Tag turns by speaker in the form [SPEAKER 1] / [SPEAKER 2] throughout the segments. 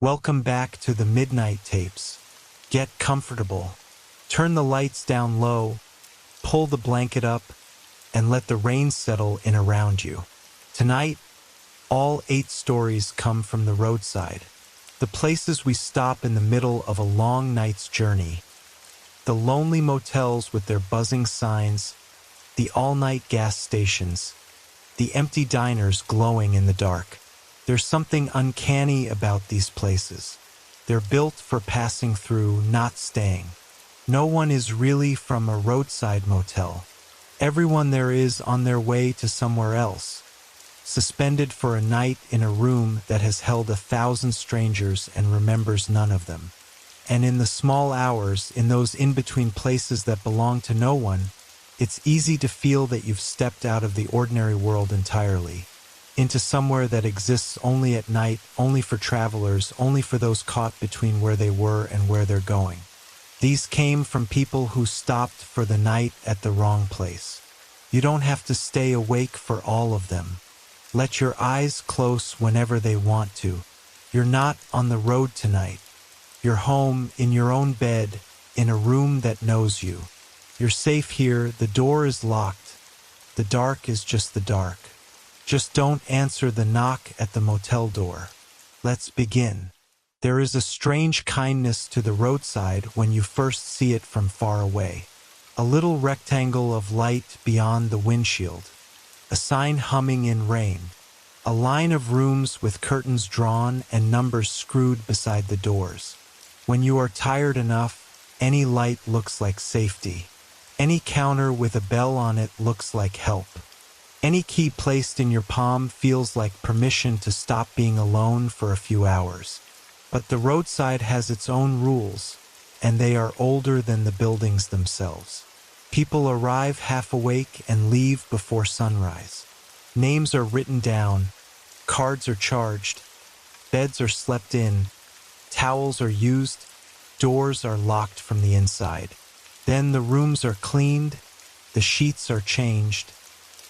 [SPEAKER 1] Welcome back to the Midnight Tapes. Get comfortable. Turn the lights down low, pull the blanket up, and let the rain settle in around you. Tonight, all 8 stories come from the roadside, the places we stop in the middle of a long night's journey. The lonely motels with their buzzing signs, the all-night gas stations, the empty diners glowing in the dark. There's something uncanny about these places. They're built for passing through, not staying. No one is really from a roadside motel. Everyone there is on their way to somewhere else, suspended for a night in a room that has held 1,000 strangers and remembers none of them. And in the small hours, in those in-between places that belong to no one, it's easy to feel that you've stepped out of the ordinary world entirely, into somewhere that exists only at night, only for travelers, only for those caught between where they were and where they're going. These came from people who stopped for the night at the wrong place. You don't have to stay awake for all of them. Let your eyes close whenever they want to. You're not on the road tonight. You're home, in your own bed, in a room that knows you. You're safe here, the door is locked. The dark is just the dark. Just don't answer the knock at the motel door. Let's begin. There is a strange kindness to the roadside when you first see it from far away. A little rectangle of light beyond the windshield. A sign humming in rain. A line of rooms with curtains drawn and numbers screwed beside the doors. When you are tired enough, any light looks like safety. Any counter with a bell on it looks like help. Any key placed in your palm feels like permission to stop being alone for a few hours. But the roadside has its own rules, and they are older than the buildings themselves. People arrive half awake and leave before sunrise. Names are written down, cards are charged, beds are slept in, towels are used, doors are locked from the inside. Then the rooms are cleaned, the sheets are changed,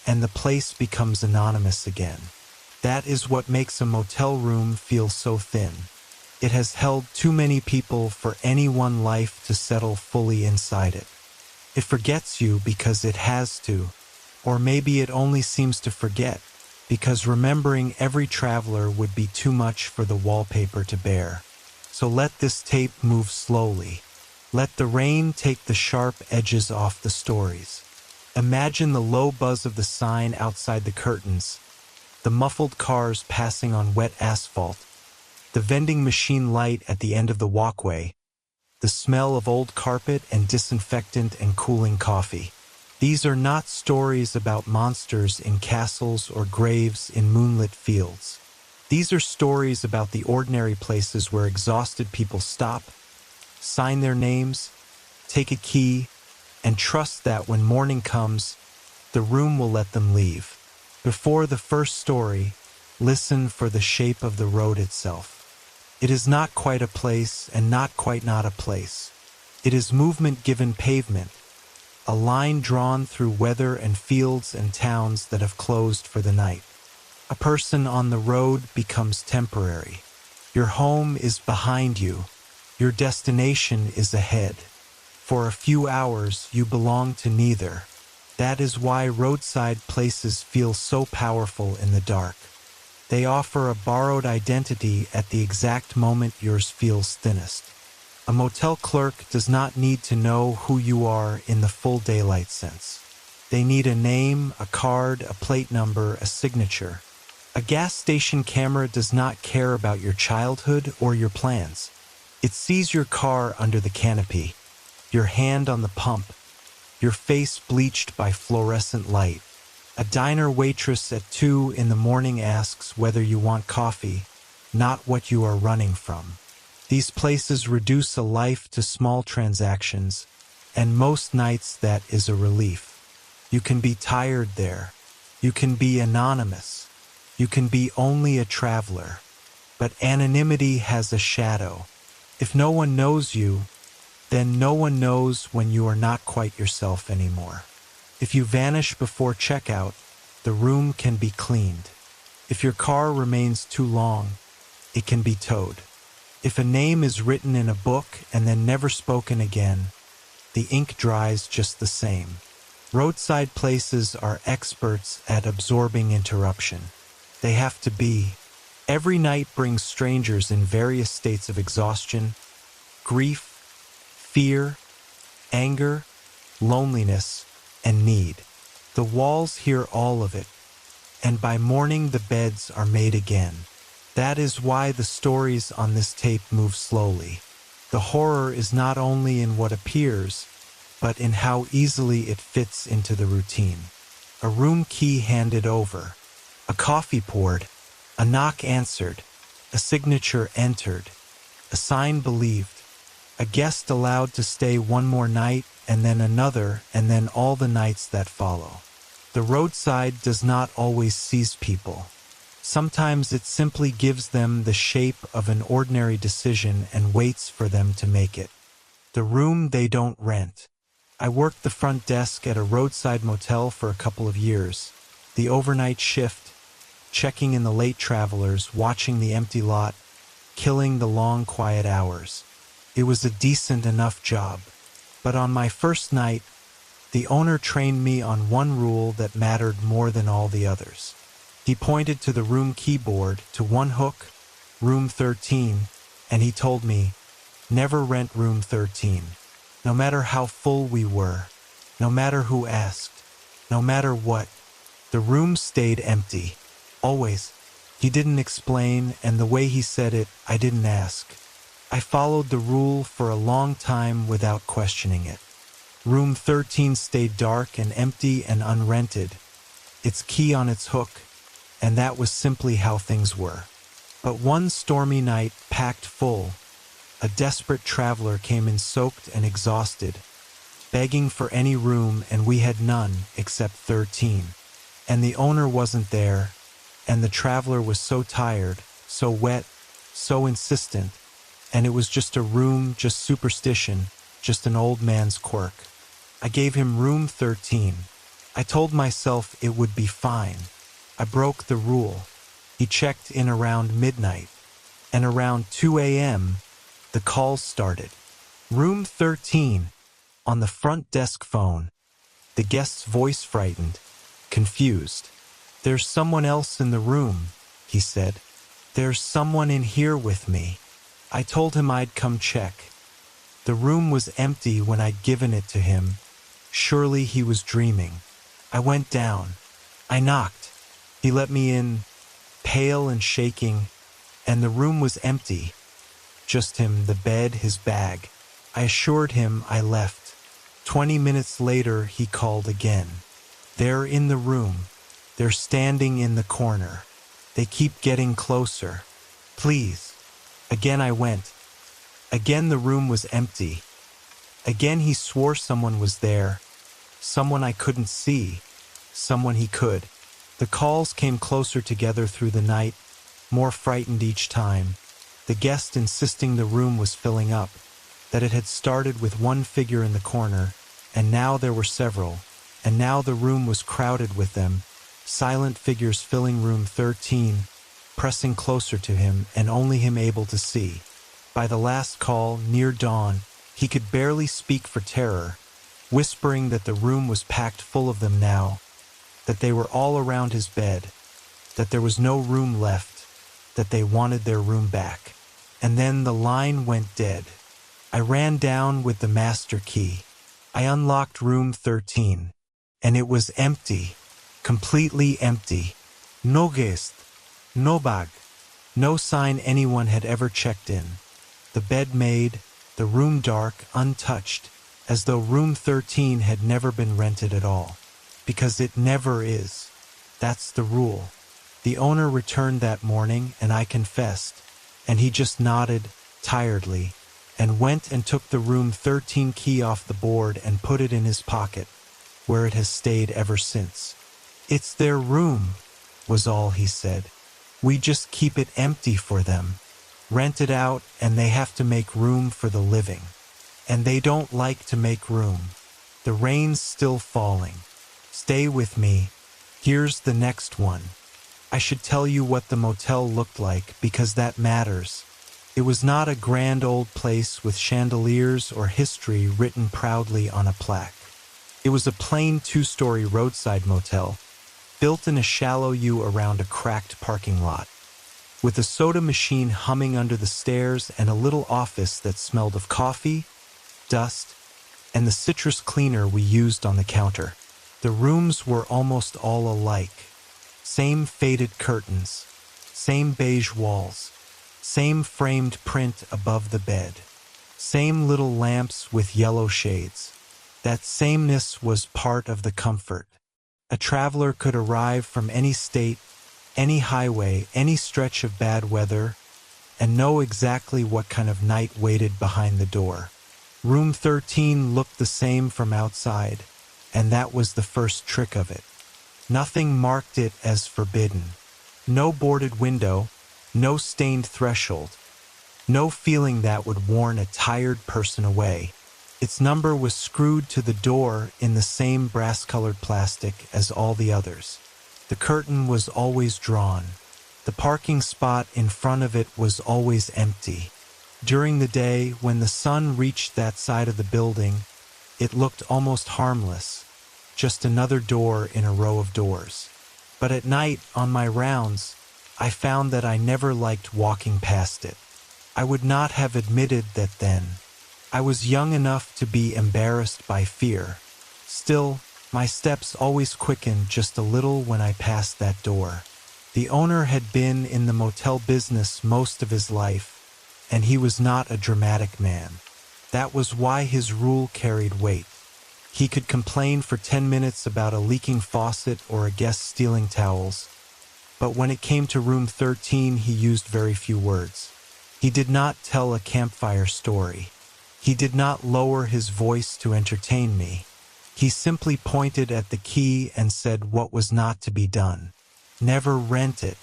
[SPEAKER 1] and the place becomes anonymous again. That is what makes a motel room feel so thin. It has held too many people for any one life to settle fully inside it. It forgets you because it has to, or maybe it only seems to forget, because remembering every traveler would be too much for the wallpaper to bear. So let this tape move slowly. Let the rain take the sharp edges off the stories. Imagine the low buzz of the sign outside the curtains, the muffled cars passing on wet asphalt, the vending machine light at the end of the walkway, the smell of old carpet and disinfectant and cooling coffee. These are not stories about monsters in castles or graves in moonlit fields. These are stories about the ordinary places where exhausted people stop, sign their names, take a key, and trust that when morning comes, the room will let them leave. Before the first story, listen for the shape of the road itself. It is not quite a place and not quite not a place. It is movement given pavement, a line drawn through weather and fields and towns that have closed for the night. A person on the road becomes temporary. Your home is behind you. Your destination is ahead. For a few hours, you belong to neither. That is why roadside places feel so powerful in the dark. They offer a borrowed identity at the exact moment yours feels thinnest. A motel clerk does not need to know who you are in the full daylight sense. They need a name, a card, a plate number, a signature. A gas station camera does not care about your childhood or your plans. It sees your car under the canopy, your hand on the pump, your face bleached by fluorescent light. A diner waitress at 2 in the morning asks whether you want coffee, not what you are running from. These places reduce a life to small transactions, and most nights that is a relief. You can be tired there. You can be anonymous. You can be only a traveler. But anonymity has a shadow. If no one knows you, then no one knows when you are not quite yourself anymore. If you vanish before checkout, the room can be cleaned. If your car remains too long, it can be towed. If a name is written in a book and then never spoken again, the ink dries just the same. Roadside places are experts at absorbing interruption. They have to be. Every night brings strangers in various states of exhaustion, grief, fear, anger, loneliness, and need. The walls hear all of it, and by morning the beds are made again. That is why the stories on this tape move slowly. The horror is not only in what appears, but in how easily it fits into the routine. A room key handed over, a coffee poured, a knock answered, a signature entered, a sign believed, a guest allowed to stay one more night, and then another, and then all the nights that follow. The roadside does not always seize people. Sometimes it simply gives them the shape of an ordinary decision and waits for them to make it. The room they don't rent. I worked the front desk at a roadside motel for a couple of years. The overnight shift, checking in the late travelers, watching the empty lot, killing the long quiet hours. It was a decent enough job. But on my first night, the owner trained me on one rule that mattered more than all the others. He pointed to the room keyboard, to one hook, room 13, and he told me, never rent room 13. No matter how full we were, no matter who asked, no matter what, the room stayed empty. Always. He didn't explain, and the way he said it, I didn't ask. I followed the rule for a long time without questioning it. Room 13 stayed dark and empty and unrented, its key on its hook, and that was simply how things were. But one stormy night, packed full, a desperate traveler came in soaked and exhausted, begging for any room, and we had none except 13. And the owner wasn't there, and the traveler was so tired, so wet, so insistent, and it was just a room, just superstition, just an old man's quirk. I gave him room 13. I told myself it would be fine. I broke the rule. He checked in around midnight, and around 2 a.m., the calls started. Room 13, on the front desk phone. The guest's voice frightened, confused. There's someone else in the room, he said. There's someone in here with me. I told him I'd come check. The room was empty when I'd given it to him. Surely he was dreaming. I went down. I knocked. He let me in, pale and shaking, and the room was empty. Just him, the bed, his bag. I assured him I left. 20 minutes later, he called again. They're in the room. They're standing in the corner. They keep getting closer. Please. Again I went. Again the room was empty. Again he swore someone was there. Someone I couldn't see. Someone he could. The calls came closer together through the night, more frightened each time. The guest insisting the room was filling up, that it had started with one figure in the corner, and now there were several, and now the room was crowded with them, silent figures filling room 13, pressing closer to him and only him able to see. By the last call, near dawn, he could barely speak for terror, whispering that the room was packed full of them now, that they were all around his bed, that there was no room left, that they wanted their room back. And then the line went dead. I ran down with the master key. I unlocked room 13, and it was empty, completely empty. No guest, no bag, no sign anyone had ever checked in. The bed made, the room dark, untouched, as though room 13 had never been rented at all. Because it never is. That's the rule. The owner returned that morning, and I confessed, and he just nodded, tiredly, and went and took the room 13 key off the board and put it in his pocket, where it has stayed ever since. It's their room, was all he said. We just keep it empty for them. Rent it out, and they have to make room for the living. And they don't like to make room. The rain's still falling. Stay with me. Here's the next one. I should tell you what the motel looked like because that matters. It was not a grand old place with chandeliers or history written proudly on a plaque. It was a plain two-story roadside motel, built in a shallow U around a cracked parking lot, with a soda machine humming under the stairs and a little office that smelled of coffee, dust, and the citrus cleaner we used on the counter. The rooms were almost all alike. Same faded curtains, same beige walls, same framed print above the bed, same little lamps with yellow shades. That sameness was part of the comfort. A traveler could arrive from any state, any highway, any stretch of bad weather, and know exactly what kind of night waited behind the door. Room 13 looked the same from outside, and that was the first trick of it. Nothing marked it as forbidden. No boarded window, no stained threshold, no feeling that would warn a tired person away. Its number was screwed to the door in the same brass-colored plastic as all the others. The curtain was always drawn. The parking spot in front of it was always empty. During the day, when the sun reached that side of the building, it looked almost harmless, just another door in a row of doors. But at night, on my rounds, I found that I never liked walking past it. I would not have admitted that then. I was young enough to be embarrassed by fear. Still, my steps always quickened just a little when I passed that door. The owner had been in the motel business most of his life, and he was not a dramatic man. That was why his rule carried weight. He could complain for 10 minutes about a leaking faucet or a guest stealing towels, but when it came to room 13, he used very few words. He did not tell a campfire story. He did not lower his voice to entertain me. He simply pointed at the key and said what was not to be done. Never rent it.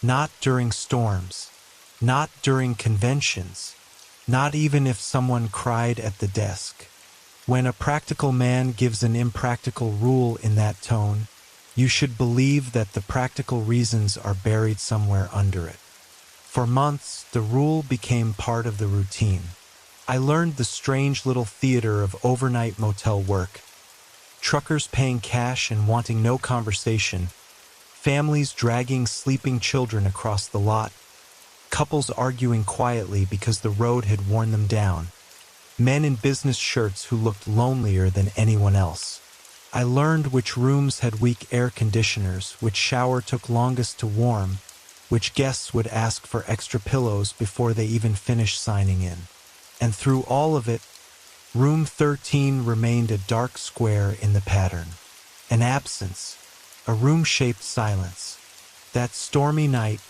[SPEAKER 1] Not during storms. Not during conventions. Not even if someone cried at the desk. When a practical man gives an impractical rule in that tone, you should believe that the practical reasons are buried somewhere under it. For months, the rule became part of the routine. I learned the strange little theater of overnight motel work. Truckers paying cash and wanting no conversation. Families dragging sleeping children across the lot. Couples arguing quietly because the road had worn them down. Men in business shirts who looked lonelier than anyone else. I learned which rooms had weak air conditioners, which shower took longest to warm, which guests would ask for extra pillows before they even finished signing in. And through all of it, room 13 remained a dark square in the pattern. An absence, a room-shaped silence. That stormy night,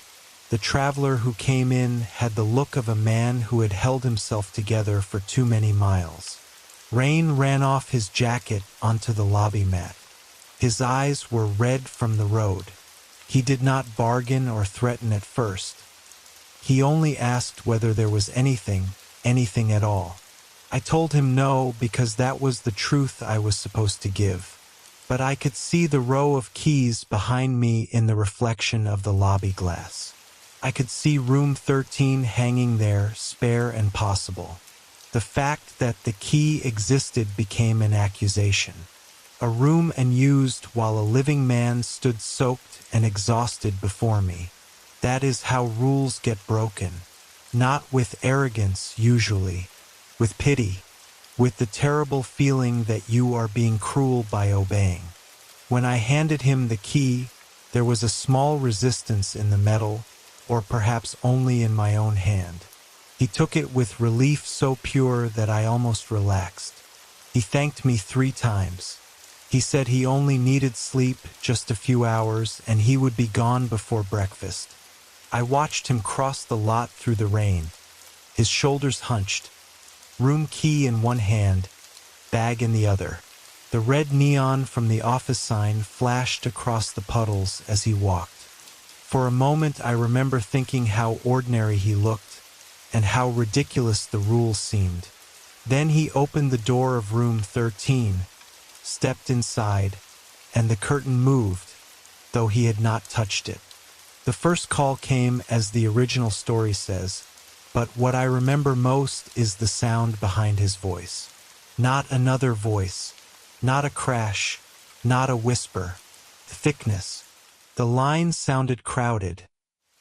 [SPEAKER 1] the traveler who came in had the look of a man who had held himself together for too many miles. Rain ran off his jacket onto the lobby mat. His eyes were red from the road. He did not bargain or threaten at first. He only asked whether there was anything at all. I told him no because that was the truth I was supposed to give. But I could see the row of keys behind me in the reflection of the lobby glass. I could see room 13 hanging there, spare and possible. The fact that the key existed became an accusation. A room unused while a living man stood soaked and exhausted before me. That is how rules get broken. Not with arrogance, usually. With pity. With the terrible feeling that you are being cruel by obeying. When I handed him the key, there was a small resistance in the metal, or perhaps only in my own hand. He took it with relief so pure that I almost relaxed. He thanked me 3 times. He said he only needed sleep, just a few hours, and he would be gone before breakfast. I watched him cross the lot through the rain, his shoulders hunched, room key in one hand, bag in the other. The red neon from the office sign flashed across the puddles as he walked. For a moment I remember thinking how ordinary he looked and how ridiculous the rules seemed. Then he opened the door of room 13, stepped inside, and the curtain moved, though he had not touched it. The first call came as the original story says, but what I remember most is the sound behind his voice. Not another voice, not a crash, not a whisper. Thickness. The line sounded crowded,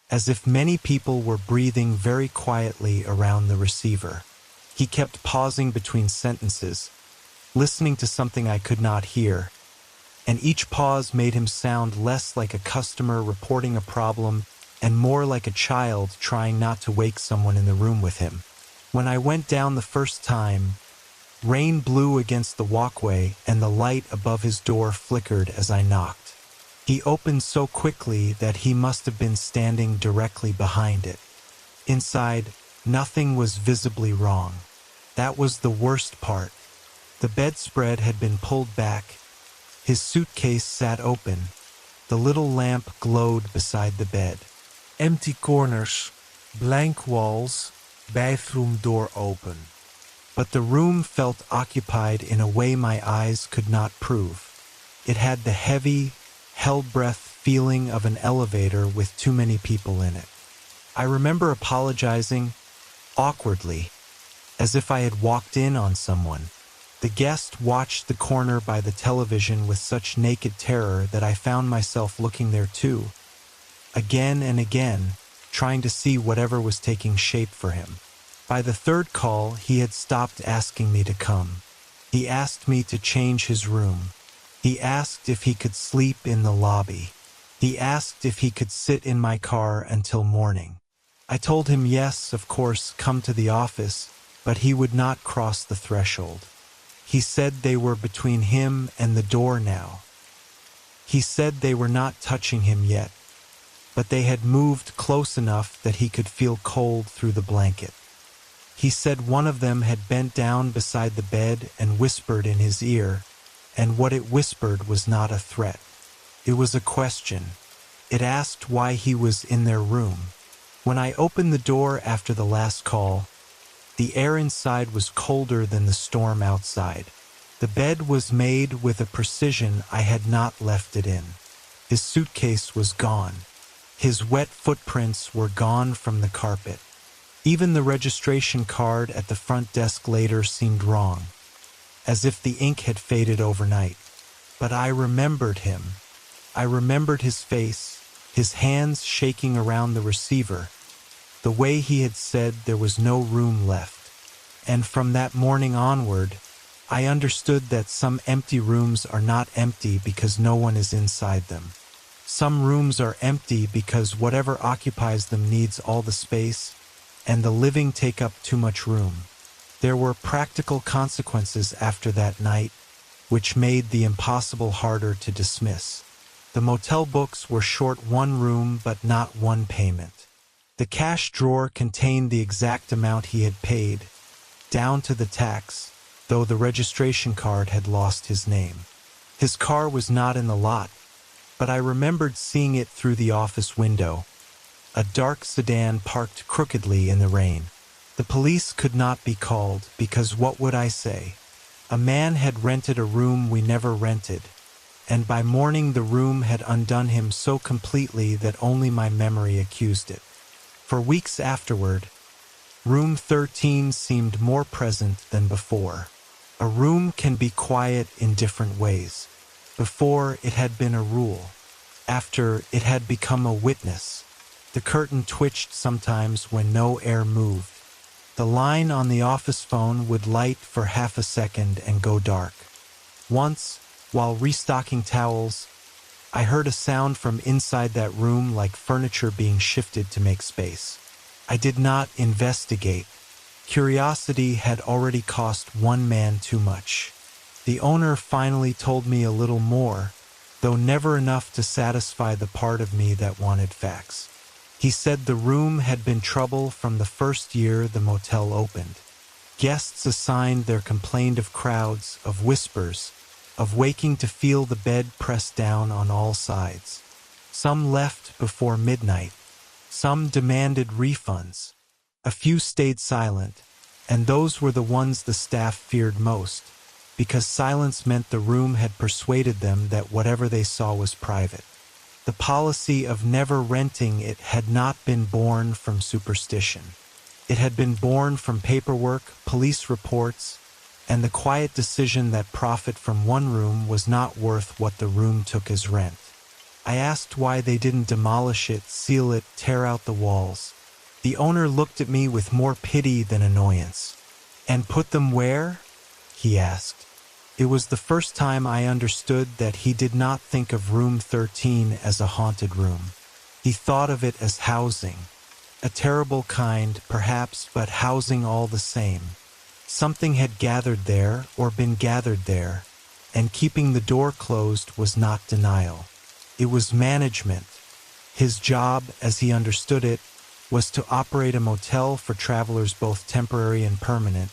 [SPEAKER 1] as if many people were breathing very quietly around the receiver. He kept pausing between sentences, listening to something I could not hear, and each pause made him sound less like a customer reporting a problem and more like a child trying not to wake someone in the room with him. When I went down the first time, rain blew against the walkway and the light above his door flickered as I knocked. He opened so quickly that he must have been standing directly behind it. Inside, nothing was visibly wrong. That was the worst part. The bedspread had been pulled back. His suitcase sat open. The little lamp glowed beside the bed.
[SPEAKER 2] Empty corners, blank walls, bathroom door open.
[SPEAKER 1] But the room felt occupied in a way my eyes could not prove. It had the heavy, held-breath feeling of an elevator with too many people in it. I remember apologizing, awkwardly, as if I had walked in on someone. The guest watched the corner by the television with such naked terror that I found myself looking there too, again and again, trying to see whatever was taking shape for him. By the third call, he had stopped asking me to come. He asked me to change his room. He asked if he could sleep in the lobby. He asked if he could sit in my car until morning. I told him yes, of course, come to the office, but he would not cross the threshold. He said they were between him and the door now. He said they were not touching him yet, but they had moved close enough that he could feel cold through the blanket. He said one of them had bent down beside the bed and whispered in his ear, and what it whispered was not a threat. It was a question. It asked why he was in their room. When I opened the door after the last call, the air inside was colder than the storm outside. The bed was made with a precision I had not left it in. His suitcase was gone. His wet footprints were gone from the carpet. Even the registration card at the front desk later seemed wrong, as if the ink had faded overnight. But I remembered him. I remembered his face, his hands shaking around the receiver, the way he had said there was no room left. And from that morning onward, I understood that some empty rooms are not empty because no one is inside them. Some rooms are empty because whatever occupies them needs all the space, and the living take up too much room. There were practical consequences after that night, which made the impossible harder to dismiss. The motel books were short one room but not one payment. The cash drawer contained the exact amount he had paid, down to the tax, though the registration card had lost his name. His car was not in the lot, but I remembered seeing it through the office window, a dark sedan parked crookedly in the rain. The police could not be called because what would I say? A man had rented a room we never rented, and by morning the room had undone him so completely that only my memory accused it. For weeks afterward, room 13 seemed more present than before. A room can be quiet in different ways. Before, it had been a rule. After, it had become a witness. The curtain twitched sometimes when no air moved. The line on the office phone would light for half a second and go dark. Once, while restocking towels, I heard a sound from inside that room like furniture being shifted to make space. I did not investigate. Curiosity had already cost one man too much. The owner finally told me a little more, though never enough to satisfy the part of me that wanted facts. He said the room had been trouble from the first year the motel opened. Guests assigned there complained of crowds, of whispers, of waking to feel the bed pressed down on all sides. Some left before midnight. Some demanded refunds. A few stayed silent, and those were the ones the staff feared most, because silence meant the room had persuaded them that whatever they saw was private. The policy of never renting it had not been born from superstition. It had been born from paperwork, police reports, and the quiet decision that profit from one room was not worth what the room took as rent. I asked why they didn't demolish it, seal it, tear out the walls. The owner looked at me with more pity than annoyance. "And put them where?" he asked. It was the first time I understood that he did not think of room 13 as a haunted room. He thought of it as housing. A terrible kind, perhaps, but housing all the same. Something had gathered there, or been gathered there, and keeping the door closed was not denial. It was management. His job, as he understood it, was to operate a motel for travelers both temporary and permanent,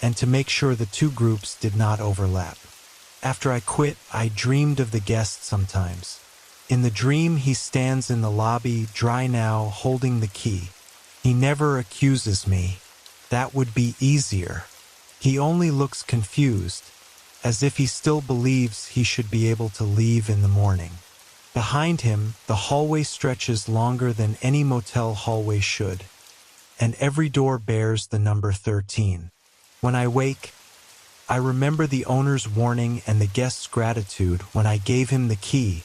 [SPEAKER 1] and to make sure the two groups did not overlap. After I quit, I dreamed of the guest sometimes. In the dream, he stands in the lobby, dry now, holding the key. He never accuses me. That would be easier. He only looks confused, as if he still believes he should be able to leave in the morning. Behind him, the hallway stretches longer than any motel hallway should, and every door bears the number 13. When I wake, I remember the owner's warning and the guest's gratitude when I gave him the key,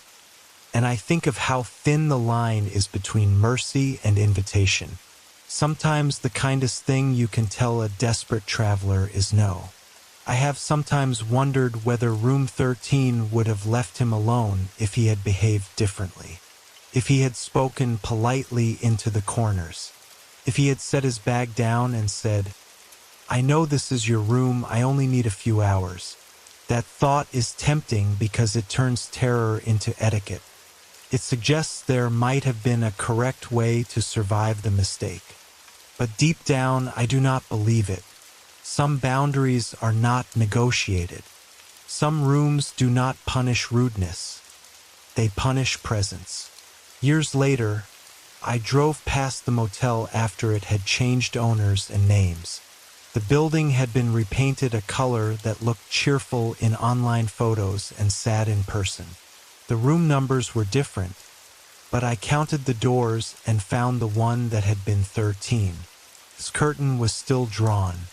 [SPEAKER 1] and I think of how thin the line is between mercy and invitation. Sometimes the kindest thing you can tell a desperate traveler is no. I have sometimes wondered whether room 13 would have left him alone if he had behaved differently, if he had spoken politely into the corners, if he had set his bag down and said, "I know this is your room, I only need a few hours." That thought is tempting because it turns terror into etiquette. It suggests there might have been a correct way to survive the mistake. But deep down, I do not believe it. Some boundaries are not negotiated. Some rooms do not punish rudeness. They punish presence. Years later, I drove past the motel after it had changed owners and names. The building had been repainted a color that looked cheerful in online photos and sad in person. The room numbers were different, but I counted the doors and found the one that had been 13. Its curtain was still drawn.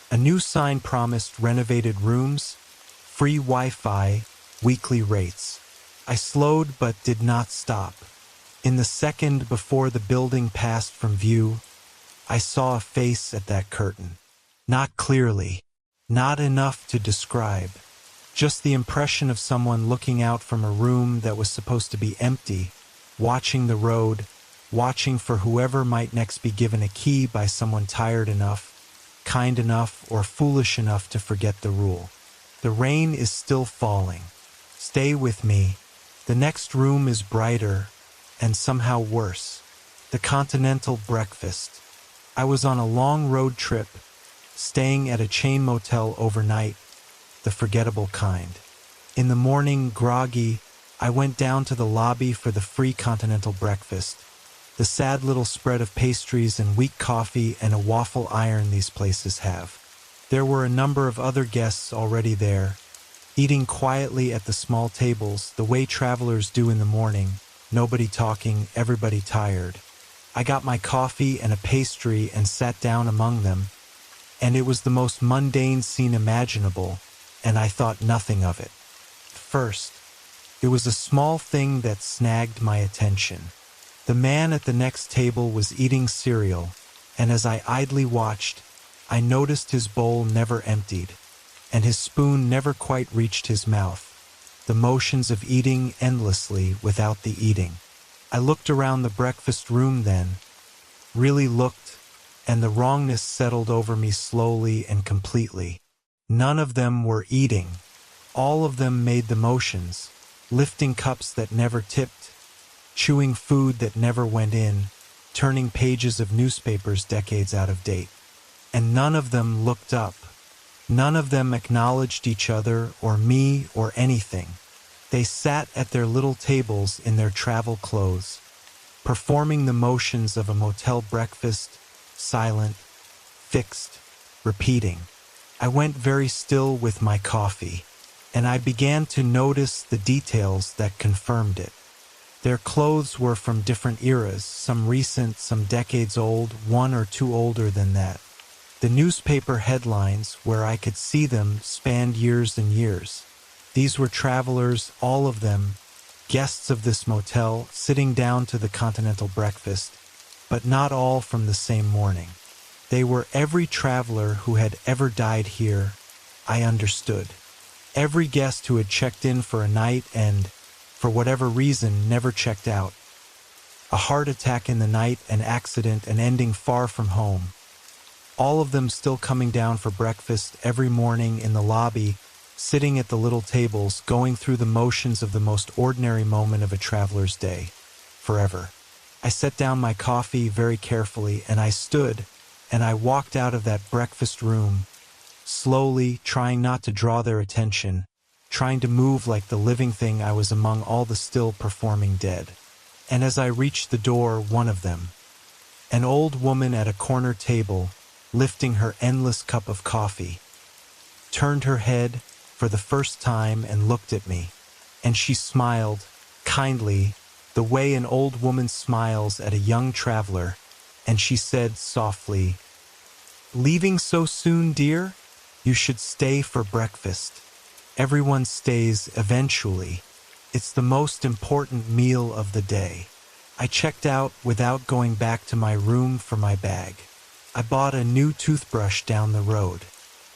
[SPEAKER 1] A new sign promised renovated rooms, free Wi-Fi, weekly rates. I slowed but did not stop. In the second before the building passed from view, I saw a face at that curtain. Not clearly, not enough to describe. Just the impression of someone looking out from a room that was supposed to be empty, watching the road, watching for whoever might next be given a key by someone tired enough, kind enough, or foolish enough to forget the rule. The rain is still falling. Stay with me. The next room is brighter, and somehow worse. The continental breakfast. I was on a long road trip, staying at a chain motel overnight, the forgettable kind. In the morning, groggy, I went down to the lobby for the free continental breakfast, the sad little spread of pastries and weak coffee and a waffle iron these places have. There were a number of other guests already there, eating quietly at the small tables, the way travelers do in the morning, nobody talking, everybody tired. I got my coffee and a pastry and sat down among them, and it was the most mundane scene imaginable, and I thought nothing of it. First, it was a small thing that snagged my attention. The man at the next table was eating cereal, and as I idly watched, I noticed his bowl never emptied, and his spoon never quite reached his mouth, the motions of eating endlessly without the eating. I looked around the breakfast room then, really looked, and the wrongness settled over me slowly and completely. None of them were eating. All of them made the motions, lifting cups that never tipped, chewing food that never went in, turning pages of newspapers decades out of date. And none of them looked up. None of them acknowledged each other or me or anything. They sat at their little tables in their travel clothes, performing the motions of a motel breakfast, silent, fixed, repeating. I went very still with my coffee, and I began to notice the details that confirmed it. Their clothes were from different eras, some recent, some decades old, one or two older than that. The newspaper headlines, where I could see them, spanned years and years. These were travelers, all of them, guests of this motel, sitting down to the continental breakfast, but not all from the same morning. They were every traveler who had ever died here, I understood. Every guest who had checked in for a night and, for whatever reason, never checked out. A heart attack in the night, an accident, an ending far from home. All of them still coming down for breakfast every morning in the lobby, sitting at the little tables, going through the motions of the most ordinary moment of a traveler's day, forever. I set down my coffee very carefully, and I stood, and I walked out of that breakfast room, slowly, trying not to draw their attention, trying to move like the living thing I was among all the still performing dead. And as I reached the door, one of them, an old woman at a corner table, lifting her endless cup of coffee, turned her head for the first time and looked at me, and she smiled, kindly, the way an old woman smiles at a young traveler, and she said softly, "Leaving so soon, dear? You should stay for breakfast. Everyone stays eventually. It's the most important meal of the day." I checked out without going back to my room for my bag. I bought a new toothbrush down the road.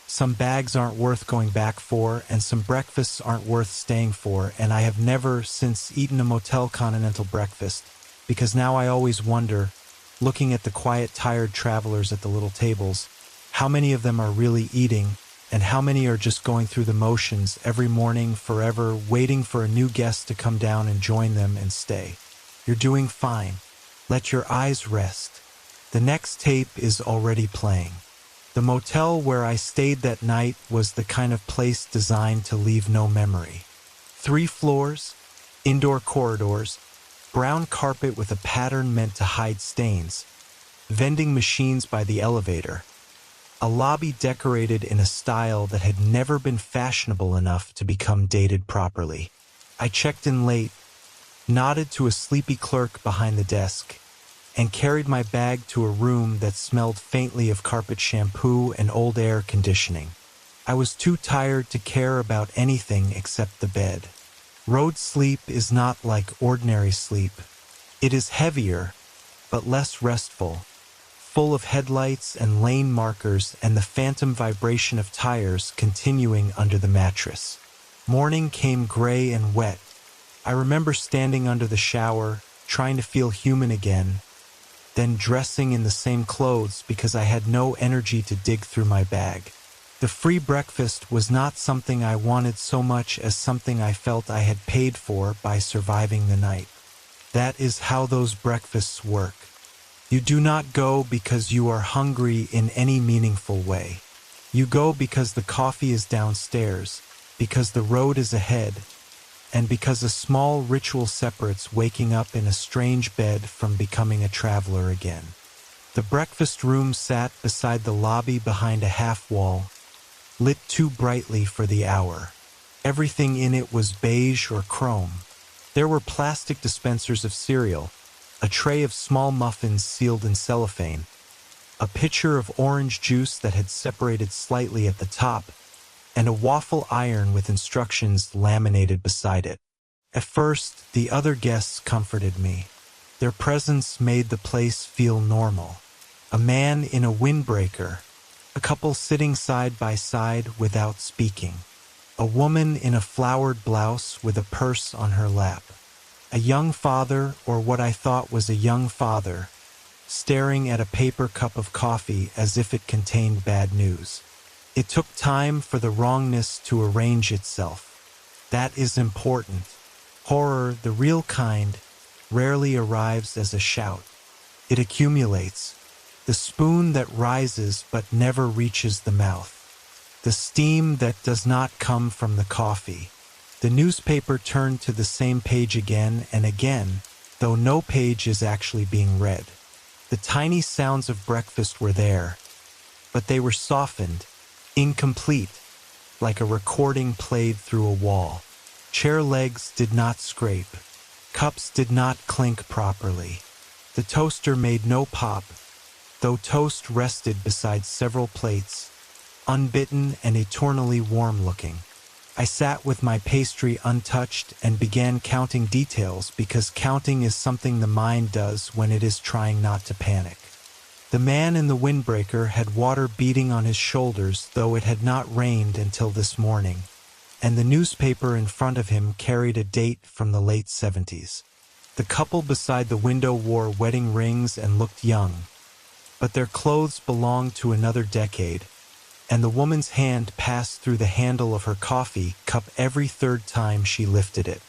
[SPEAKER 1] Some bags aren't worth going back for, and some breakfasts aren't worth staying for, and I have never since eaten a motel continental breakfast, because now I always wonder, looking at the quiet, tired travelers at the little tables, how many of them are really eating, and how many are just going through the motions every morning forever, waiting for a new guest to come down and join them and stay. You're doing fine. Let your eyes rest. The next tape is already playing. The motel where I stayed that night was the kind of place designed to leave no memory. 3 floors, indoor corridors, brown carpet with a pattern meant to hide stains, vending machines by the elevator, a lobby decorated in a style that had never been fashionable enough to become dated properly. I checked in late, nodded to a sleepy clerk behind the desk, and carried my bag to a room that smelled faintly of carpet shampoo and old air conditioning. I was too tired to care about anything except the bed. Road sleep is not like ordinary sleep. It is heavier, but less restful, full of headlights and lane markers and the phantom vibration of tires continuing under the mattress. Morning came gray and wet. I remember standing under the shower, trying to feel human again, then dressing in the same clothes because I had no energy to dig through my bag. The free breakfast was not something I wanted so much as something I felt I had paid for by surviving the night. That is how those breakfasts work. You do not go because you are hungry in any meaningful way. You go because the coffee is downstairs, because the road is ahead, and because a small ritual separates waking up in a strange bed from becoming a traveler again. The breakfast room sat beside the lobby behind a half wall, lit too brightly for the hour. Everything in it was beige or chrome. There were plastic dispensers of cereal, a tray of small muffins sealed in cellophane, a pitcher of orange juice that had separated slightly at the top, and a waffle iron with instructions laminated beside it. At first, the other guests comforted me. Their presence made the place feel normal. A man in a windbreaker, a couple sitting side by side without speaking, a woman in a flowered blouse with a purse on her lap, a young father, or what I thought was a young father, staring at a paper cup of coffee as if it contained bad news. It took time for the wrongness to arrange itself. That is important. Horror, the real kind, rarely arrives as a shout. It accumulates. The spoon that rises but never reaches the mouth. The steam that does not come from the coffee. The newspaper turned to the same page again and again, though no page is actually being read. The tiny sounds of breakfast were there, but they were softened, incomplete, like a recording played through a wall. Chair legs did not scrape. Cups did not clink properly. The toaster made no pop, though toast rested beside several plates, unbitten and eternally warm-looking. I sat with my pastry untouched and began counting details because counting is something the mind does when it is trying not to panic. The man in the windbreaker had water beating on his shoulders, though it had not rained until this morning, and the newspaper in front of him carried a date from the late 70s. The couple beside the window wore wedding rings and looked young, but their clothes belonged to another decade, and the woman's hand passed through the handle of her coffee cup every third time she lifted it.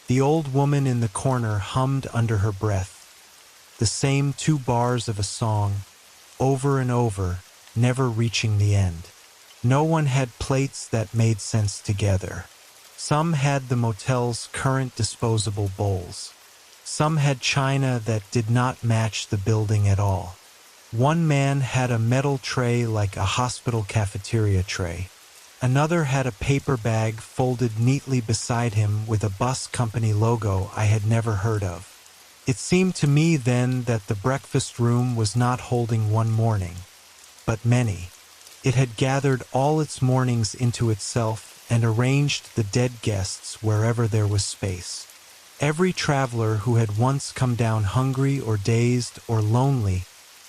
[SPEAKER 1] The old woman in the corner hummed under her breath, the same 2 bars of a song, over and over, never reaching the end. No one had plates that made sense together. Some had the motel's current disposable bowls. Some had china that did not match the building at all. One man had a metal tray like a hospital cafeteria tray. Another had a paper bag folded neatly beside him with a bus company logo I had never heard of. It seemed to me then that the breakfast room was not holding one morning, but many. It had gathered all its mornings into itself and arranged the dead guests wherever there was space. Every traveler who had once come down hungry or dazed or lonely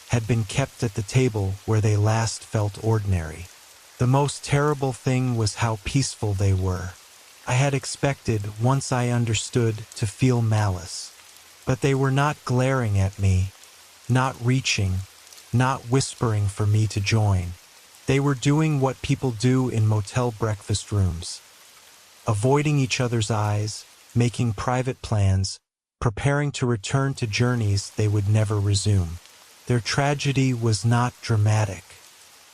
[SPEAKER 1] had been kept at the table where they last felt ordinary. The most terrible thing was how peaceful they were. I had expected, once I understood, to feel malice. But they were not glaring at me, not reaching, not whispering for me to join. They were doing what people do in motel breakfast rooms, avoiding each other's eyes, making private plans, preparing to return to journeys they would never resume. Their tragedy was not dramatic.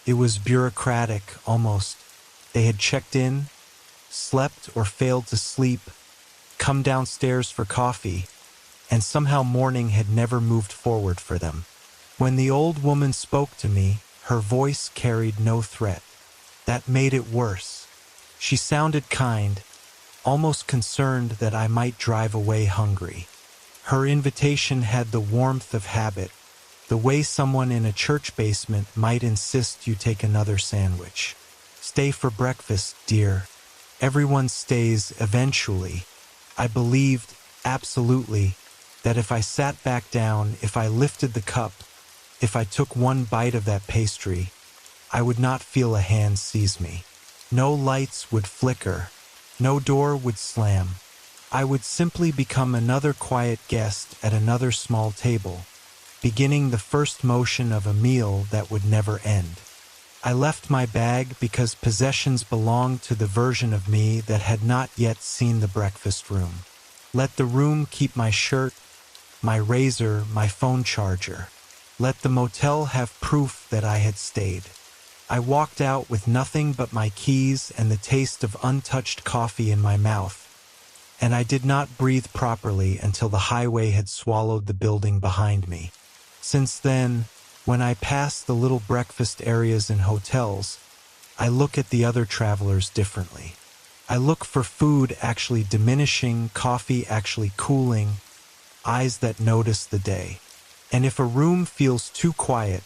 [SPEAKER 1] It was bureaucratic, almost. They had checked in, slept or failed to sleep, come downstairs for coffee, and somehow morning had never moved forward for them. When the old woman spoke to me, her voice carried no threat. That made it worse. She sounded kind, almost concerned that I might drive away hungry. Her invitation had the warmth of habit, the way someone in a church basement might insist you take another sandwich. Stay for breakfast, dear. Everyone stays eventually. I believed, absolutely, that if I sat back down, if I lifted the cup, if I took one bite of that pastry, I would not feel a hand seize me. No lights would flicker. No door would slam. I would simply become another quiet guest at another small table, beginning the first motion of a meal that would never end. I left my bag because possessions belonged to the version of me that had not yet seen the breakfast room. Let the room keep my shirt, my razor, my phone charger. Let the motel have proof that I had stayed. I walked out with nothing but my keys and the taste of untouched coffee in my mouth, and I did not breathe properly until the highway had swallowed the building behind me. Since then, when I pass the little breakfast areas in hotels, I look at the other travelers differently. I look for food actually diminishing, coffee actually cooling, eyes that notice the day. And if a room feels too quiet,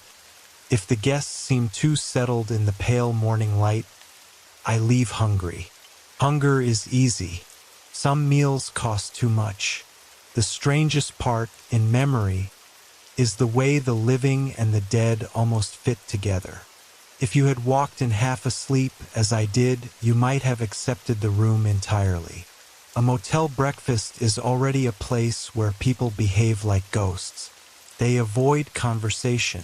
[SPEAKER 1] if the guests seem too settled in the pale morning light, I leave hungry. Hunger is easy. Some meals cost too much. The strangest part, in memory, is the way the living and the dead almost fit together. If you had walked in half asleep, as I did, you might have accepted the room entirely. A motel breakfast is already a place where people behave like ghosts. They avoid conversation.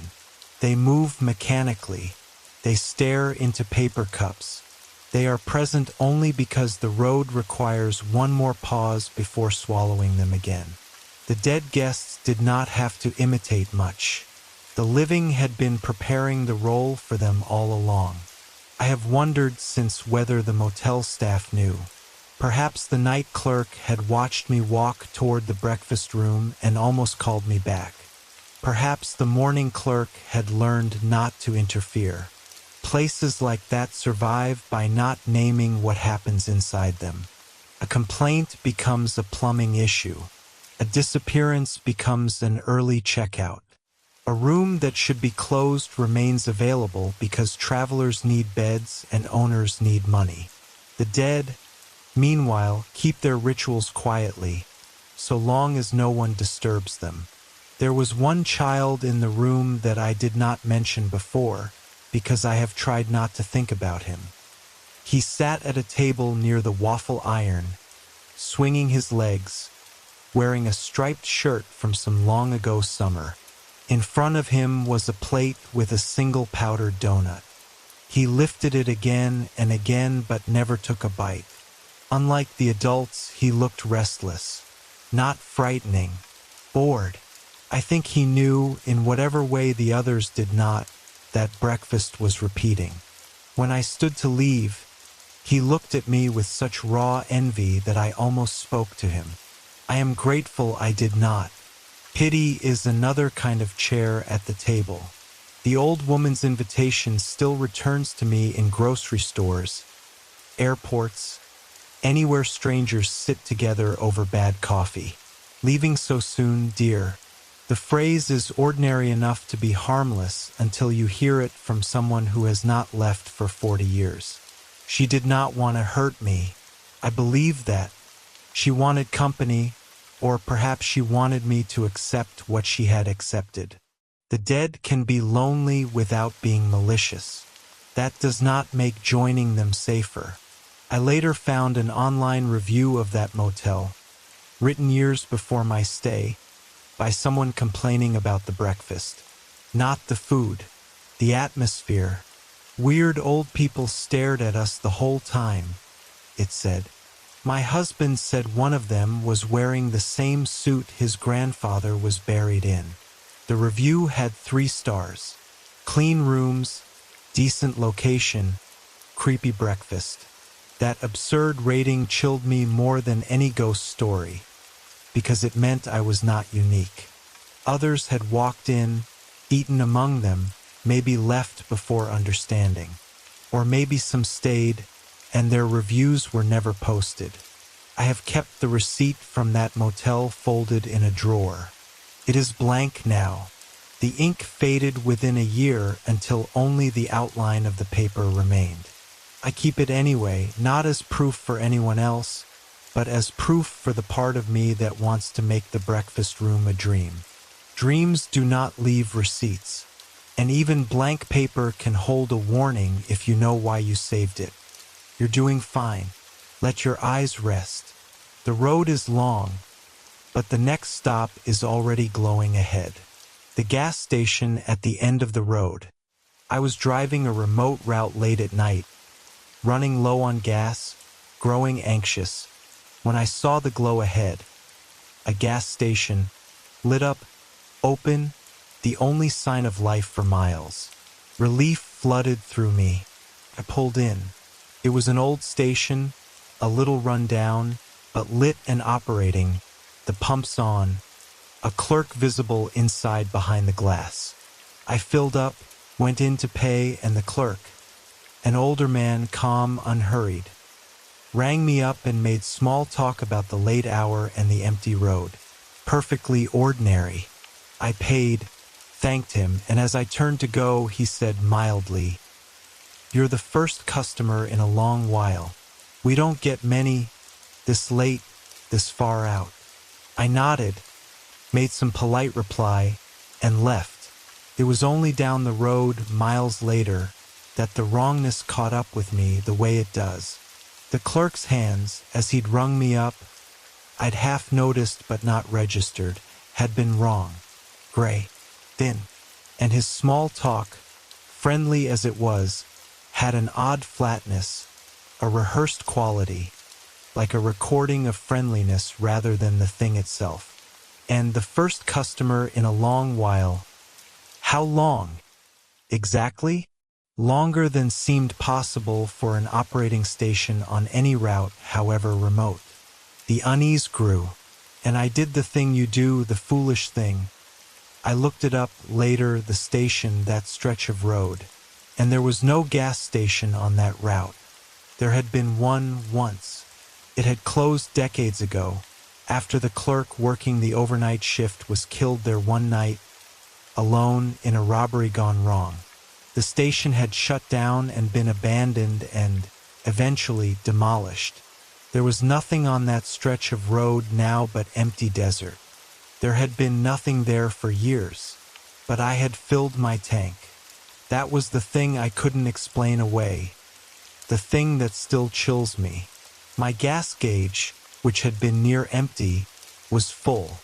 [SPEAKER 1] They move mechanically. They stare into paper cups. They are present only because the road requires one more pause before swallowing them again. The dead guests did not have to imitate much. The living had been preparing the role for them all along. I have wondered since whether the motel staff knew. Perhaps the night clerk had watched me walk toward the breakfast room and almost called me back. Perhaps the morning clerk had learned not to interfere. Places like that survive by not naming what happens inside them. A complaint becomes a plumbing issue. A disappearance becomes an early checkout. A room that should be closed remains available because travelers need beds and owners need money. The dead, meanwhile, keep their rituals quietly, so long as no one disturbs them. There was one child in the room that I did not mention before, because I have tried not to think about him. He sat at a table near the waffle iron, swinging his legs, wearing a striped shirt from some long ago summer. In front of him was a plate with a single powdered donut. He lifted it again and again but never took a bite. Unlike the adults, he looked restless, not frightening, bored. I think he knew, in whatever way the others did not, that breakfast was repeating. When I stood to leave, he looked at me with such raw envy that I almost spoke to him. I am grateful I did not. Pity is another kind of chair at the table. The old woman's invitation still returns to me in grocery stores, airports, anywhere strangers sit together over bad coffee. Leaving so soon, dear. The phrase is ordinary enough to be harmless until you hear it from someone who has not left for 40 years. She did not want to hurt me. I believe that. She wanted company, or perhaps she wanted me to accept what she had accepted. The dead can be lonely without being malicious. That does not make joining them safer. I later found an online review of that motel, written years before my stay, by someone complaining about the breakfast. Not the food, the atmosphere. Weird old people stared at us the whole time, it said. My husband said one of them was wearing the same suit his grandfather was buried in. The review had 3 stars. Clean rooms, decent location, creepy breakfast. That absurd rating chilled me more than any ghost story, because it meant I was not unique. Others had walked in, eaten among them, maybe left before understanding. Or maybe some stayed, and their reviews were never posted. I have kept the receipt from that motel folded in a drawer. It is blank now. The ink faded within a year until only the outline of the paper remained. I keep it anyway, not as proof for anyone else, but as proof for the part of me that wants to make the breakfast room a dream. Dreams do not leave receipts, and even blank paper can hold a warning if you know why you saved it. You're doing fine. Let your eyes rest. The road is long, but the next stop is already glowing ahead. The gas station at the end of the road. I was driving a remote route late at night, running low on gas, growing anxious, when I saw the glow ahead. A gas station, lit up, open, the only sign of life for miles. Relief flooded through me. I pulled in. It was an old station, a little run down, but lit and operating, the pumps on, a clerk visible inside behind the glass. I filled up, went in to pay, and the clerk, an older man, calm, unhurried, rang me up and made small talk about the late hour and the empty road. Perfectly ordinary. I paid, thanked him, and as I turned to go, he said mildly, "You're the first customer in a long while. We don't get many this late, this far out." I nodded, made some polite reply, and left. It was only down the road, miles later, that the wrongness caught up with me the way it does. The clerk's hands, as he'd rung me up, I'd half noticed but not registered, had been wrong. Gray, thin, and his small talk, friendly as it was, had an odd flatness, a rehearsed quality, like a recording of friendliness rather than the thing itself. And the first customer in a long while. How long? Exactly? Longer than seemed possible for an operating station on any route, however remote. The unease grew, and I did the thing you do, the foolish thing. I looked it up later, the station, that stretch of road, and there was no gas station on that route. There had been one once. It had closed decades ago, after the clerk working the overnight shift was killed there one night, alone in a robbery gone wrong. The station had shut down and been abandoned and, eventually, demolished. There was nothing on that stretch of road now but empty desert. There had been nothing there for years, but I had filled my tank. That was the thing I couldn't explain away, the thing that still chills me. My gas gauge, which had been near empty, was full.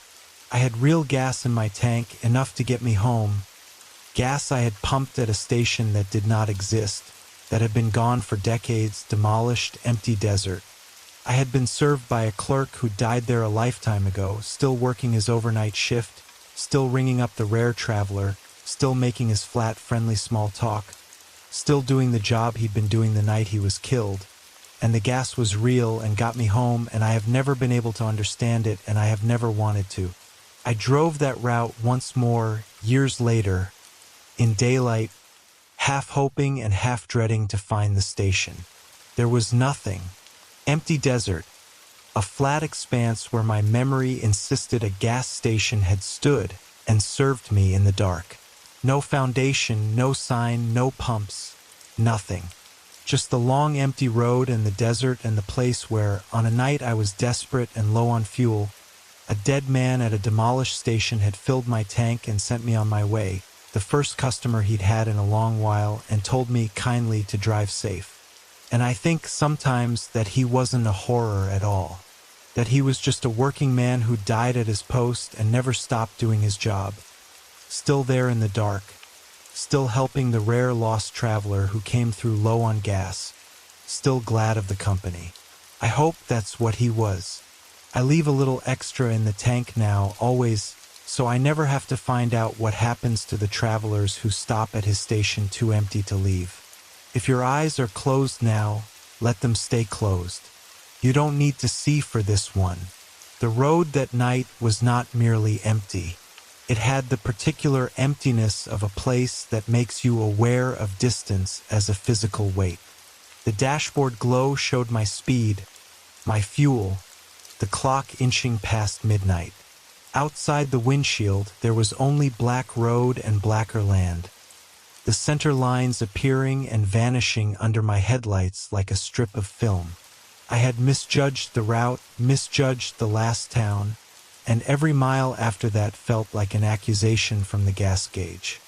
[SPEAKER 1] I had real gas in my tank, enough to get me home. Gas I had pumped at a station that did not exist, that had been gone for decades, demolished, empty desert. I had been served by a clerk who died there a lifetime ago, still working his overnight shift, still ringing up the rare traveler, still making his flat, friendly small talk, still doing the job he'd been doing the night he was killed. And the gas was real and got me home, and I have never been able to understand it, and I have never wanted to. I drove that route once more, years later, in daylight, half hoping and half dreading to find the station. There was nothing. Empty desert, a flat expanse where my memory insisted a gas station had stood and served me in the dark. No foundation, no sign, no pumps, nothing. Just the long empty road and the desert and the place where, on a night I was desperate and low on fuel, a dead man at a demolished station had filled my tank and sent me on my way, the first customer he'd had in a long while, and told me kindly to drive safe. And I think sometimes that he wasn't a horror at all, that he was just a working man who died at his post and never stopped doing his job, still there in the dark, still helping the rare lost traveler who came through low on gas, still glad of the company. I hope that's what he was. I leave a little extra in the tank now, always, so I never have to find out what happens to the travelers who stop at his station too empty to leave. If your eyes are closed now, let them stay closed. You don't need to see for this one. The road that night was not merely empty. It had the particular emptiness of a place that makes you aware of distance as a physical weight. The dashboard glow showed my speed, my fuel, the clock inching past midnight. Outside the windshield, there was only black road and blacker land, the center lines appearing and vanishing under my headlights like a strip of film. I had misjudged the route, misjudged the last town, and every mile after that felt like an accusation from the gas gauge.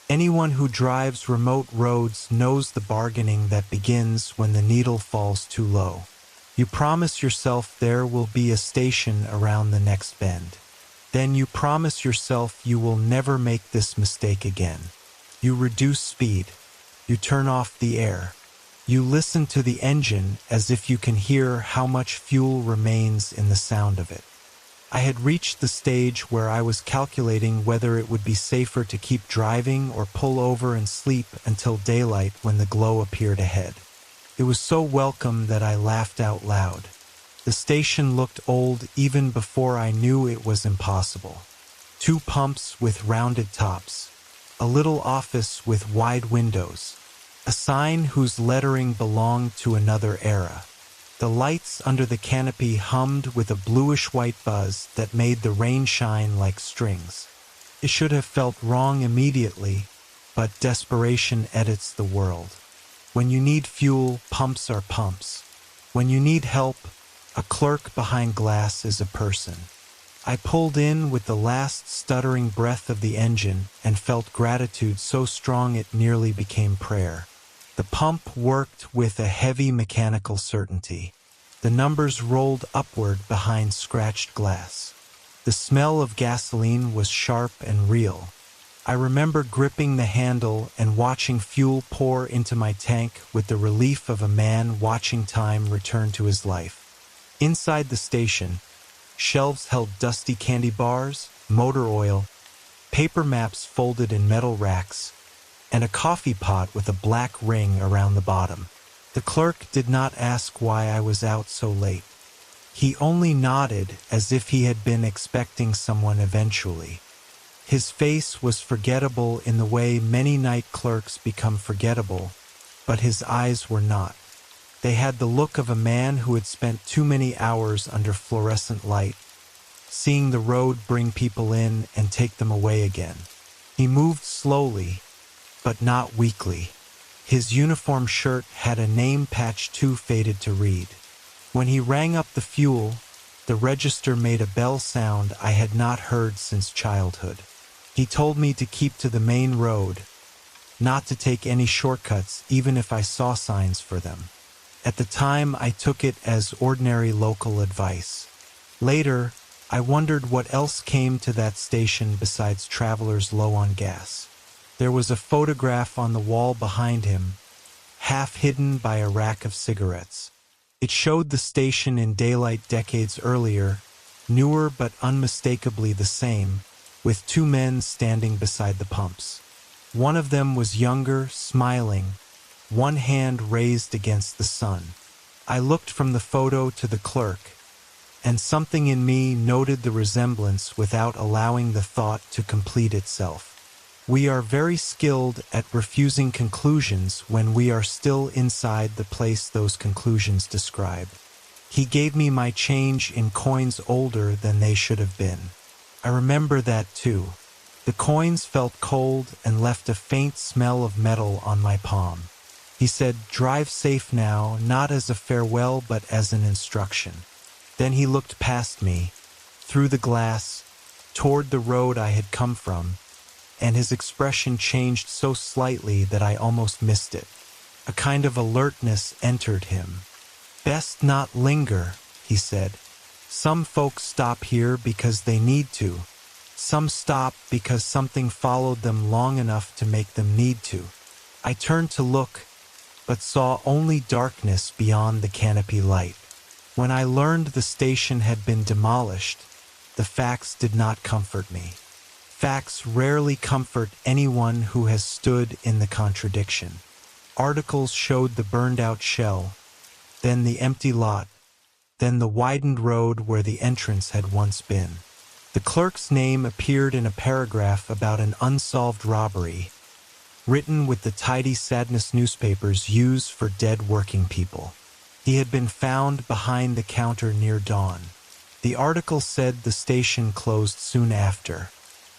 [SPEAKER 1] Anyone who drives remote roads knows the bargaining that begins when the needle falls too low. You promise yourself there will be a station around the next bend. Then you promise yourself you will never make this mistake again. You reduce speed. You turn off the air. You listen to the engine as if you can hear how much fuel remains in the sound of it. I had reached the stage where I was calculating whether it would be safer to keep driving or pull over and sleep until daylight when the glow appeared ahead. It was so welcome that I laughed out loud. The station looked old even before I knew it was impossible. 2 pumps with rounded tops. A little office with wide windows. A sign whose lettering belonged to another era. The lights under the canopy hummed with a bluish-white buzz that made the rain shine like strings. It should have felt wrong immediately, but desperation edits the world. When you need fuel, pumps are pumps. When you need help, a clerk behind glass is a person. I pulled in with the last stuttering breath of the engine and felt gratitude so strong it nearly became prayer. The pump worked with a heavy mechanical certainty. The numbers rolled upward behind scratched glass. The smell of gasoline was sharp and real. I remember gripping the handle and watching fuel pour into my tank with the relief of a man watching time return to his life. Inside the station, shelves held dusty candy bars, motor oil, paper maps folded in metal racks, and a coffee pot with a black ring around the bottom. The clerk did not ask why I was out so late. He only nodded as if he had been expecting someone eventually. His face was forgettable in the way many night clerks become forgettable, but his eyes were not. They had the look of a man who had spent too many hours under fluorescent light, seeing the road bring people in and take them away again. He moved slowly, but not weakly. His uniform shirt had a name patch too faded to read. When he rang up the fuel, the register made a bell sound I had not heard since childhood. He told me to keep to the main road, not to take any shortcuts even if I saw signs for them. At the time, I took it as ordinary local advice. Later, I wondered what else came to that station besides travelers low on gas. There was a photograph on the wall behind him, half hidden by a rack of cigarettes. It showed the station in daylight decades earlier, newer but unmistakably the same, with two men standing beside the pumps. One of them was younger, smiling, one hand raised against the sun. I looked from the photo to the clerk, and something in me noted the resemblance without allowing the thought to complete itself. We are very skilled at refusing conclusions when we are still inside the place those conclusions describe. He gave me my change in coins older than they should have been. I remember that too. The coins felt cold and left a faint smell of metal on my palm. He said, "Drive safe now, not as a farewell but as an instruction." Then he looked past me, through the glass, toward the road I had come from, and his expression changed so slightly that I almost missed it. A kind of alertness entered him. "Best not linger," he said. "Some folks stop here because they need to. Some stop because something followed them long enough to make them need to." I turned to look, but saw only darkness beyond the canopy light. When I learned the station had been demolished, the facts did not comfort me. Facts rarely comfort anyone who has stood in the contradiction. Articles showed the burned-out shell, then the empty lot, then the widened road where the entrance had once been. The clerk's name appeared in a paragraph about an unsolved robbery, written with the tidy sadness newspapers used for dead working people. He had been found behind the counter near dawn. The article said the station closed soon after.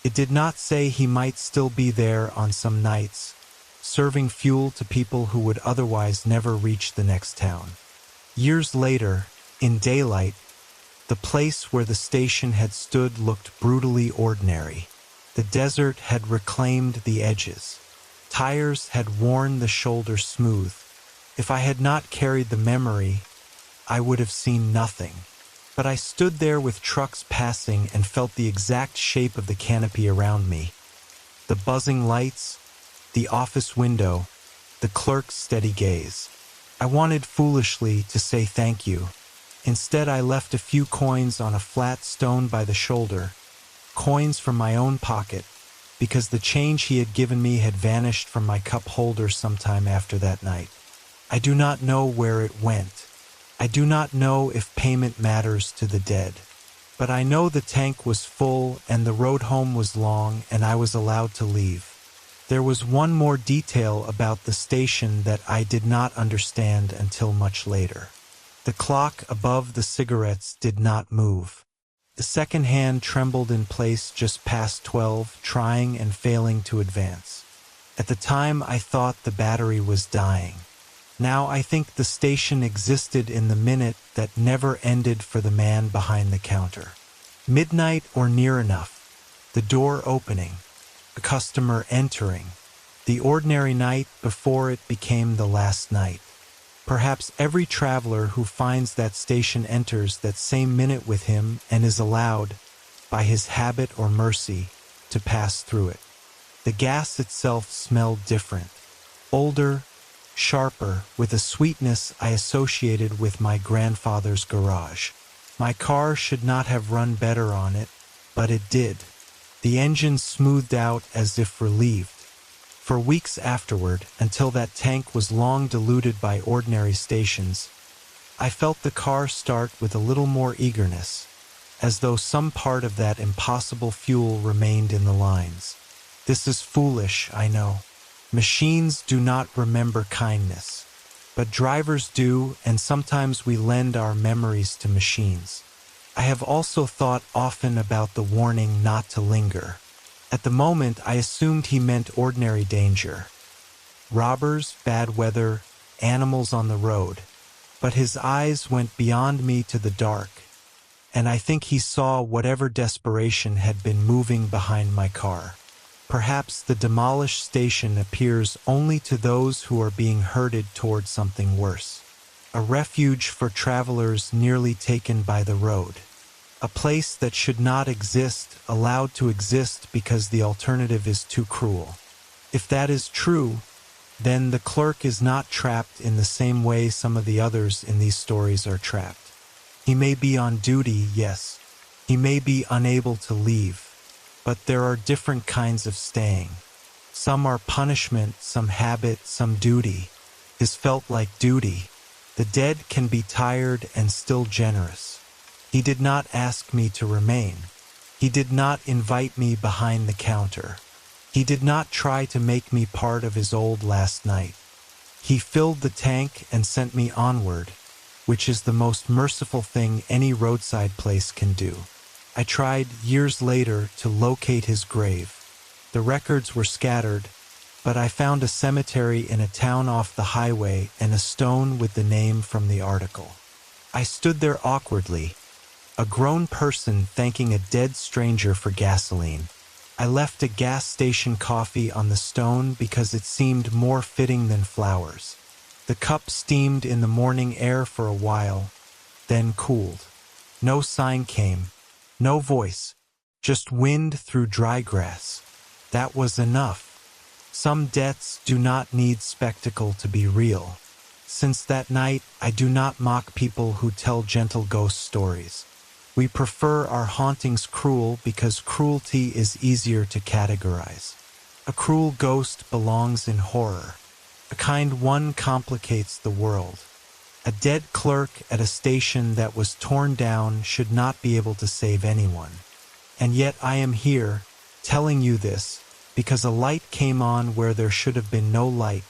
[SPEAKER 1] It did not say he might still be there on some nights, serving fuel to people who would otherwise never reach the next town. Years later, in daylight, the place where the station had stood looked brutally ordinary. The desert had reclaimed the edges. Tires had worn the shoulder smooth. If I had not carried the memory, I would have seen nothing. But I stood there with trucks passing and felt the exact shape of the canopy around me. The buzzing lights, the office window, the clerk's steady gaze. I wanted foolishly to say thank you. Instead, I left a few coins on a flat stone by the shoulder, coins from my own pocket, because the change he had given me had vanished from my cup holder sometime after that night. I do not know where it went. I do not know if payment matters to the dead. But I know the tank was full and the road home was long and I was allowed to leave. There was one more detail about the station that I did not understand until much later. The clock above the cigarettes did not move. The second hand trembled in place just past 12, trying and failing to advance. At the time, I thought the battery was dying. Now I think the station existed in the minute that never ended for the man behind the counter. Midnight or near enough. The door opening. A customer entering. The ordinary night before it became the last night. Perhaps every traveler who finds that station enters that same minute with him and is allowed, by his habit or mercy, to pass through it. The gas itself smelled different. Older, sharper, with a sweetness I associated with my grandfather's garage. My car should not have run better on it, but it did. The engine smoothed out as if relieved. For weeks afterward, until that tank was long diluted by ordinary stations, I felt the car start with a little more eagerness, as though some part of that impossible fuel remained in the lines. This is foolish, I know. Machines do not remember kindness, but drivers do, and sometimes we lend our memories to machines. I have also thought often about the warning not to linger. At the moment, I assumed he meant ordinary danger. Robbers, bad weather, animals on the road. But his eyes went beyond me to the dark, and I think he saw whatever desperation had been moving behind my car. Perhaps the demolished station appears only to those who are being herded toward something worse. A refuge for travelers nearly taken by the road. A place that should not exist, allowed to exist because the alternative is too cruel. If that is true, then the clerk is not trapped in the same way some of the others in these stories are trapped. He may be on duty, yes. He may be unable to leave. But there are different kinds of staying. Some are punishment, some habit, some duty. His felt like duty. The dead can be tired and still generous. He did not ask me to remain. He did not invite me behind the counter. He did not try to make me part of his old last night. He filled the tank and sent me onward, which is the most merciful thing any roadside place can do. I tried years later to locate his grave. The records were scattered, but I found a cemetery in a town off the highway and a stone with the name from the article. I stood there awkwardly, a grown person thanking a dead stranger for gasoline. I left a gas station coffee on the stone because it seemed more fitting than flowers. The cup steamed in the morning air for a while, then cooled. No sign came. No voice, just wind through dry grass. That was enough. Some deaths do not need spectacle to be real. Since that night, I do not mock people who tell gentle ghost stories. We prefer our hauntings cruel because cruelty is easier to categorize. A cruel ghost belongs in horror. A kind one complicates the world. A dead clerk at a station that was torn down should not be able to save anyone. And yet I am here, telling you this, because a light came on where there should have been no light,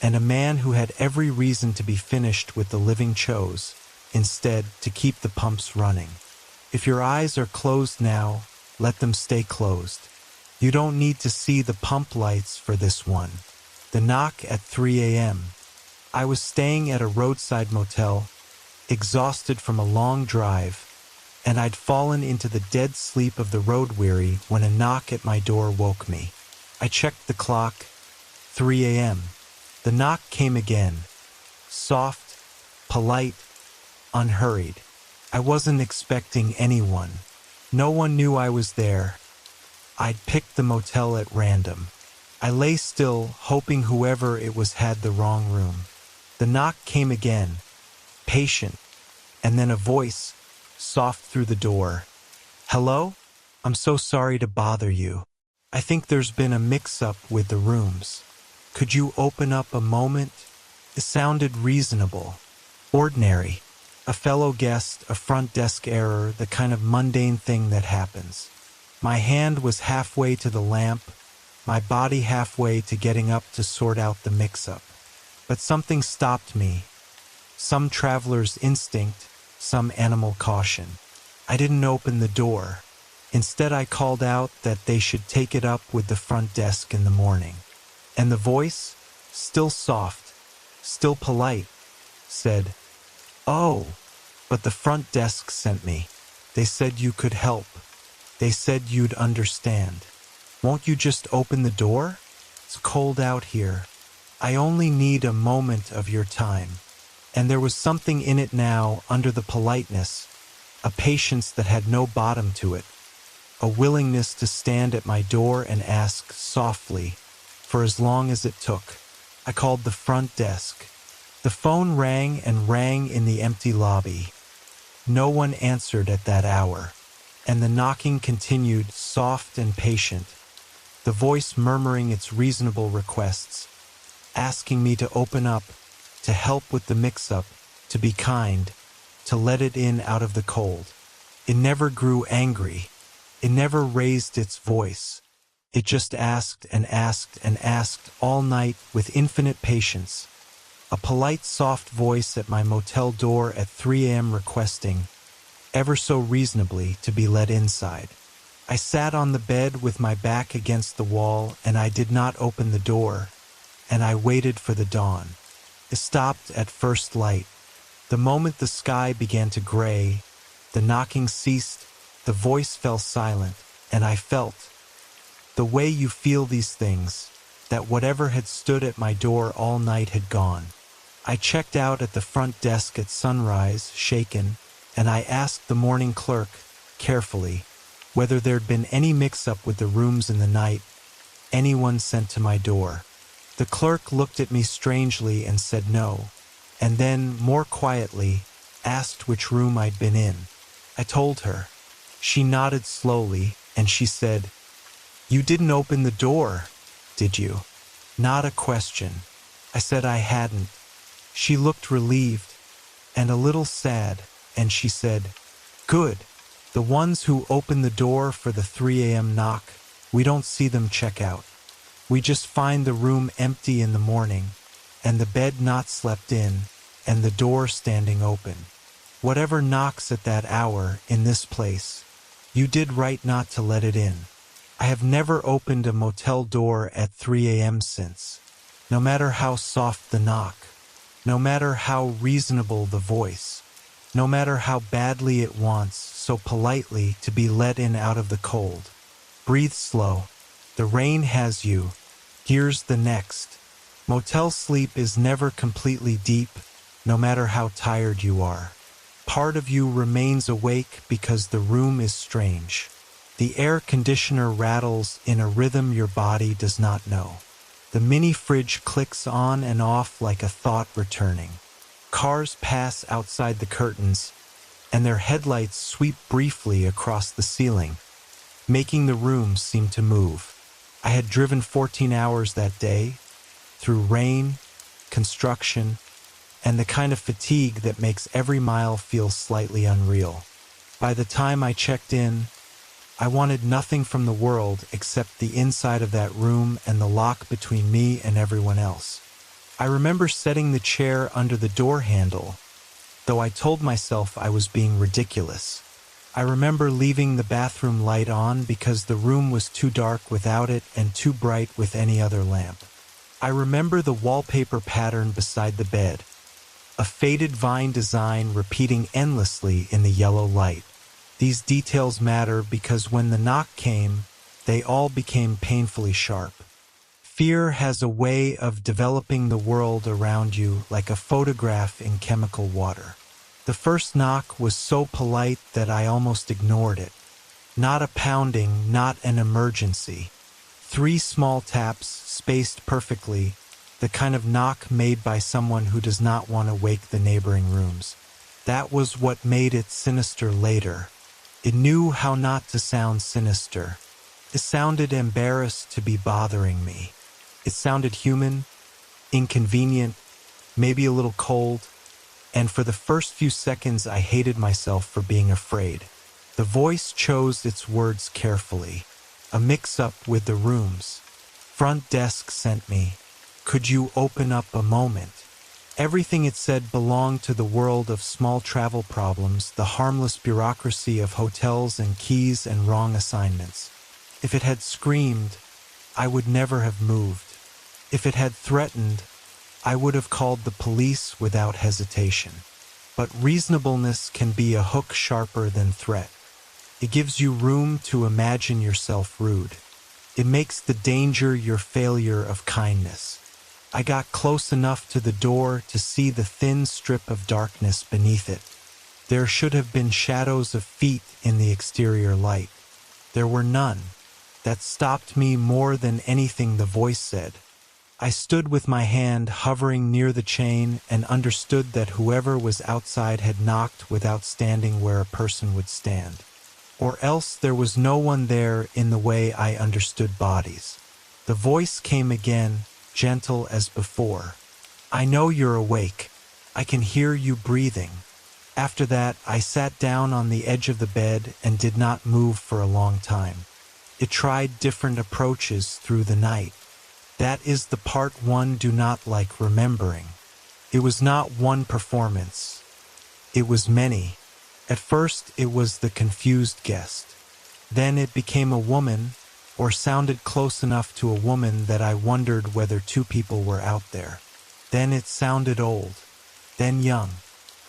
[SPEAKER 1] and a man who had every reason to be finished with the living chose, instead, to keep the pumps running. If your eyes are closed now, let them stay closed. You don't need to see the pump lights for this one. The knock at 3 a.m. I was staying at a roadside motel, exhausted from a long drive, and I'd fallen into the dead sleep of the road weary when a knock at my door woke me. I checked the clock, 3 a.m. The knock came again, soft, polite, unhurried. I wasn't expecting anyone. No one knew I was there. I'd picked the motel at random. I lay still, hoping whoever it was had the wrong room. The knock came again, patient, and then a voice, soft through the door. "Hello? I'm so sorry to bother you. I think there's been a mix-up with the rooms. Could you open up a moment?" It sounded reasonable, ordinary. A fellow guest, a front desk error, the kind of mundane thing that happens. My hand was halfway to the lamp, my body halfway to getting up to sort out the mix-up. But something stopped me. Some traveler's instinct, some animal caution. I didn't open the door. Instead, I called out that they should take it up with the front desk in the morning. And the voice, still soft, still polite, said, "Oh, but the front desk sent me. They said you could help. They said you'd understand. Won't you just open the door? It's cold out here. I only need a moment of your time." And there was something in it now, under the politeness, a patience that had no bottom to it, a willingness to stand at my door and ask softly, for as long as it took. I called the front desk. The phone rang and rang in the empty lobby. No one answered at that hour, and the knocking continued, soft and patient, the voice murmuring its reasonable requests, asking me to open up, to help with the mix-up, to be kind, to let it in out of the cold. It never grew angry. It never raised its voice. It just asked and asked and asked all night with infinite patience. A polite, soft voice at my motel door at 3 a.m. requesting, ever so reasonably, to be let inside. I sat on the bed with my back against the wall, and I did not open the door, and I waited for the dawn. It stopped at first light. The moment the sky began to gray, the knocking ceased, the voice fell silent, and I felt, the way you feel these things, that whatever had stood at my door all night had gone. I checked out at the front desk at sunrise, shaken, and I asked the morning clerk, carefully, whether there'd been any mix-up with the rooms in the night, anyone sent to my door. The clerk looked at me strangely and said no, and then, more quietly, asked which room I'd been in. I told her. She nodded slowly, and she said, "You didn't open the door, did you?" Not a question. I said I hadn't. She looked relieved, and a little sad, and she said, "Good. The ones who open the door for the 3 a.m. knock, we don't see them check out. We just find the room empty in the morning, and the bed not slept in, and the door standing open. Whatever knocks at that hour in this place, you did right not to let it in. I have never opened a motel door at 3 a.m. since, no matter how soft the knock, no matter how reasonable the voice, no matter how badly it wants so politely to be let in out of the cold. Breathe slow. The rain has you. Here's the next. Motel sleep is never completely deep, no matter how tired you are. Part of you remains awake because the room is strange. The air conditioner rattles in a rhythm your body does not know. The mini fridge clicks on and off like a thought returning. Cars pass outside the curtains, and their headlights sweep briefly across the ceiling, making the room seem to move. I had driven 14 hours that day, through rain, construction, and the kind of fatigue that makes every mile feel slightly unreal. By the time I checked in, I wanted nothing from the world except the inside of that room and the lock between me and everyone else. I remember setting the chair under the door handle, though I told myself I was being ridiculous. I remember leaving the bathroom light on because the room was too dark without it and too bright with any other lamp. I remember the wallpaper pattern beside the bed, a faded vine design repeating endlessly in the yellow light. These details matter because when the knock came, they all became painfully sharp. Fear has a way of developing the world around you like a photograph in chemical water. The first knock was so polite that I almost ignored it. Not a pounding, not an emergency. 3 small taps, spaced perfectly, the kind of knock made by someone who does not want to wake the neighboring rooms. That was what made it sinister later. It knew how not to sound sinister. It sounded embarrassed to be bothering me. It sounded human, inconvenient, maybe a little cold, and for the first few seconds I hated myself for being afraid. The voice chose its words carefully. A mix-up with the rooms. Front desk sent me. Could you open up a moment? Everything it said belonged to the world of small travel problems, the harmless bureaucracy of hotels and keys and wrong assignments. If it had screamed, I would never have moved. If it had threatened, I would have called the police without hesitation. But reasonableness can be a hook sharper than threat. It gives you room to imagine yourself rude. It makes the danger your failure of kindness. I got close enough to the door to see the thin strip of darkness beneath it. There should have been shadows of feet in the exterior light. There were none. That stopped me more than anything the voice said. I stood with my hand hovering near the chain and understood that whoever was outside had knocked without standing where a person would stand. Or else there was no one there in the way I understood bodies. The voice came again, gentle as before. I know you're awake. I can hear you breathing. After that, I sat down on the edge of the bed and did not move for a long time. It tried different approaches through the night. That is the part one do not like remembering. It was not one performance. It was many. At first, it was the confused guest. Then it became a woman, or sounded close enough to a woman that I wondered whether two people were out there. Then it sounded old, then young.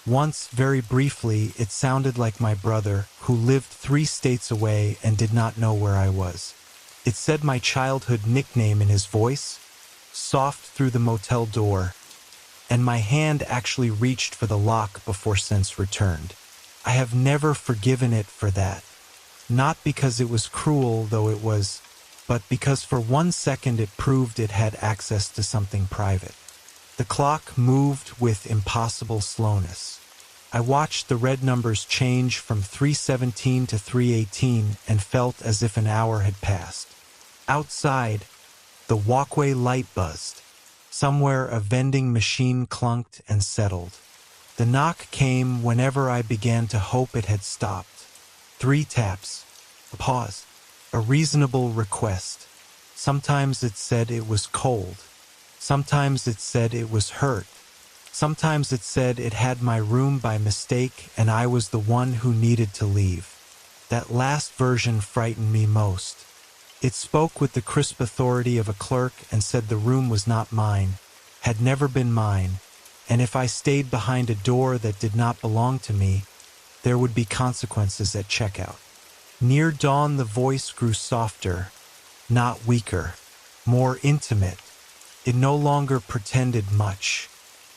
[SPEAKER 1] Once, very briefly, it sounded like my brother, who lived 3 states away and did not know where I was. It said my childhood nickname in his voice, soft through the motel door, and my hand actually reached for the lock before sense returned. I have never forgiven it for that. Not because it was cruel, though it was, but because for 1 second it proved it had access to something private. The clock moved with impossible slowness. I watched the red numbers change from 3:17 to 3:18 and felt as if an hour had passed. Outside, the walkway light buzzed. Somewhere a vending machine clunked and settled. The knock came whenever I began to hope it had stopped. 3 taps, a pause, a reasonable request. Sometimes it said it was cold. Sometimes it said it was hurt. Sometimes it said it had my room by mistake and I was the one who needed to leave. That last version frightened me most. It spoke with the crisp authority of a clerk and said the room was not mine, had never been mine, and if I stayed behind a door that did not belong to me, there would be consequences at checkout. Near dawn the voice grew softer, not weaker, more intimate. It no longer pretended much.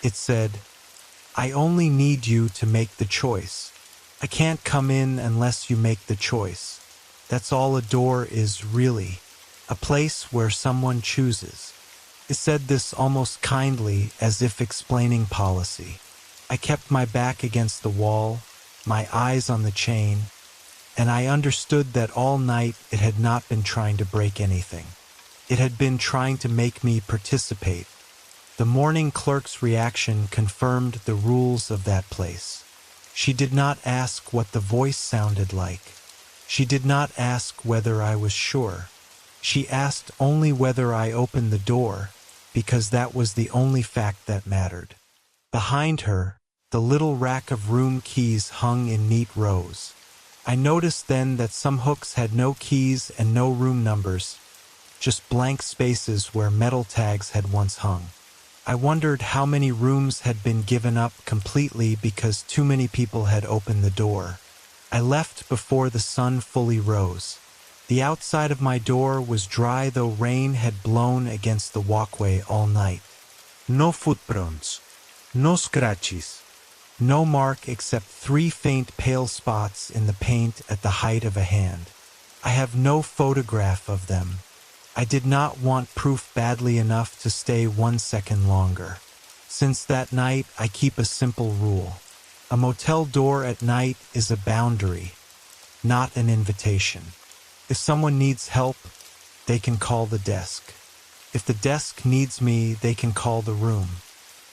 [SPEAKER 1] It said, "I only need you to make the choice. I can't come in unless you make the choice. That's all a door is really, a place where someone chooses." It said this almost kindly, as if explaining policy. I kept my back against the wall, my eyes on the chain, and I understood that all night it had not been trying to break anything. It had been trying to make me participate. The morning clerk's reaction confirmed the rules of that place. She did not ask what the voice sounded like. She did not ask whether I was sure. She asked only whether I opened the door, because that was the only fact that mattered. Behind her, the little rack of room keys hung in neat rows. I noticed then that some hooks had no keys and no room numbers, just blank spaces where metal tags had once hung. I wondered how many rooms had been given up completely because too many people had opened the door. I left before the sun fully rose. The outside of my door was dry, though rain had blown against the walkway all night.
[SPEAKER 2] No footprints, no scratches.
[SPEAKER 1] No mark except 3 faint pale spots in the paint at the height of a hand. I have no photograph of them. I did not want proof badly enough to stay 1 second longer. Since that night, I keep a simple rule. A motel door at night is a boundary, not an invitation. If someone needs help, they can call the desk. If the desk needs me, they can call the room.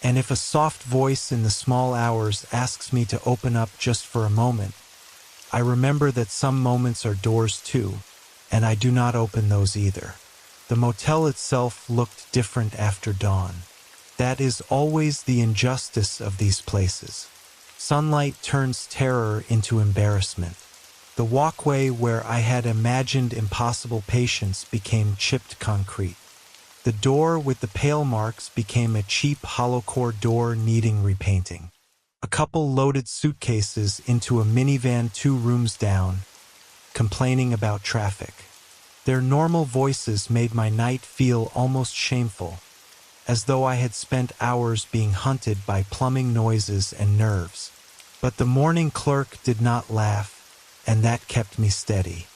[SPEAKER 1] And if a soft voice in the small hours asks me to open up just for a moment, I remember that some moments are doors too, and I do not open those either. The motel itself looked different after dawn. That is always the injustice of these places. Sunlight turns terror into embarrassment. The walkway where I had imagined impossible patience became chipped concrete. The door with the pale marks became a cheap hollow-core door needing repainting. A couple loaded suitcases into a minivan 2 rooms down, complaining about traffic. Their normal voices made my night feel almost shameful, as though I had spent hours being hunted by plumbing noises and nerves. But the morning clerk did not laugh, and that kept me steady.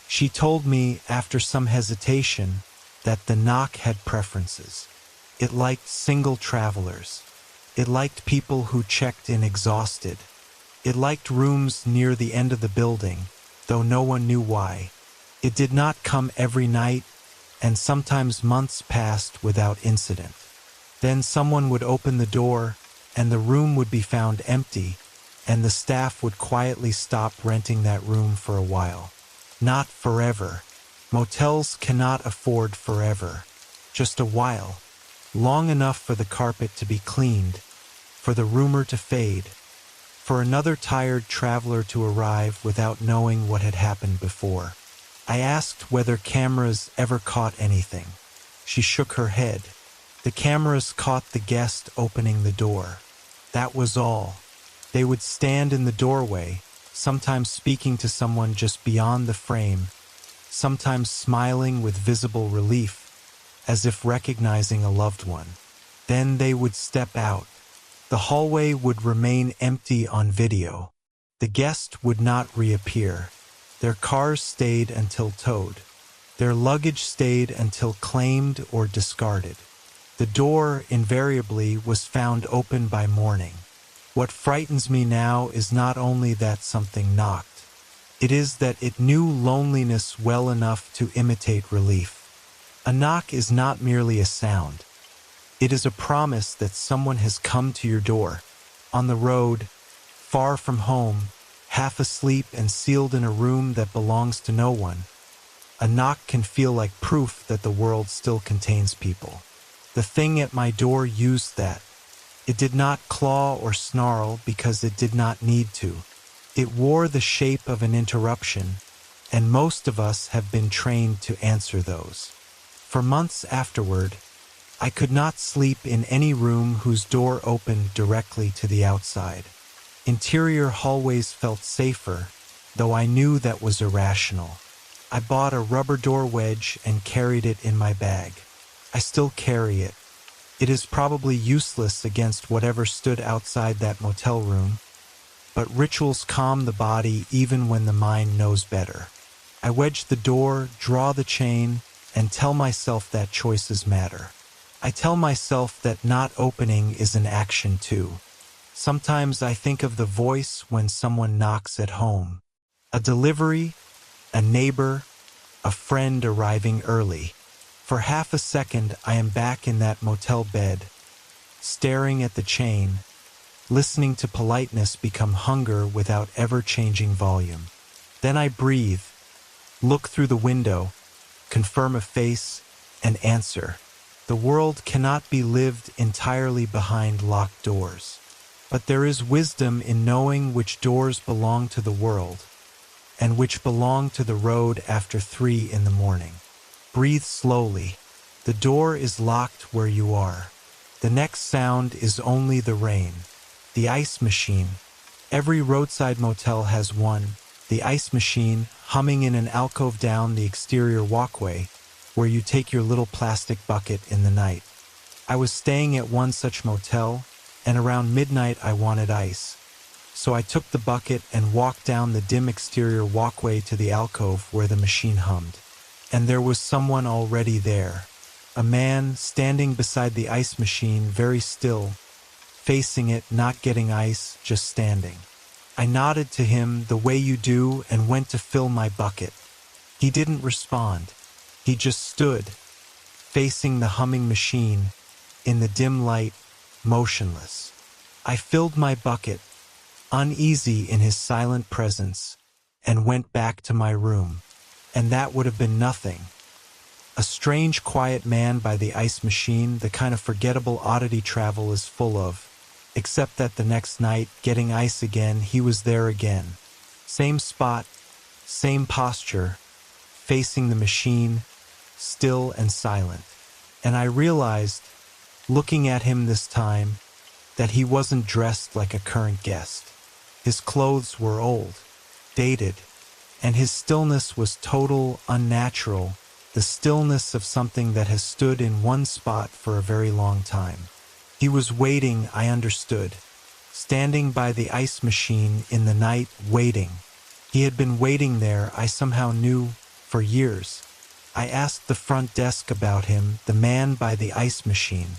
[SPEAKER 1] She told me, after some hesitation, that the knock had preferences. It liked single travelers. It liked people who checked in exhausted. It liked rooms near the end of the building, though no one knew why. It did not come every night, and sometimes months passed without incident. Then someone would open the door, and the room would be found empty, and the staff would quietly stop renting that room for a while. Not forever. Motels cannot afford forever. Just a while. Long enough for the carpet to be cleaned, for the rumor to fade, for another tired traveler to arrive without knowing what had happened before. I asked whether cameras ever caught anything. She shook her head. The cameras caught the guest opening the door. That was all. They would stand in the doorway, sometimes speaking to someone just beyond the frame, sometimes smiling with visible relief, as if recognizing a loved one. Then they would step out. The hallway would remain empty on video. The guest would not reappear. Their cars stayed until towed. Their luggage stayed until claimed or discarded. The door, invariably, was found open by morning. What frightens me now is not only that something knocked. It is that it knew loneliness well enough to imitate relief. A knock is not merely a sound. It is a promise that someone has come to your door, on the road, far from home, half asleep and sealed in a room that belongs to no one. A knock can feel like proof that the world still contains people. The thing at my door used that. It did not claw or snarl because it did not need to. It wore the shape of an interruption, and most of us have been trained to answer those. For months afterward, I could not sleep in any room whose door opened directly to the outside. Interior hallways felt safer, though I knew that was irrational. I bought a rubber door wedge and carried it in my bag. I still carry it. It is probably useless against whatever stood outside that motel room, but rituals calm the body even when the mind knows better. I wedge the door, draw the chain, and tell myself that choices matter. I tell myself that not opening is an action too. Sometimes I think of the voice when someone knocks at home. A delivery, a neighbor, a friend arriving early. For half a second I am back in that motel bed, staring at the chain, listening to politeness become hunger without ever changing volume. Then I breathe, look through the window, confirm a face, and answer. The world cannot be lived entirely behind locked doors. But there is wisdom in knowing which doors belong to the world and which belong to the road after 3 in the morning. Breathe slowly. The door is locked where you are. The next sound is only the rain. The ice machine. Every roadside motel has one. The ice machine, humming in an alcove down the exterior walkway, where you take your little plastic bucket in the night. I was staying at one such motel, and around midnight I wanted ice. So I took the bucket and walked down the dim exterior walkway to the alcove where the machine hummed. And there was someone already there. A man standing beside the ice machine, very still, facing it, not getting ice, just standing. I nodded to him the way you do and went to fill my bucket. He didn't respond. He just stood, facing the humming machine, in the dim light, motionless. I filled my bucket, uneasy in his silent presence, and went back to my room. And that would have been nothing. A strange, quiet man by the ice machine, the kind of forgettable oddity travel is full of, except that the next night, getting ice again, he was there again. Same spot, same posture, facing the machine, still and silent. And I realized, looking at him this time, that he wasn't dressed like a current guest. His clothes were old, dated, and his stillness was total, unnatural, the stillness of something that has stood in one spot for a very long time. He was waiting, I understood, standing by the ice machine in the night, waiting. He had been waiting there, I somehow knew, for years. I asked the front desk about him, the man by the ice machine.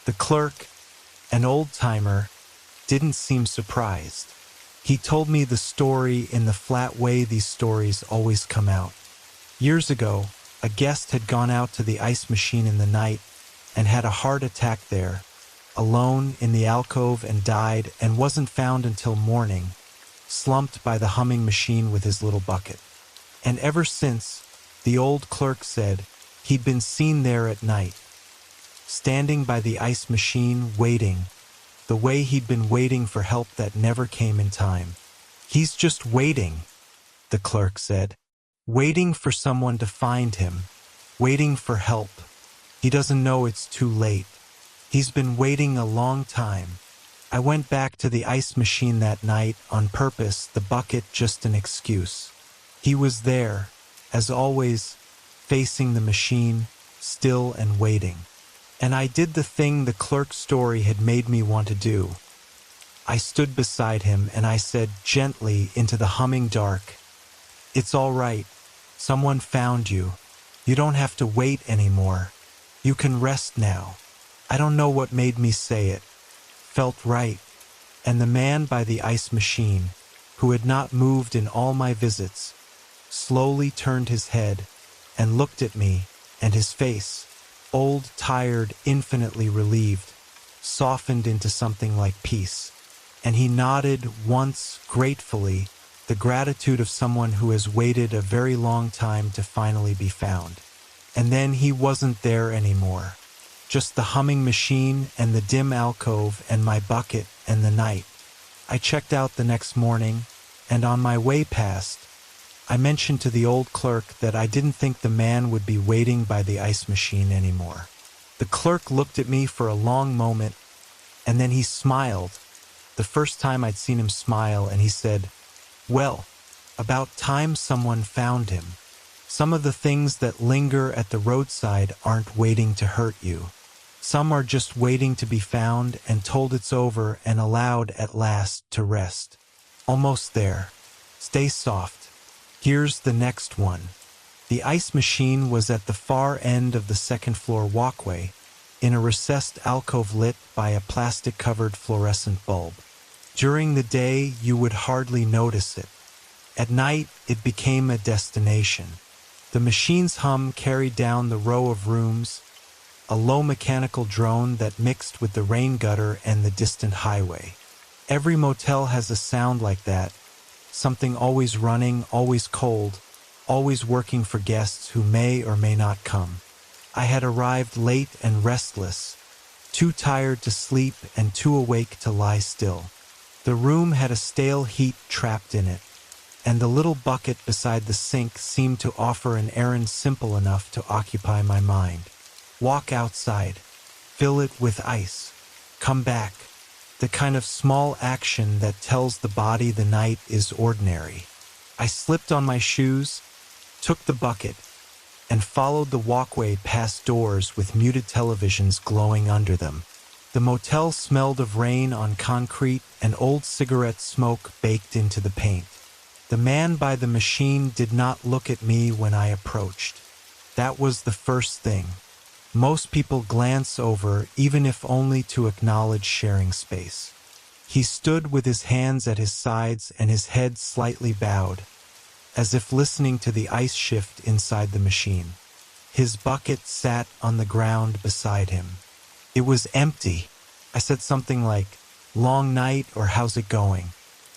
[SPEAKER 1] The clerk, an old-timer, didn't seem surprised. He told me the story in the flat way these stories always come out. Years ago, a guest had gone out to the ice machine in the night and had a heart attack there, alone in the alcove, and died and wasn't found until morning, slumped by the humming machine with his little bucket. And ever since, the old clerk said, he'd been seen there at night, standing by the ice machine, waiting, the way he'd been waiting for help that never came in time. "He's just waiting," the clerk said. "Waiting for someone to find him. Waiting for help. He doesn't know it's too late. He's been waiting a long time." I went back to the ice machine that night on purpose, the bucket just an excuse. He was there, as always, facing the machine, still and waiting. And I did the thing the clerk's story had made me want to do. I stood beside him and I said gently into the humming dark, "It's all right. Someone found you. You don't have to wait anymore. You can rest now." I don't know what made me say it. Felt right. And the man by the ice machine, who had not moved in all my visits, slowly turned his head and looked at me, and his face, old, tired, infinitely relieved, softened into something like peace. And he nodded once gratefully, the gratitude of someone who has waited a very long time to finally be found. And then he wasn't there anymore. Just the humming machine and the dim alcove and my bucket and the night. I checked out the next morning, and on my way past, I mentioned to the old clerk that I didn't think the man would be waiting by the ice machine anymore. The clerk looked at me for a long moment, and then he smiled, the first time I'd seen him smile, and he said, "Well, about time someone found him. Some of the things that linger at the roadside aren't waiting to hurt you. Some are just waiting to be found and told it's over and allowed at last to rest. Almost there. Stay soft. Here's the next one." The ice machine was at the far end of the second-floor walkway, in a recessed alcove lit by a plastic-covered fluorescent bulb. During the day, you would hardly notice it. At night, it became a destination. The machine's hum carried down the row of rooms, a low mechanical drone that mixed with the rain gutter and the distant highway. Every motel has a sound like that, something always running, always cold, always working for guests who may or may not come. I had arrived late and restless, too tired to sleep and too awake to lie still. The room had a stale heat trapped in it, and the little bucket beside the sink seemed to offer an errand simple enough to occupy my mind. Walk outside, fill it with ice, come back, the kind of small action that tells the body the night is ordinary. I slipped on my shoes, took the bucket, and followed the walkway past doors with muted televisions glowing under them. The motel smelled of rain on concrete and old cigarette smoke baked into the paint. The man by the machine did not look at me when I approached. That was the first thing. Most people glance over, even if only to acknowledge sharing space. He stood with his hands at his sides and his head slightly bowed, as if listening to the ice shift inside the machine. His bucket sat on the ground beside him. It was empty. I said something like, "Long night," or "How's it going?"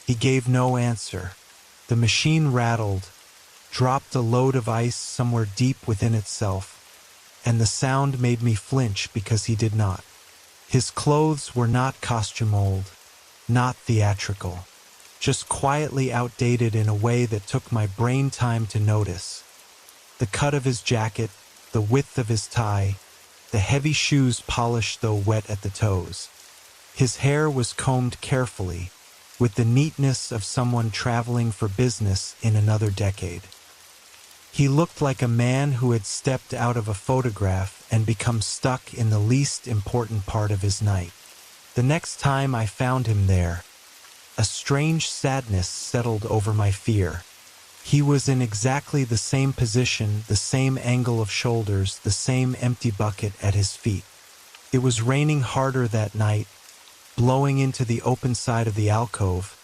[SPEAKER 1] He gave no answer. The machine rattled, dropped a load of ice somewhere deep within itself, and the sound made me flinch because he did not. His clothes were not costume old, not theatrical, just quietly outdated in a way that took my brain time to notice. The cut of his jacket, the width of his tie, the heavy shoes polished though wet at the toes. His hair was combed carefully, with the neatness of someone traveling for business in another decade. He looked like a man who had stepped out of a photograph and become stuck in the least important part of his night. The next time I found him there, a strange sadness settled over my fear. He was in exactly the same position, the same angle of shoulders, the same empty bucket at his feet. It was raining harder that night, blowing into the open side of the alcove,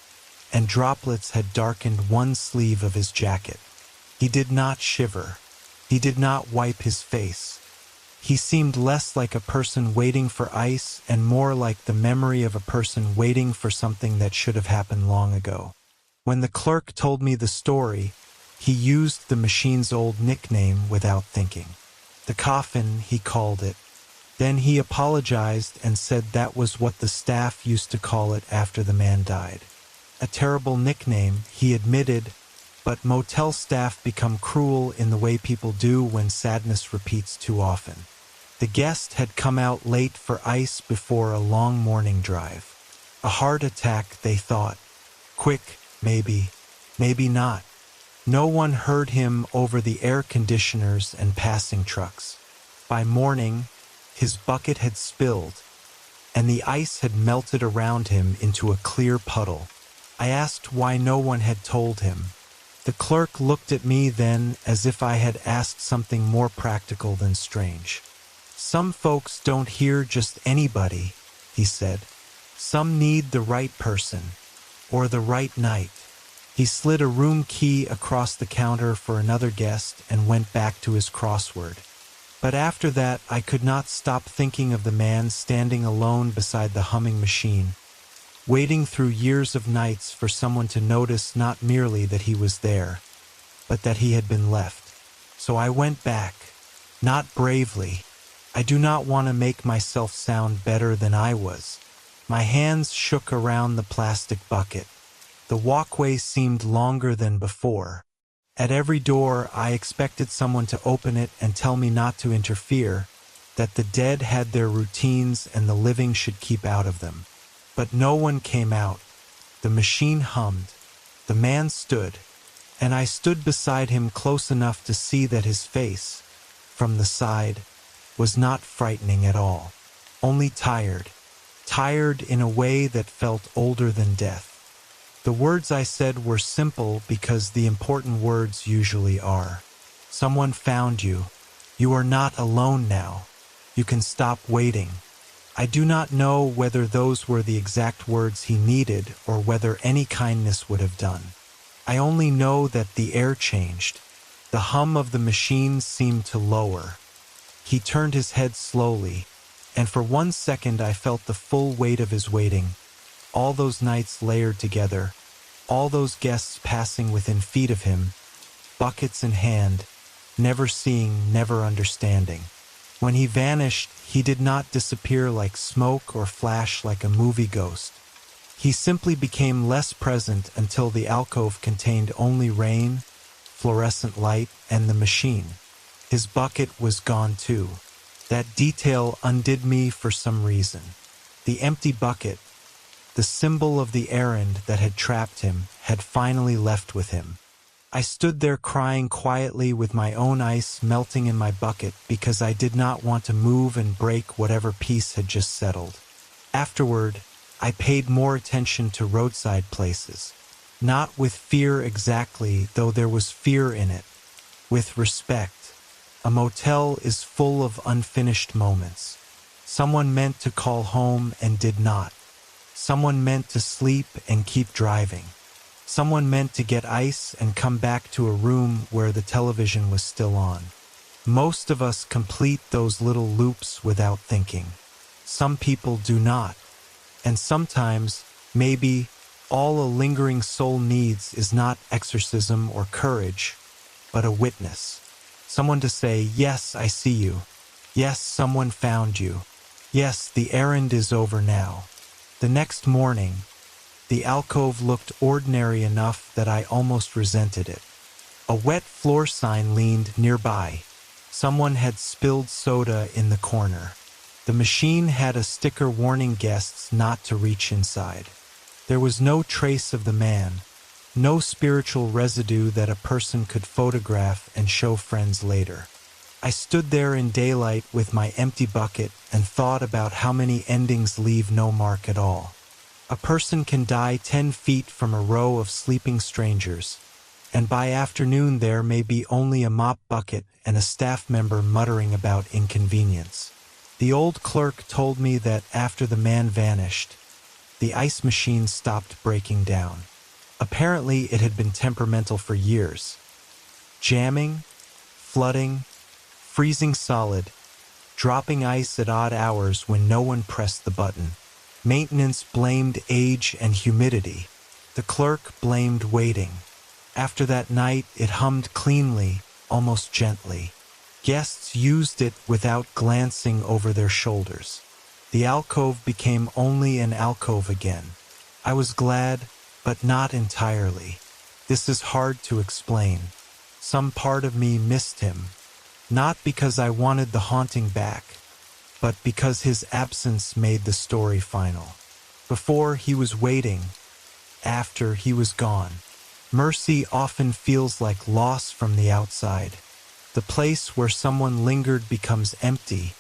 [SPEAKER 1] and droplets had darkened one sleeve of his jacket. He did not shiver. He did not wipe his face. He seemed less like a person waiting for ice and more like the memory of a person waiting for something that should have happened long ago. When the clerk told me the story, he used the machine's old nickname without thinking. The coffin, he called it. Then he apologized and said that was what the staff used to call it after the man died. A terrible nickname, he admitted, but motel staff become cruel in the way people do when sadness repeats too often. The guest had come out late for ice before a long morning drive. A heart attack, they thought. Quick, maybe, maybe not. No one heard him over the air conditioners and passing trucks. By morning, his bucket had spilled, and the ice had melted around him into a clear puddle. I asked why no one had told him. The clerk looked at me then as if I had asked something more practical than strange. Some folks don't hear just anybody, he said. Some need the right person, or the right night. He slid a room key across the counter for another guest and went back to his crossword. But after that, I could not stop thinking of the man standing alone beside the humming machine, waiting through years of nights for someone to notice not merely that he was there, but that he had been left. So I went back, not bravely. I do not want to make myself sound better than I was. My hands shook around the plastic bucket. The walkway seemed longer than before. At every door, I expected someone to open it and tell me not to interfere, that the dead had their routines and the living should keep out of them. But no one came out. The machine hummed. The man stood, and I stood beside him close enough to see that his face, from the side, was not frightening at all. Only tired. Tired in a way that felt older than death. The words I said were simple because the important words usually are. Someone found you. You are not alone now. You can stop waiting. I do not know whether those were the exact words he needed or whether any kindness would have done. I only know that the air changed. The hum of the machine seemed to lower. He turned his head slowly, and for 1 second I felt the full weight of his waiting. All those nights layered together, all those guests passing within feet of him, buckets in hand, never seeing, never understanding. When he vanished, he did not disappear like smoke or flash like a movie ghost. He simply became less present until the alcove contained only rain, fluorescent light, and the machine. His bucket was gone too. That detail undid me for some reason. The empty bucket, the symbol of the errand that had trapped him, had finally left with him. I stood there crying quietly with my own ice melting in my bucket because I did not want to move and break whatever peace had just settled. Afterward, I paid more attention to roadside places. Not with fear exactly, though there was fear in it. With respect. A motel is full of unfinished moments. Someone meant to call home and did not. Someone meant to sleep and keep driving. Someone meant to get ice and come back to a room where the television was still on. Most of us complete those little loops without thinking. Some people do not. And sometimes, maybe, all a lingering soul needs is not exorcism or courage, but a witness. Someone to say, yes, I see you. Yes, someone found you. Yes, the errand is over now. The next morning, the alcove looked ordinary enough that I almost resented it. A wet floor sign leaned nearby. Someone had spilled soda in the corner. The machine had a sticker warning guests not to reach inside. There was no trace of the man, no spiritual residue that a person could photograph and show friends later. I stood there in daylight with my empty bucket and thought about how many endings leave no mark at all. A person can die 10 feet from a row of sleeping strangers, and by afternoon there may be only a mop bucket and a staff member muttering about inconvenience. The old clerk told me that after the man vanished, the ice machine stopped breaking down. Apparently it had been temperamental for years. Jamming, flooding, freezing solid, dropping ice at odd hours when no one pressed the button. Maintenance blamed age and humidity. The clerk blamed waiting. After that night, it hummed cleanly, almost gently. Guests used it without glancing over their shoulders. The alcove became only an alcove again. I was glad, but not entirely. This is hard to explain. Some part of me missed him, not because I wanted the haunting back, but because his absence made the story final. Before, he was waiting. After, he was gone. Mercy often feels like loss from the outside. The place where someone lingered becomes empty,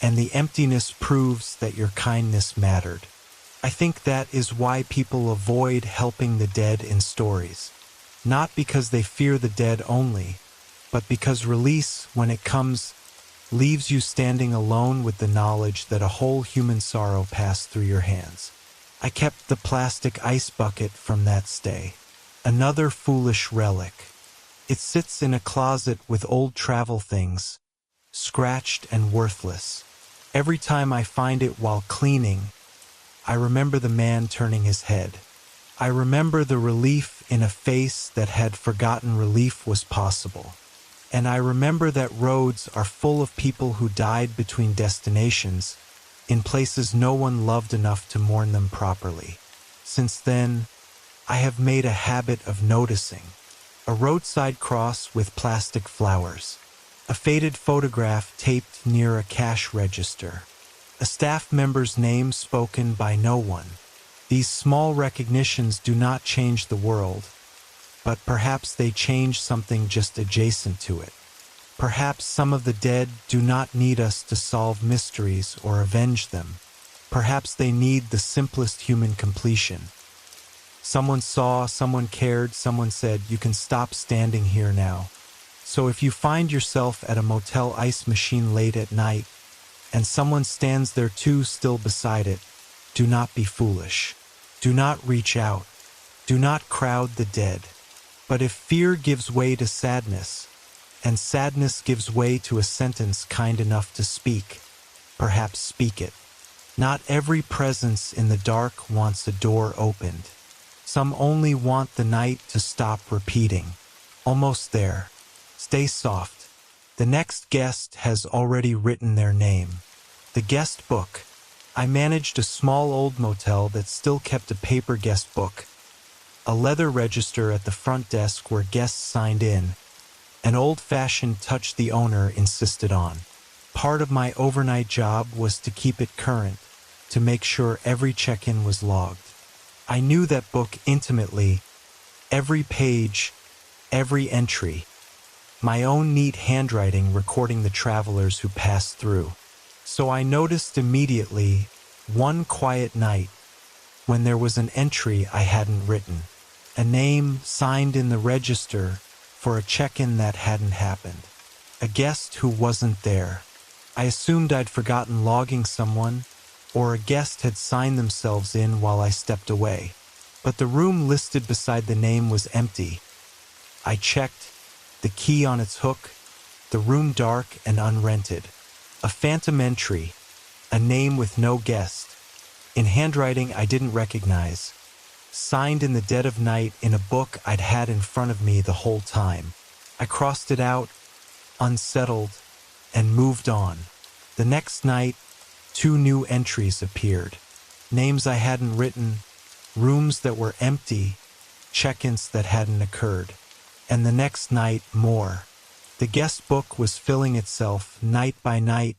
[SPEAKER 1] and the emptiness proves that your kindness mattered. I think that is why people avoid helping the dead in stories. Not because they fear the dead only, but because release, when it comes, leaves you standing alone with the knowledge that a whole human sorrow passed through your hands. I kept the plastic ice bucket from that stay. Another foolish relic. It sits in a closet with old travel things, scratched and worthless. Every time I find it while cleaning, I remember the man turning his head. I remember the relief in a face that had forgotten relief was possible. And I remember that roads are full of people who died between destinations, in places no one loved enough to mourn them properly. Since then, I have made a habit of noticing. A roadside cross with plastic flowers. A faded photograph taped near a cash register. A staff member's name spoken by no one. These small recognitions do not change the world, but perhaps they change something just adjacent to it. Perhaps some of the dead do not need us to solve mysteries or avenge them. Perhaps they need the simplest human completion. Someone saw, someone cared, someone said, "You can stop standing here now." So if you find yourself at a motel ice machine late at night, and someone stands there too still beside it, do not be foolish. Do not reach out. Do not crowd the dead. But if fear gives way to sadness, and sadness gives way to a sentence kind enough to speak, perhaps speak it. Not every presence in the dark wants a door opened. Some only want the night to stop repeating. Almost there. Stay soft. The next guest has already written their name. The guest book. I managed a small old motel that still kept a paper guest book. A leather register at the front desk where guests signed in. An old-fashioned touch the owner insisted on. Part of my overnight job was to keep it current, to make sure every check-in was logged. I knew that book intimately, every page, every entry. My own neat handwriting recording the travelers who passed through. So I noticed immediately, one quiet night, when there was an entry I hadn't written. A name signed in the register for a check-in that hadn't happened. A guest who wasn't there. I assumed I'd forgotten logging someone, or a guest had signed themselves in while I stepped away. But the room listed beside the name was empty. I checked, the key on its hook, the room dark and unrented. A phantom entry, a name with no guest, in handwriting I didn't recognize, signed in the dead of night in a book I'd had in front of me the whole time. I crossed it out, unsettled, and moved on. The next night, 2 new entries appeared. Names I hadn't written, rooms that were empty, check-ins that hadn't occurred. And the next night, more. The guest book was filling itself, night by night,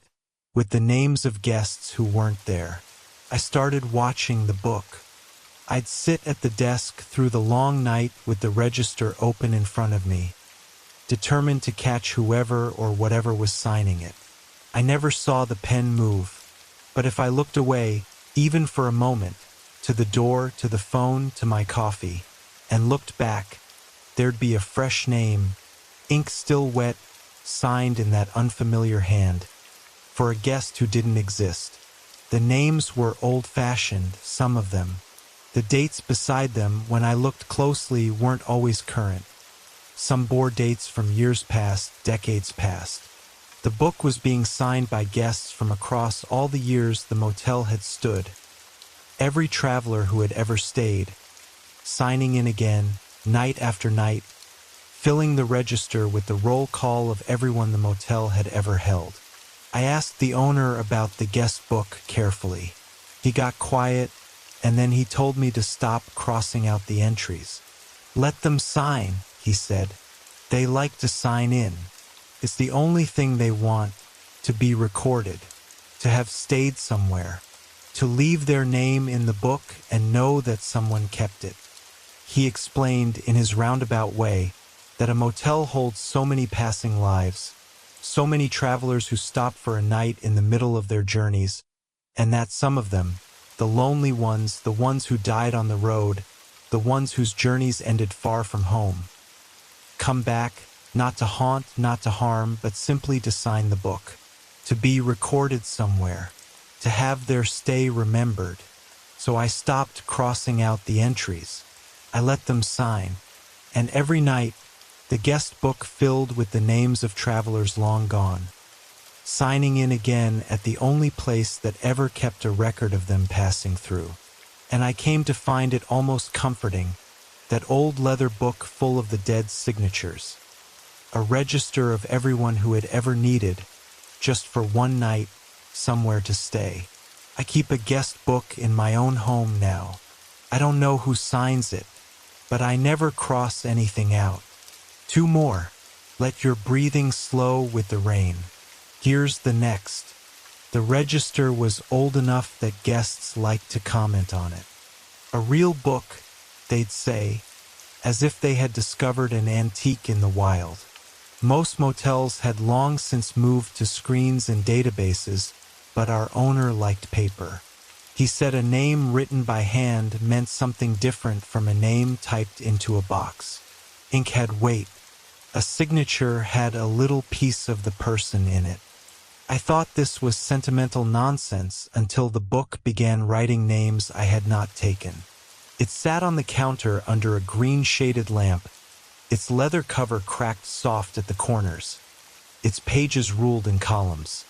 [SPEAKER 1] with the names of guests who weren't there. I started watching the book. I'd sit at the desk through the long night with the register open in front of me, determined to catch whoever or whatever was signing it. I never saw the pen move, but if I looked away, even for a moment, to the door, to the phone, to my coffee, and looked back, there'd be a fresh name, ink still wet, signed in that unfamiliar hand, for a guest who didn't exist. The names were old-fashioned, some of them. The dates beside them, when I looked closely, weren't always current. Some bore dates from years past, decades past. The book was being signed by guests from across all the years the motel had stood. Every traveler who had ever stayed, signing in again, night after night, filling the register with the roll call of everyone the motel had ever held. I asked the owner about the guest book carefully. He got quiet, and then he told me to stop crossing out the entries. "Let them sign," he said. "They like to sign in. It's the only thing they want, to be recorded, to have stayed somewhere, to leave their name in the book and know that someone kept it." He explained in his roundabout way that a motel holds so many passing lives, so many travelers who stop for a night in the middle of their journeys, and that some of them, the lonely ones, the ones who died on the road, the ones whose journeys ended far from home, come back, not to haunt, not to harm, but simply to sign the book, to be recorded somewhere, to have their stay remembered. So I stopped crossing out the entries. I let them sign, and every night, the guest book filled with the names of travelers long gone, signing in again at the only place that ever kept a record of them passing through. And I came to find it almost comforting, that old leather book full of the dead signatures, a register of everyone who had ever needed, just for one night, somewhere to stay. I keep a guest book in my own home now. I don't know who signs it, but I never cross anything out. 2 more. Let your breathing slow with the rain. Here's the next. The register was old enough that guests liked to comment on it. "A real book," they'd say, as if they had discovered an antique in the wild. Most motels had long since moved to screens and databases, but our owner liked paper. He said a name written by hand meant something different from a name typed into a box. Ink had weight. A signature had a little piece of the person in it. I thought this was sentimental nonsense until the book began writing names I had not taken. It sat on the counter under a green-shaded lamp, its leather cover cracked soft at the corners, its pages ruled in columns.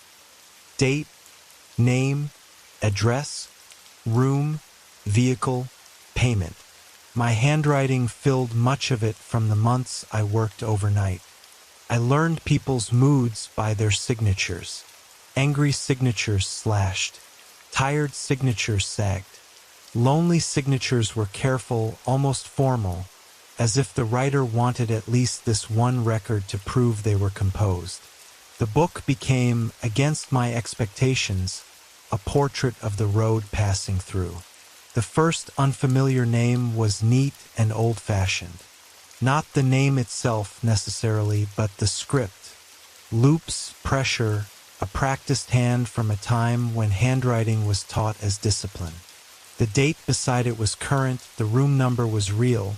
[SPEAKER 1] Date, name, address, room, vehicle, payment. My handwriting filled much of it from the months I worked overnight. I learned people's moods by their signatures. Angry signatures slashed. Tired signatures sagged. Lonely signatures were careful, almost formal, as if the writer wanted at least this one record to prove they were composed. The book became, against my expectations, a portrait of the road passing through. The first unfamiliar name was neat and old-fashioned. Not the name itself necessarily, but the script. Loops, pressure, a practiced hand from a time when handwriting was taught as discipline. The date beside it was current, the room number was real,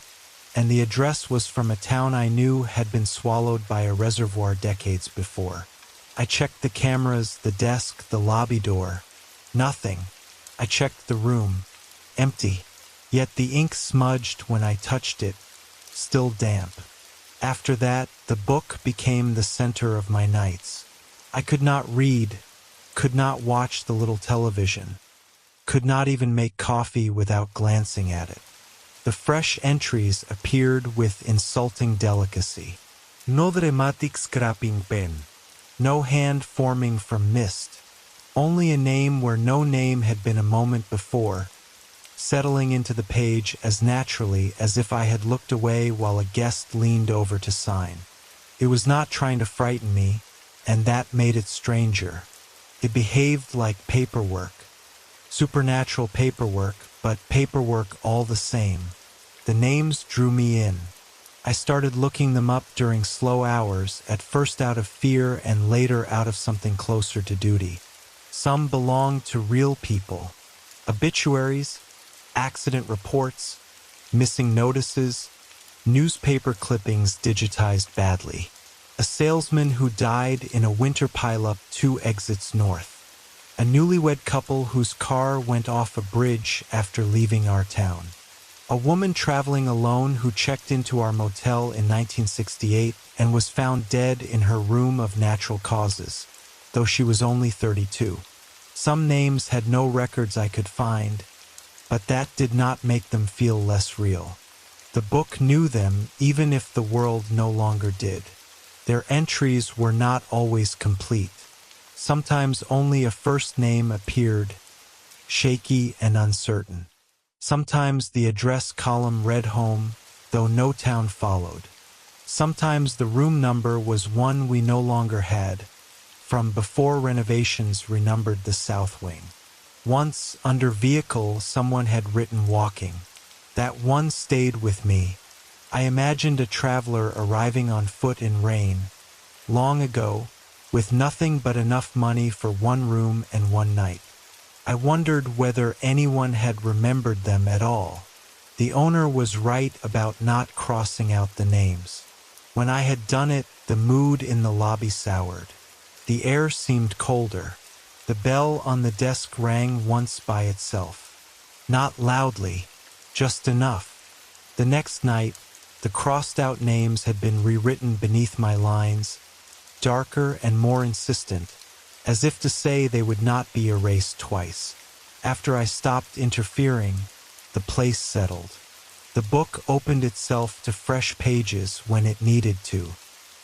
[SPEAKER 1] and the address was from a town I knew had been swallowed by a reservoir decades before. I checked the cameras, the desk, the lobby door. Nothing. I checked the room. Empty. Yet the ink smudged when I touched it, still damp. After that, the book became the center of my nights. I could not read, could not watch the little television, could not even make coffee without glancing at it. The fresh entries appeared with insulting delicacy.
[SPEAKER 2] No dramatic scrapping pen.
[SPEAKER 1] No hand forming from mist. Only a name where no name had been a moment before, settling into the page as naturally as if I had looked away while a guest leaned over to sign. It was not trying to frighten me, and that made it stranger. It behaved like paperwork. Supernatural paperwork, but paperwork all the same. The names drew me in. I started looking them up during slow hours, at first out of fear and later out of something closer to duty. Some belonged to real people. Obituaries, accident reports, missing notices, newspaper clippings digitized badly. A salesman who died in a winter pileup 2 exits north. A newlywed couple whose car went off a bridge after leaving our town. A woman traveling alone who checked into our motel in 1968 and was found dead in her room of natural causes, though she was only 32. Some names had no records I could find, but that did not make them feel less real. The book knew them even if the world no longer did. Their entries were not always complete. Sometimes only a first name appeared, shaky and uncertain. Sometimes the address column read home, though no town followed. Sometimes the room number was one we no longer had, from before renovations renumbered the south wing. Once, under vehicle, someone had written walking. That one stayed with me. I imagined a traveler arriving on foot in rain, long ago, with nothing but enough money for one room and one night. I wondered whether anyone had remembered them at all. The owner was right about not crossing out the names. When I had done it, the mood in the lobby soured. The air seemed colder. The bell on the desk rang once by itself. Not loudly, just enough. The next night, the crossed-out names had been rewritten beneath my lines, darker and more insistent, as if to say they would not be erased twice. After I stopped interfering, the place settled. The book opened itself to fresh pages when it needed to.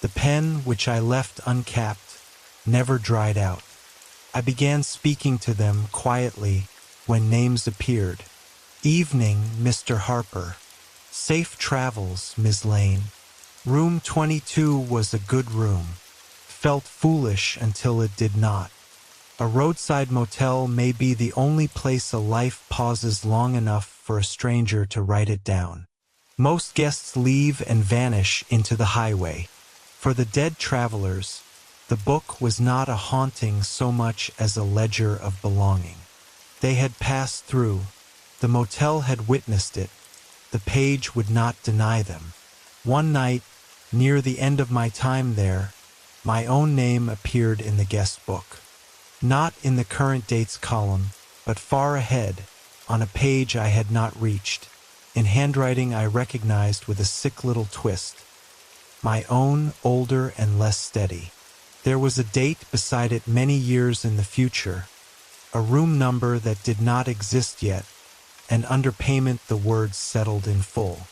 [SPEAKER 1] The pen, which I left uncapped, never dried out. I began speaking to them quietly when names appeared. Evening, Mr. Harper. Safe travels, Miss Lane. Room 22 was a good room. Felt foolish until it did not. A roadside motel may be the only place a life pauses long enough for a stranger to write it down. Most guests leave and vanish into the highway. For the dead travelers, the book was not a haunting so much as a ledger of belonging. They had passed through. The motel had witnessed it. The page would not deny them. One night, near the end of my time there, my own name appeared in the guest book. Not in the current dates column, but far ahead, on a page I had not reached, in handwriting I recognized with a sick little twist. My own, older and less steady. There was a date beside it many years in the future, a room number that did not exist yet, and under payment the words settled in full.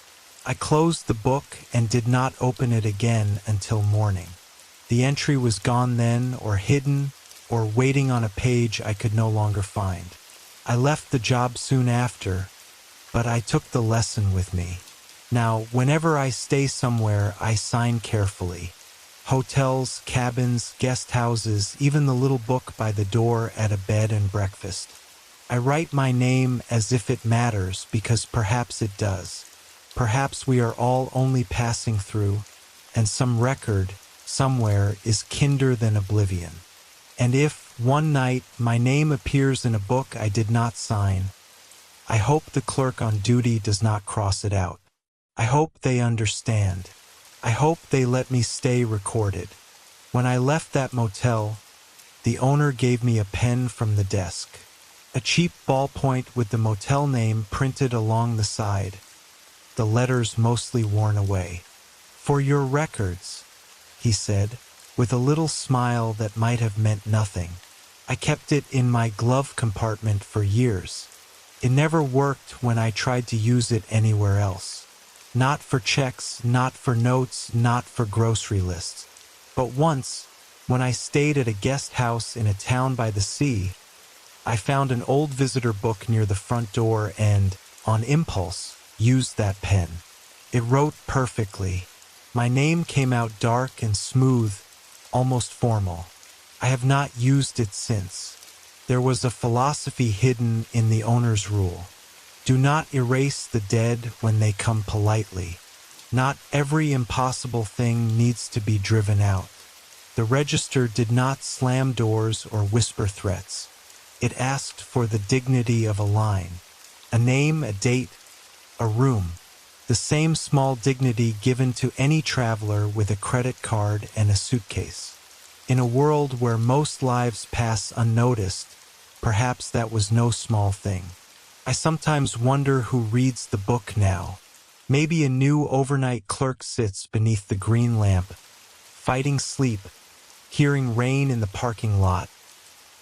[SPEAKER 1] I closed the book and did not open it again until morning. The entry was gone then, or hidden, or waiting on a page I could no longer find. I left the job soon after, but I took the lesson with me. Now, whenever I stay somewhere, I sign carefully. Hotels, cabins, guest houses, even the little book by the door at a bed and breakfast. I write my name as if it matters because perhaps it does. Perhaps we are all only passing through, and some record, somewhere, is kinder than oblivion. And if, one night, my name appears in a book I did not sign, I hope the clerk on duty does not cross it out. I hope they understand. I hope they let me stay recorded. When I left that motel, the owner gave me a pen from the desk. A cheap ballpoint with the motel name printed along the side, the letters mostly worn away. "For your records," he said, with a little smile that might have meant nothing. I kept it in my glove compartment for years. It never worked when I tried to use it anywhere else. Not for checks, not for notes, not for grocery lists. But once, when I stayed at a guest house in a town by the sea, I found an old visitor book near the front door and, on impulse, used that pen. It wrote perfectly. My name came out dark and smooth, almost formal. I have not used it since. There was a philosophy hidden in the owner's rule. Do not erase the dead when they come politely. Not every impossible thing needs to be driven out. The register did not slam doors or whisper threats. It asked for the dignity of a line, a name, a date, a room, the same small dignity given to any traveler with a credit card and a suitcase. In a world where most lives pass unnoticed, perhaps that was no small thing. I sometimes wonder who reads the book now. Maybe a new overnight clerk sits beneath the green lamp, fighting sleep, hearing rain in the parking lot,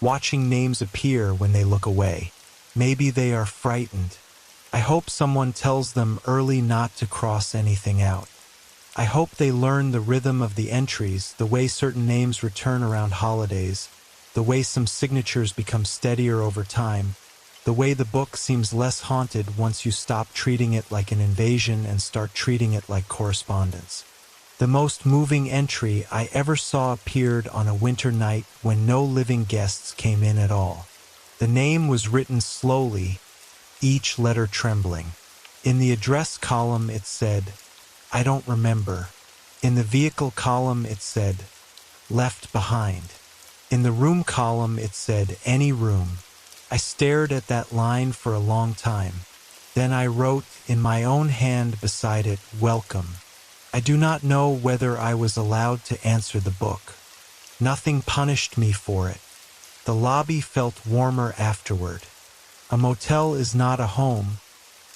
[SPEAKER 1] watching names appear when they look away. Maybe they are frightened. I hope someone tells them early not to cross anything out. I hope they learn the rhythm of the entries, the way certain names return around holidays, the way some signatures become steadier over time, the way the book seems less haunted once you stop treating it like an invasion and start treating it like correspondence. The most moving entry I ever saw appeared on a winter night when no living guests came in at all. The name was written slowly, each letter trembling. In the address column it said, "I don't remember." In the vehicle column it said, "Left behind." In the room column it said, "Any room." I stared at that line for a long time. Then I wrote in my own hand beside it, "Welcome." I do not know whether I was allowed to answer the book. Nothing punished me for it. The lobby felt warmer afterward. A motel is not a home,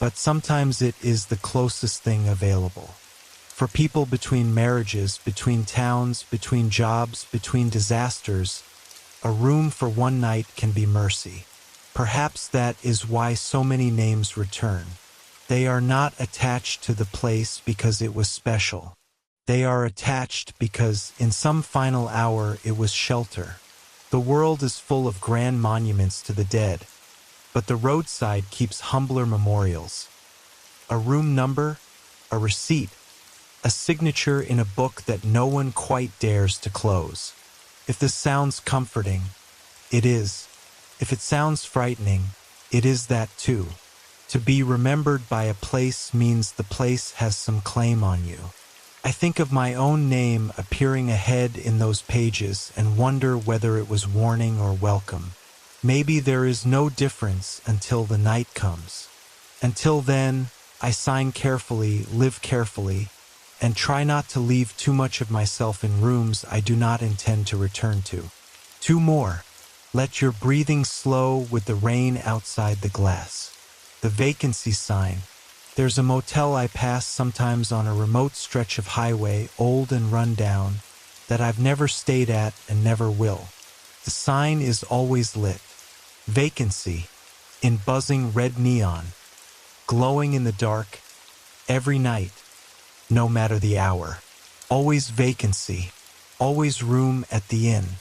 [SPEAKER 1] but sometimes it is the closest thing available. For people between marriages, between towns, between jobs, between disasters, a room for one night can be mercy. Perhaps that is why so many names return. They are not attached to the place because it was special. They are attached because, in some final hour, it was shelter. The world is full of grand monuments to the dead, but the roadside keeps humbler memorials. A room number, a receipt, a signature in a book that no one quite dares to close. If this sounds comforting, it is. If it sounds frightening, it is that too. To be remembered by a place means the place has some claim on you. I think of my own name appearing ahead in those pages and wonder whether it was warning or welcome. Maybe there is no difference until the night comes. Until then, I sign carefully, live carefully, and try not to leave too much of myself in rooms I do not intend to return to. Two more. Let your breathing slow with the rain outside the glass. The vacancy sign. There's a motel I pass sometimes on a remote stretch of highway, old and run down, that I've never stayed at and never will. The sign is always lit. Vacancy, in buzzing red neon, glowing in the dark, every night, no matter the hour. Always vacancy, always room at the inn.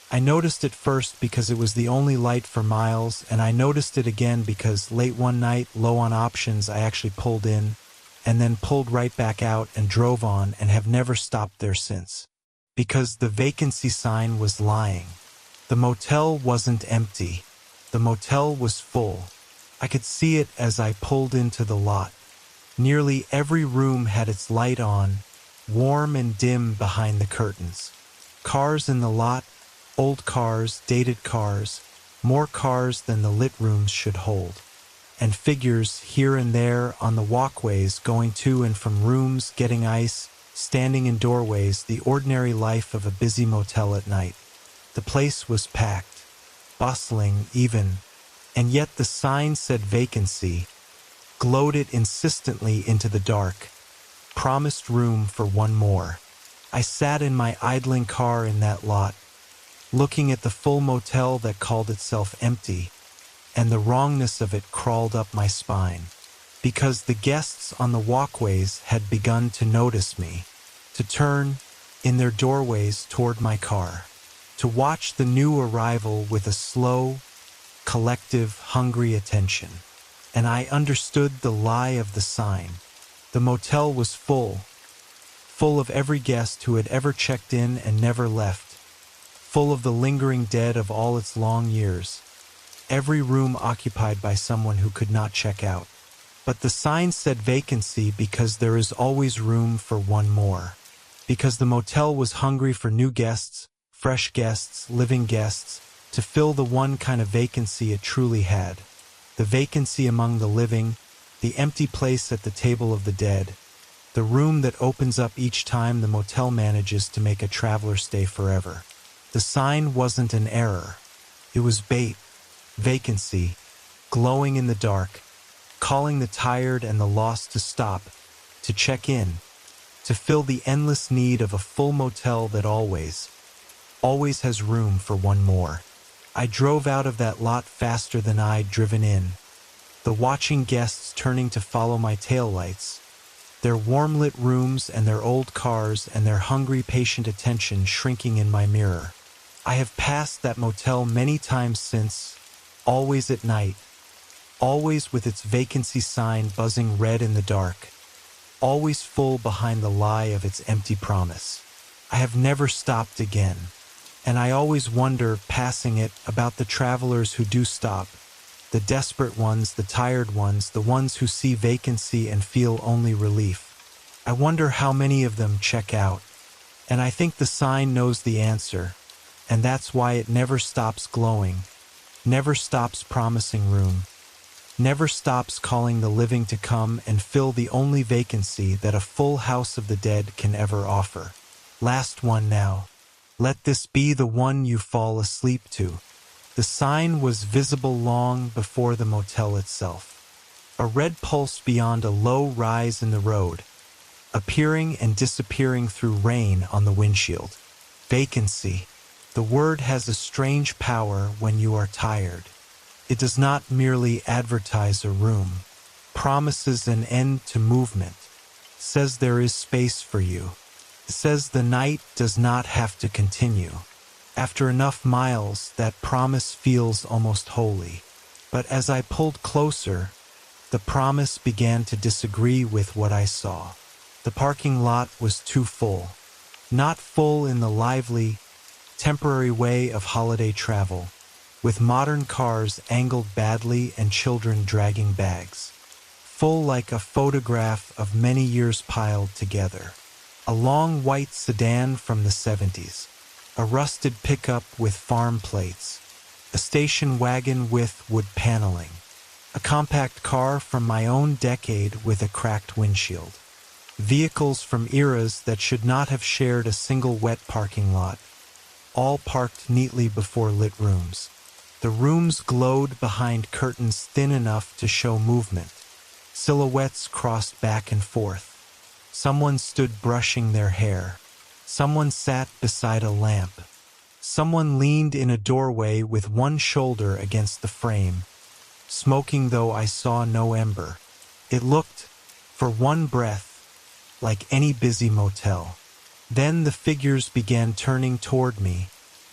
[SPEAKER 1] I noticed it first because it was the only light for miles, and I noticed it again because late one night, low on options, I actually pulled in, and then pulled right back out and drove on and have never stopped there since. Because the vacancy sign was lying. The motel wasn't empty. The motel was full. I could see it as I pulled into the lot. Nearly every room had its light on, warm and dim behind the curtains. Cars in the lot, old cars, dated cars, more cars than the lit rooms should hold, and figures here and there on the walkways going to and from rooms, getting ice, standing in doorways, the ordinary life of a busy motel at night. The place was packed, bustling even, and yet the sign said vacancy, glowed it insistently into the dark, promised room for one more. I sat in my idling car in that lot, looking at the full motel that called itself empty, and the wrongness of it crawled up my spine, because the guests on the walkways had begun to notice me, to turn in their doorways toward my car, to watch the new arrival with a slow, collective, hungry attention. And I understood the lie of the sign. The motel was full of every guest who had ever checked in and never left, full of the lingering dead of all its long years, every room occupied by someone who could not check out. But the sign said vacancy because there is always room for one more, because the motel was hungry for new guests, fresh guests, living guests, to fill the one kind of vacancy it truly had, the vacancy among the living, the empty place at the table of the dead, the room that opens up each time the motel manages to make a traveler stay forever. The sign wasn't an error. It was bait, vacancy, glowing in the dark, calling the tired and the lost to stop, to check in, to fill the endless need of a full motel that always has room for one more. I drove out of that lot faster than I'd driven in. the watching guests turning to follow my taillights, their warm-lit rooms and their old cars and their hungry, patient attention shrinking in my mirror. I have passed that motel many times since, always at night, always with its vacancy sign buzzing red in the dark, always full behind the lie of its empty promise. I have never stopped again, and I always wonder, passing it, about the travelers who do stop, the desperate ones, the tired ones, the ones who see vacancy and feel only relief. I wonder how many of them check out, and I think the sign knows the answer, and that's why it never stops glowing, never stops promising room, never stops calling the living to come and fill the only vacancy that a full house of the dead can ever offer. Last one now. Let this be the one you fall asleep to. The sign was visible long before the motel itself. A red pulse beyond a low rise in the road, appearing and disappearing through rain on the windshield. Vacancy. The word has a strange power when you are tired. It does not merely advertise a room, promises an end to movement, says there is space for you, says the night does not have to continue. After enough miles, that promise feels almost holy. But as I pulled closer, the promise began to disagree with what I saw. The parking lot was too full. Not full in the lively, temporary way of holiday travel, with modern cars angled badly and children dragging bags. Full like a photograph of many years piled together. A long white sedan from the 70s, a rusted pickup with farm plates, a station wagon with wood paneling, a compact car from my own decade with a cracked windshield. Vehicles from eras that should not have shared a single wet parking lot, all parked neatly before lit rooms. The rooms glowed behind curtains thin enough to show movement. Silhouettes crossed back and forth. Someone stood brushing their hair. Someone sat beside a lamp. Someone leaned in a doorway with one shoulder against the frame, smoking though I saw no ember. It looked, for one breath, like any busy motel. Then the figures began turning toward me,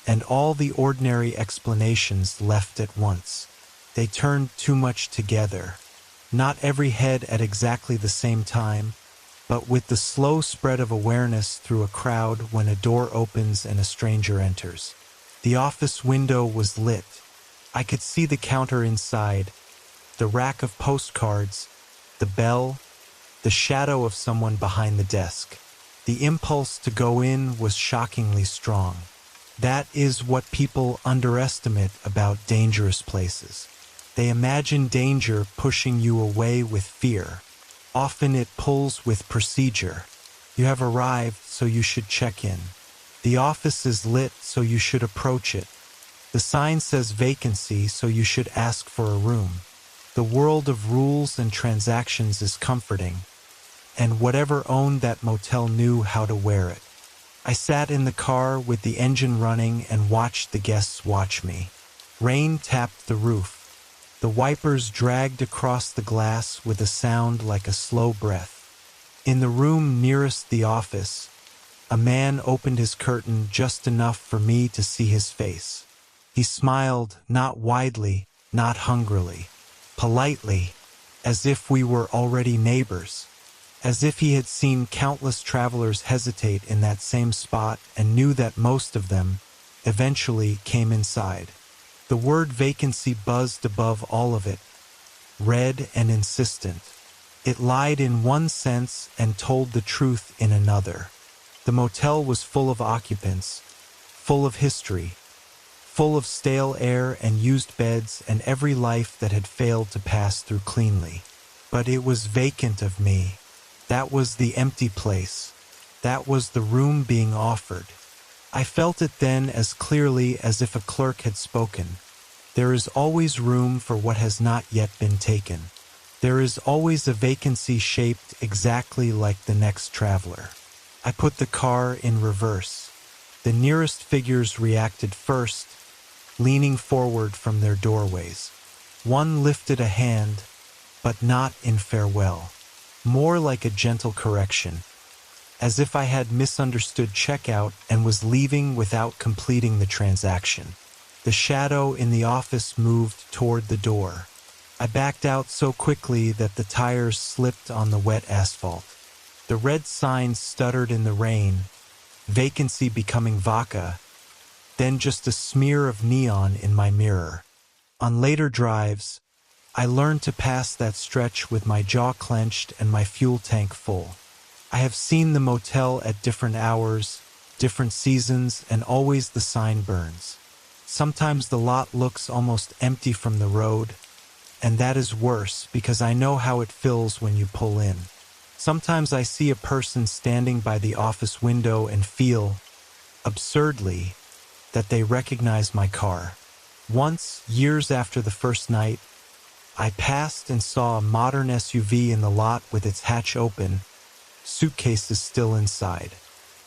[SPEAKER 1] and all the ordinary explanations left at once. They turned too much together. Not every head at exactly the same time, but with the slow spread of awareness through a crowd when a door opens and a stranger enters. The office window was lit. I could see the counter inside, the rack of postcards, the bell, the shadow of someone behind the desk. The impulse to go in was shockingly strong. That is what people underestimate about dangerous places. They imagine danger pushing you away with fear. Often it pulls with procedure. You have arrived, so you should check in. The office is lit, so you should approach it. The sign says vacancy, so you should ask for a room. The world of rules and transactions is comforting, and whatever owned that motel knew how to wear it. I sat in the car with the engine running and watched the guests watch me. Rain tapped the roof. The wipers dragged across the glass with a sound like a slow breath. In the room nearest the office, a man opened his curtain just enough for me to see his face. He smiled, not widely, not hungrily, politely, as if we were already neighbors, as if he had seen countless travelers hesitate in that same spot and knew that most of them eventually came inside. The word vacancy buzzed above all of it, red and insistent. It lied in one sense and told the truth in another. The motel was full of occupants, full of history, full of stale air and used beds and every life that had failed to pass through cleanly. But it was vacant of me. That was the empty place. That was the room being offered. I felt it then as clearly as if a clerk had spoken. There is always room for what has not yet been taken. There is always a vacancy shaped exactly like the next traveler. I put the car in reverse. The nearest figures reacted first, leaning forward from their doorways. One lifted a hand, but not in farewell. More like a gentle correction, as if I had misunderstood checkout and was leaving without completing the transaction. The shadow in the office moved toward the door. I backed out so quickly that the tires slipped on the wet asphalt. The red sign stuttered in the rain, vacancy becoming vodka, then just a smear of neon in my mirror. On later drives, I learned to pass that stretch with my jaw clenched and my fuel tank full. I have seen the motel at different hours, different seasons, and always the sign burns. Sometimes the lot looks almost empty from the road, and that is worse because I know how it feels when you pull in. Sometimes I see a person standing by the office window and feel, absurdly, that they recognize my car. Once, years after the first night, I passed and saw a modern SUV in the lot with its hatch open, suitcases still inside.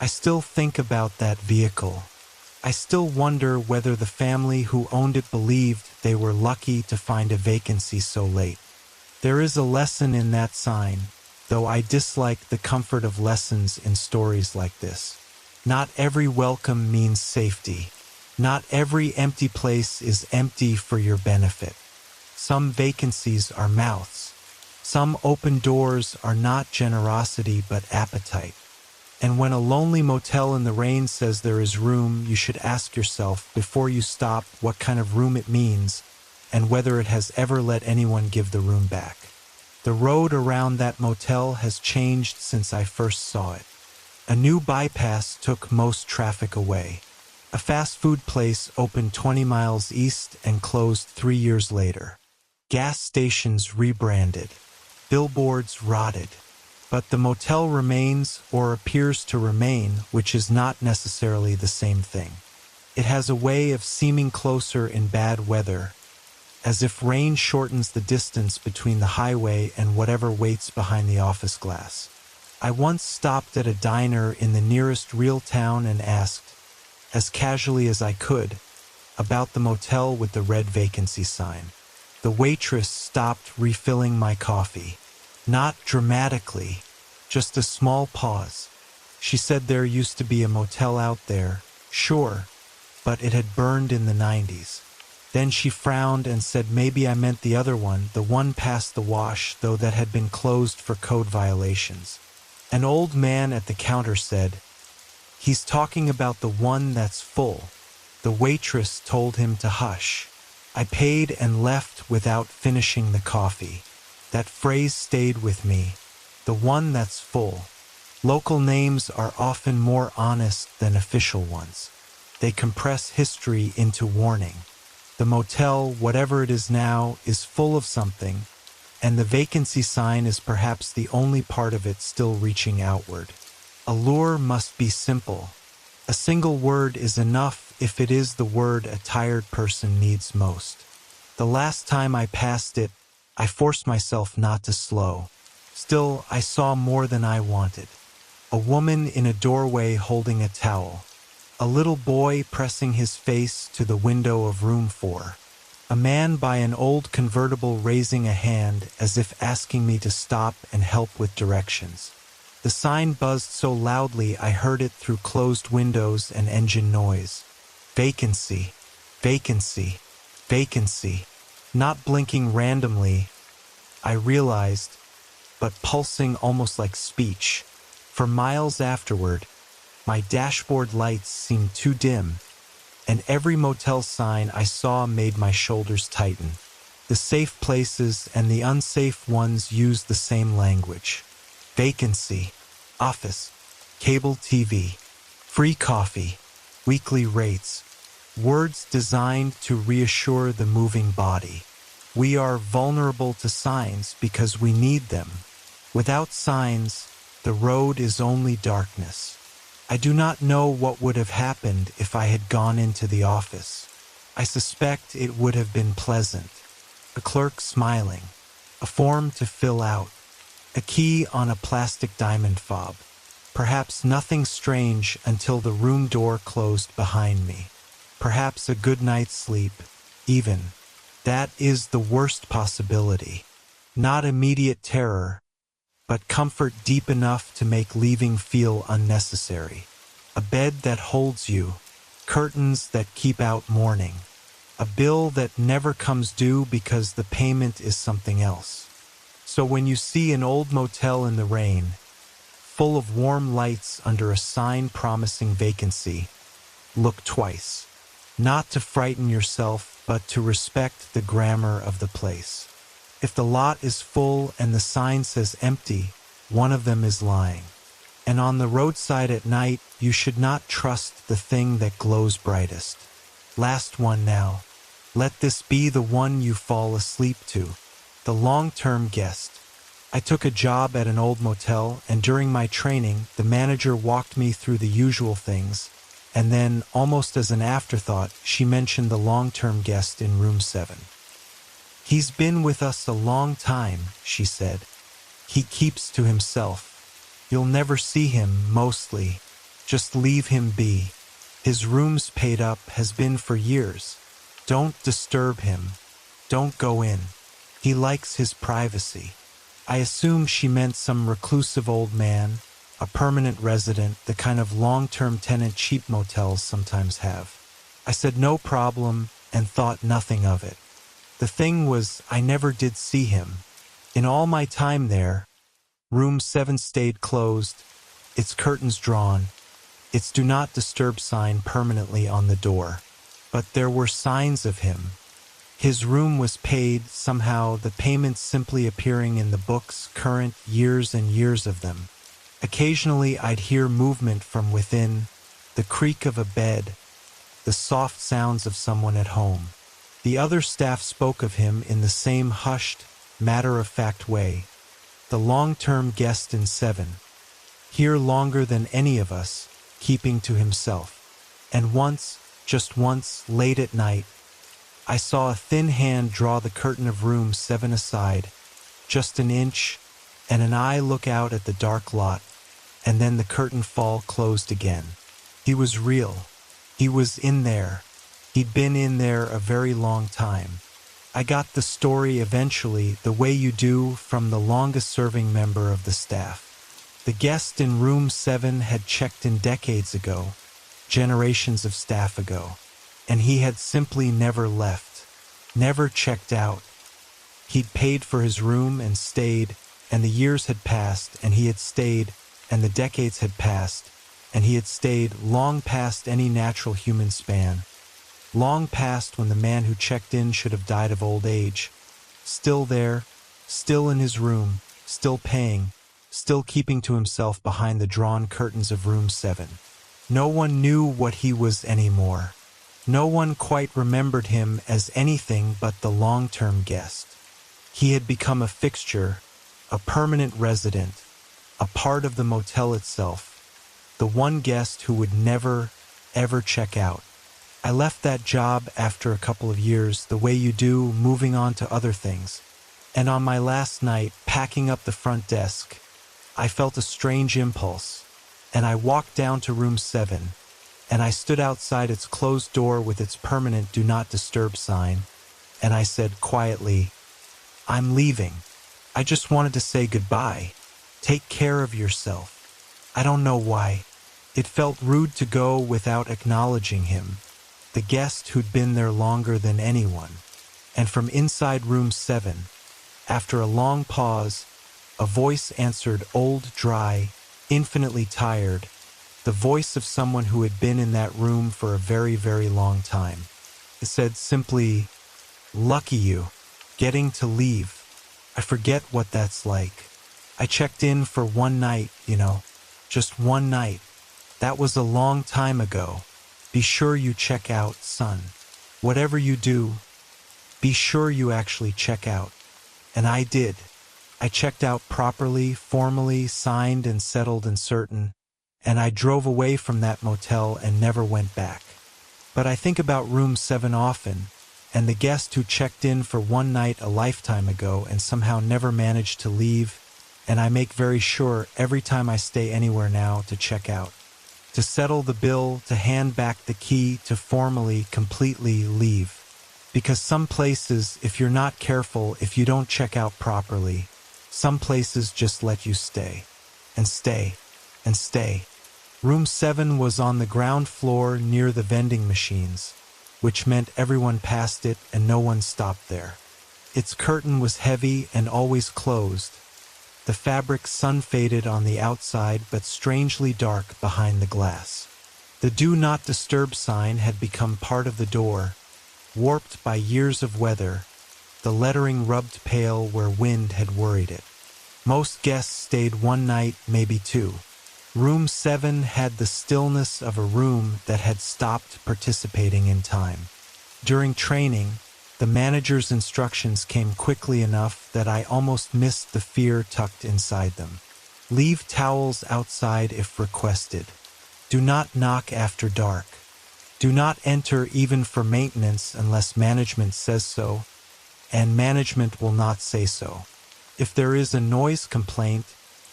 [SPEAKER 1] I still think about that vehicle. I still wonder whether the family who owned it believed they were lucky to find a vacancy so late. There is a lesson in that sign, though I dislike the comfort of lessons in stories like this. Not every welcome means safety. Not every empty place is empty for your benefit. Some vacancies are mouths. Some open doors are not generosity but appetite. And when a lonely motel in the rain says there is room, you should ask yourself before you stop what kind of room it means and whether it has ever let anyone give the room back. The road around that motel has changed since I first saw it. A new bypass took most traffic away. A fast food place opened 20 miles east and closed 3 years later. Gas stations rebranded. Billboards rotted. But the motel remains or appears to remain, which is not necessarily the same thing. It has a way of seeming closer in bad weather, as if rain shortens the distance between the highway and whatever waits behind the office glass. I once stopped at a diner in the nearest real town and asked, as casually as I could, about the motel with the red vacancy sign. The waitress stopped refilling my coffee. Not dramatically, just a small pause. She said there used to be a motel out there, sure, but it had burned in the 90s. Then she frowned and said maybe I meant the other one, the one past the wash, though that had been closed for code violations. An old man at the counter said, "He's talking about the one that's full." The waitress told him to hush. I paid and left without finishing the coffee. That phrase stayed with me. The one that's full. Local names are often more honest than official ones. They compress history into warning. The motel, whatever it is now, is full of something, and the vacancy sign is perhaps the only part of it still reaching outward. Allure must be simple. A single word is enough if it is the word a tired person needs most. The last time I passed it, I forced myself not to slow. Still, I saw more than I wanted. A woman in a doorway holding a towel. A little boy pressing his face to the window of room 4. A man by an old convertible raising a hand as if asking me to stop and help with directions. The sign buzzed so loudly I heard it through closed windows and engine noise. Vacancy, vacancy, vacancy. Not blinking randomly, I realized, but pulsing almost like speech. For miles afterward, my dashboard lights seemed too dim, and every motel sign I saw made my shoulders tighten. The safe places and the unsafe ones used the same language. Vacancy, office, cable TV, free coffee, weekly rates. Words designed to reassure the moving body. We are vulnerable to signs because we need them. Without signs, the road is only darkness. I do not know what would have happened if I had gone into the office. I suspect it would have been pleasant. A clerk smiling, a form to fill out, a key on a plastic diamond fob. Perhaps nothing strange until the room door closed behind me. Perhaps a good night's sleep, even. That is the worst possibility. Not immediate terror, but comfort deep enough to make leaving feel unnecessary. A bed that holds you, curtains that keep out morning, a bill that never comes due because the payment is something else. So when you see an old motel in the rain, full of warm lights under a sign promising vacancy, look twice. Not to frighten yourself, but to respect the grammar of the place. If the lot is full and the sign says empty, one of them is lying. And on the roadside at night, you should not trust the thing that glows brightest. Last one now. Let this be the one you fall asleep to. The long-term guest. I took a job at an old motel, and during my training, the manager walked me through the usual things, and then, almost as an afterthought, she mentioned the long-term guest in room 7. He's been with us a long time, she said. He keeps to himself. You'll never see him, mostly. Just leave him be. His room's paid up, has been for years. Don't disturb him. Don't go in. He likes his privacy. I assume she meant some reclusive old man, a permanent resident, the kind of long-term tenant cheap motels sometimes have. I said no problem and thought nothing of it. The thing was, I never did see him. In all my time there, room 7 stayed closed, its curtains drawn, its do not disturb sign permanently on the door. But there were signs of him. His room was paid, somehow, the payments simply appearing in the books, current, years and years of them. Occasionally I'd hear movement from within, the creak of a bed, the soft sounds of someone at home. The other staff spoke of him in the same hushed, matter-of-fact way. The long-term guest in 7, here longer than any of us, keeping to himself. And once, just once, late at night, I saw a thin hand draw the curtain of room 7 aside, just an inch, and an eye look out at the dark lot, and then the curtain fall closed again. He was real. He was in there. He'd been in there a very long time. I got the story eventually, the way you do, from the longest-serving member of the staff. The guest in room 7 had checked in decades ago, generations of staff ago, and he had simply never left, never checked out. He'd paid for his room and stayed, and the years had passed, and he had stayed, and the decades had passed, and he had stayed long past any natural human span, long past when the man who checked in should have died of old age. Still there, still in his room, still paying, still keeping to himself behind the drawn curtains of room 7. No one knew what he was anymore. No one quite remembered him as anything but the long-term guest. He had become a fixture, a permanent resident, a part of the motel itself, the one guest who would never, ever check out. I left that job after a couple of years, the way you do, moving on to other things. And on my last night, packing up the front desk, I felt a strange impulse, and I walked down to room 7, and I stood outside its closed door with its permanent do not disturb sign, and I said quietly, "I'm leaving. I just wanted to say goodbye. Take care of yourself." I don't know why. It felt rude to go without acknowledging him, the guest who'd been there longer than anyone. And from inside room 7, after a long pause, a voice answered, old, dry, infinitely tired, the voice of someone who had been in that room for a very, very long time. It said simply, "Lucky you, getting to leave. I forget what that's like. I checked in for one night, just one night. That was a long time ago. Be sure you check out, son. Whatever you do, be sure you actually check out." And I did. I checked out properly, formally, signed and settled and certain, and I drove away from that motel and never went back. But I think about room 7 often, and the guest who checked in for one night a lifetime ago and somehow never managed to leave, and I make very sure every time I stay anywhere now to check out, to settle the bill, to hand back the key, to formally, completely leave. Because some places, if you're not careful, if you don't check out properly, some places just let you stay. And stay. And stay. Room 7 was on the ground floor near the vending machines, which meant everyone passed it and no one stopped there. Its curtain was heavy and always closed. The fabric sun-faded on the outside but strangely dark behind the glass. The "Do Not Disturb" sign had become part of the door, warped by years of weather. The lettering rubbed pale where wind had worried it. Most guests stayed one night, maybe two. Room 7 had the stillness of a room that had stopped participating in time. During training, the manager's instructions came quickly enough that I almost missed the fear tucked inside them. Leave towels outside if requested. Do not knock after dark. Do not enter even for maintenance unless management says so, and management will not say so. If there is a noise complaint,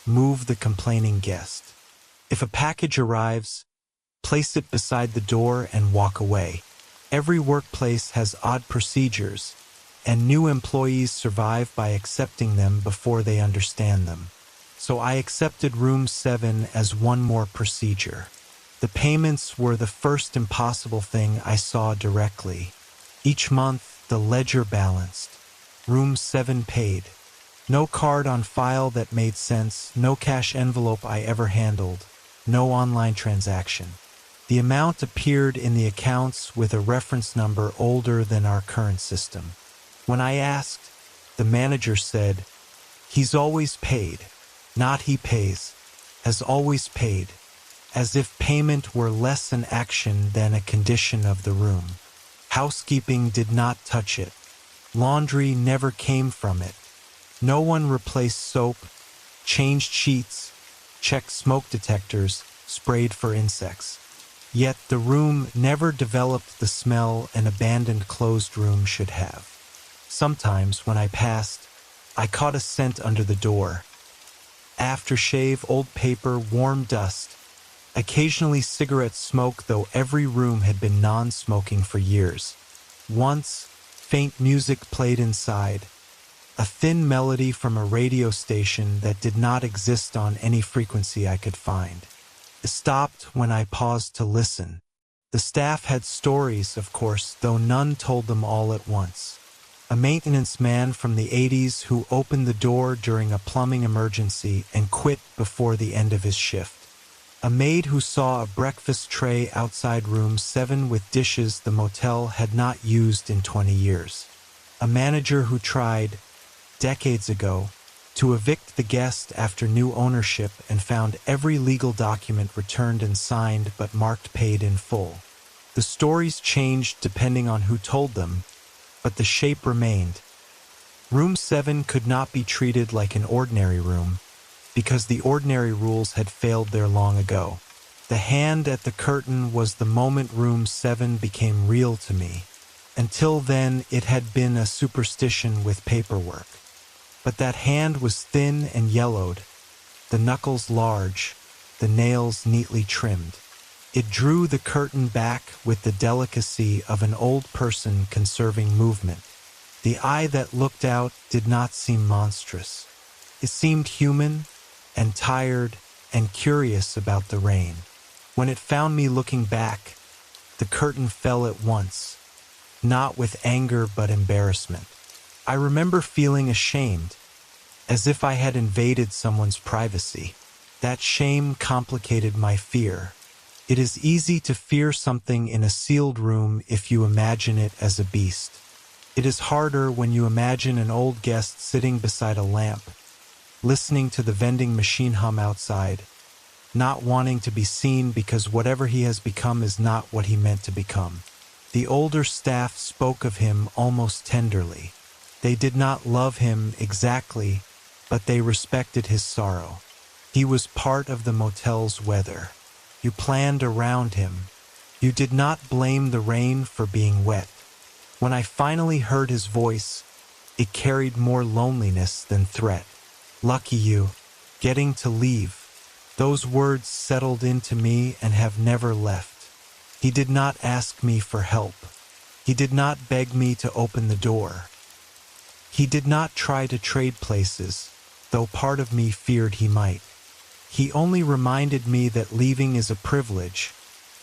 [SPEAKER 1] move the complaining guest. If a package arrives, place it beside the door and walk away. Every workplace has odd procedures, and new employees survive by accepting them before they understand them. So I accepted Room 7 as one more procedure. The payments were the first impossible thing I saw directly. Each month, the ledger balanced. Room 7 paid. No card on file that made sense, no cash envelope I ever handled, no online transaction. The amount appeared in the accounts with a reference number older than our current system. When I asked, the manager said, "He's always paid, not he pays, has always paid," as if payment were less an action than a condition of the room. Housekeeping did not touch it. Laundry never came from it. No one replaced soap, changed sheets, checked smoke detectors, sprayed for insects. Yet the room never developed the smell an abandoned closed room should have. Sometimes, when I passed, I caught a scent under the door. Aftershave, old paper, warm dust. Occasionally cigarette smoke, though every room had been non-smoking for years. Once, faint music played inside. A thin melody from a radio station that did not exist on any frequency I could find. It stopped when I paused to listen. The staff had stories, of course, though none told them all at once. A maintenance man from the 80s who opened the door during a plumbing emergency and quit before the end of his shift. A maid who saw a breakfast tray outside Room 7 with dishes the motel had not used in 20 years. A manager who tried, decades ago, to evict the guest after new ownership and found every legal document returned and signed but marked paid in full. The stories changed depending on who told them, but the shape remained. Room 7 could not be treated like an ordinary room, because the ordinary rules had failed there long ago. The hand at the curtain was the moment Room 7 became real to me. Until then, it had been a superstition with paperwork. But that hand was thin and yellowed, the knuckles large, the nails neatly trimmed. It drew the curtain back with the delicacy of an old person conserving movement. The eye that looked out did not seem monstrous. It seemed human and tired and curious about the rain. When it found me looking back, the curtain fell at once, not with anger but embarrassment. I remember feeling ashamed, as if I had invaded someone's privacy. That shame complicated my fear. It is easy to fear something in a sealed room if you imagine it as a beast. It is harder when you imagine an old guest sitting beside a lamp, listening to the vending machine hum outside, not wanting to be seen because whatever he has become is not what he meant to become. The older staff spoke of him almost tenderly. They did not love him exactly, but they respected his sorrow. He was part of the motel's weather. You planned around him. You did not blame the rain for being wet. When I finally heard his voice, it carried more loneliness than threat. Lucky you, getting to leave. Those words settled into me and have never left. He did not ask me for help. He did not beg me to open the door. He did not try to trade places, though part of me feared he might. He only reminded me that leaving is a privilege,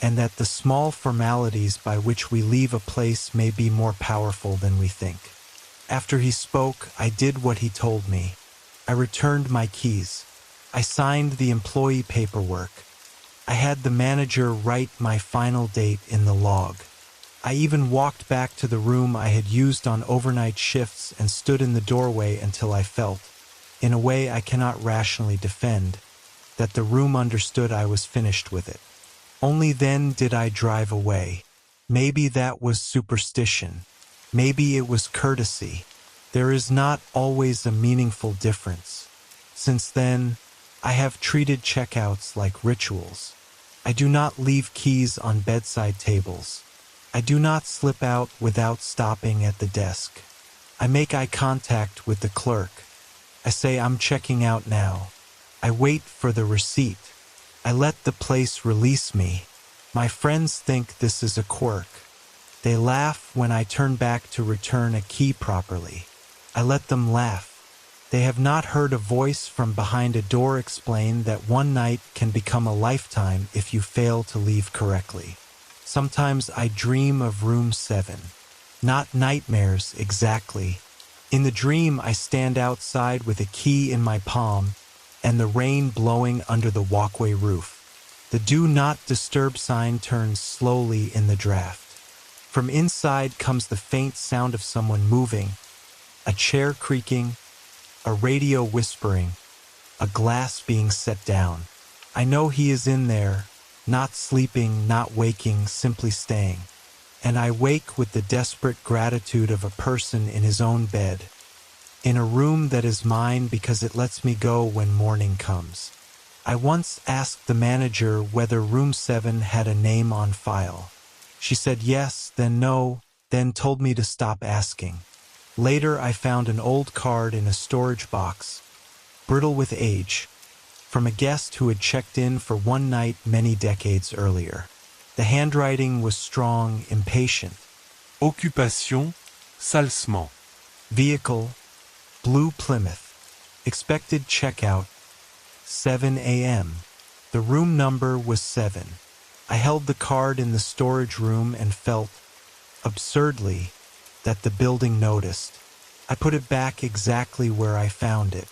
[SPEAKER 1] and that the small formalities by which we leave a place may be more powerful than we think. After he spoke, I did what he told me. I returned my keys. I signed the employee paperwork. I had the manager write my final date in the log. I even walked back to the room I had used on overnight shifts and stood in the doorway until I felt, in a way I cannot rationally defend, that the room understood I was finished with it. Only then did I drive away. Maybe that was superstition. Maybe it was courtesy. There is not always a meaningful difference. Since then, I have treated checkouts like rituals. I do not leave keys on bedside tables. I do not slip out without stopping at the desk. I make eye contact with the clerk. I say I'm checking out now. I wait for the receipt. I let the place release me. My friends think this is a quirk. They laugh when I turn back to return a key properly. I let them laugh. They have not heard a voice from behind a door explain that one night can become a lifetime if you fail to leave correctly. Sometimes I dream of room 7. Not nightmares, exactly. In the dream, I stand outside with a key in my palm and the rain blowing under the walkway roof. The do not disturb sign turns slowly in the draft. From inside comes the faint sound of someone moving, a chair creaking, a radio whispering, a glass being set down. I know he is in there, not sleeping, not waking, simply staying. And I wake with the desperate gratitude of a person in his own bed, in a room that is mine because it lets me go when morning comes. I once asked the manager whether room 7 had a name on file. She said yes, then no, then told me to stop asking. Later I found an old card in a storage box, brittle with age, from a guest who had checked in for one night many decades earlier. The handwriting was strong, impatient.
[SPEAKER 2] Occupation, salsement.
[SPEAKER 1] Vehicle, blue Plymouth. Expected checkout, 7 a.m. The room number was 7. I held the card in the storage room and felt, absurdly, that the building noticed. I put it back exactly where I found it.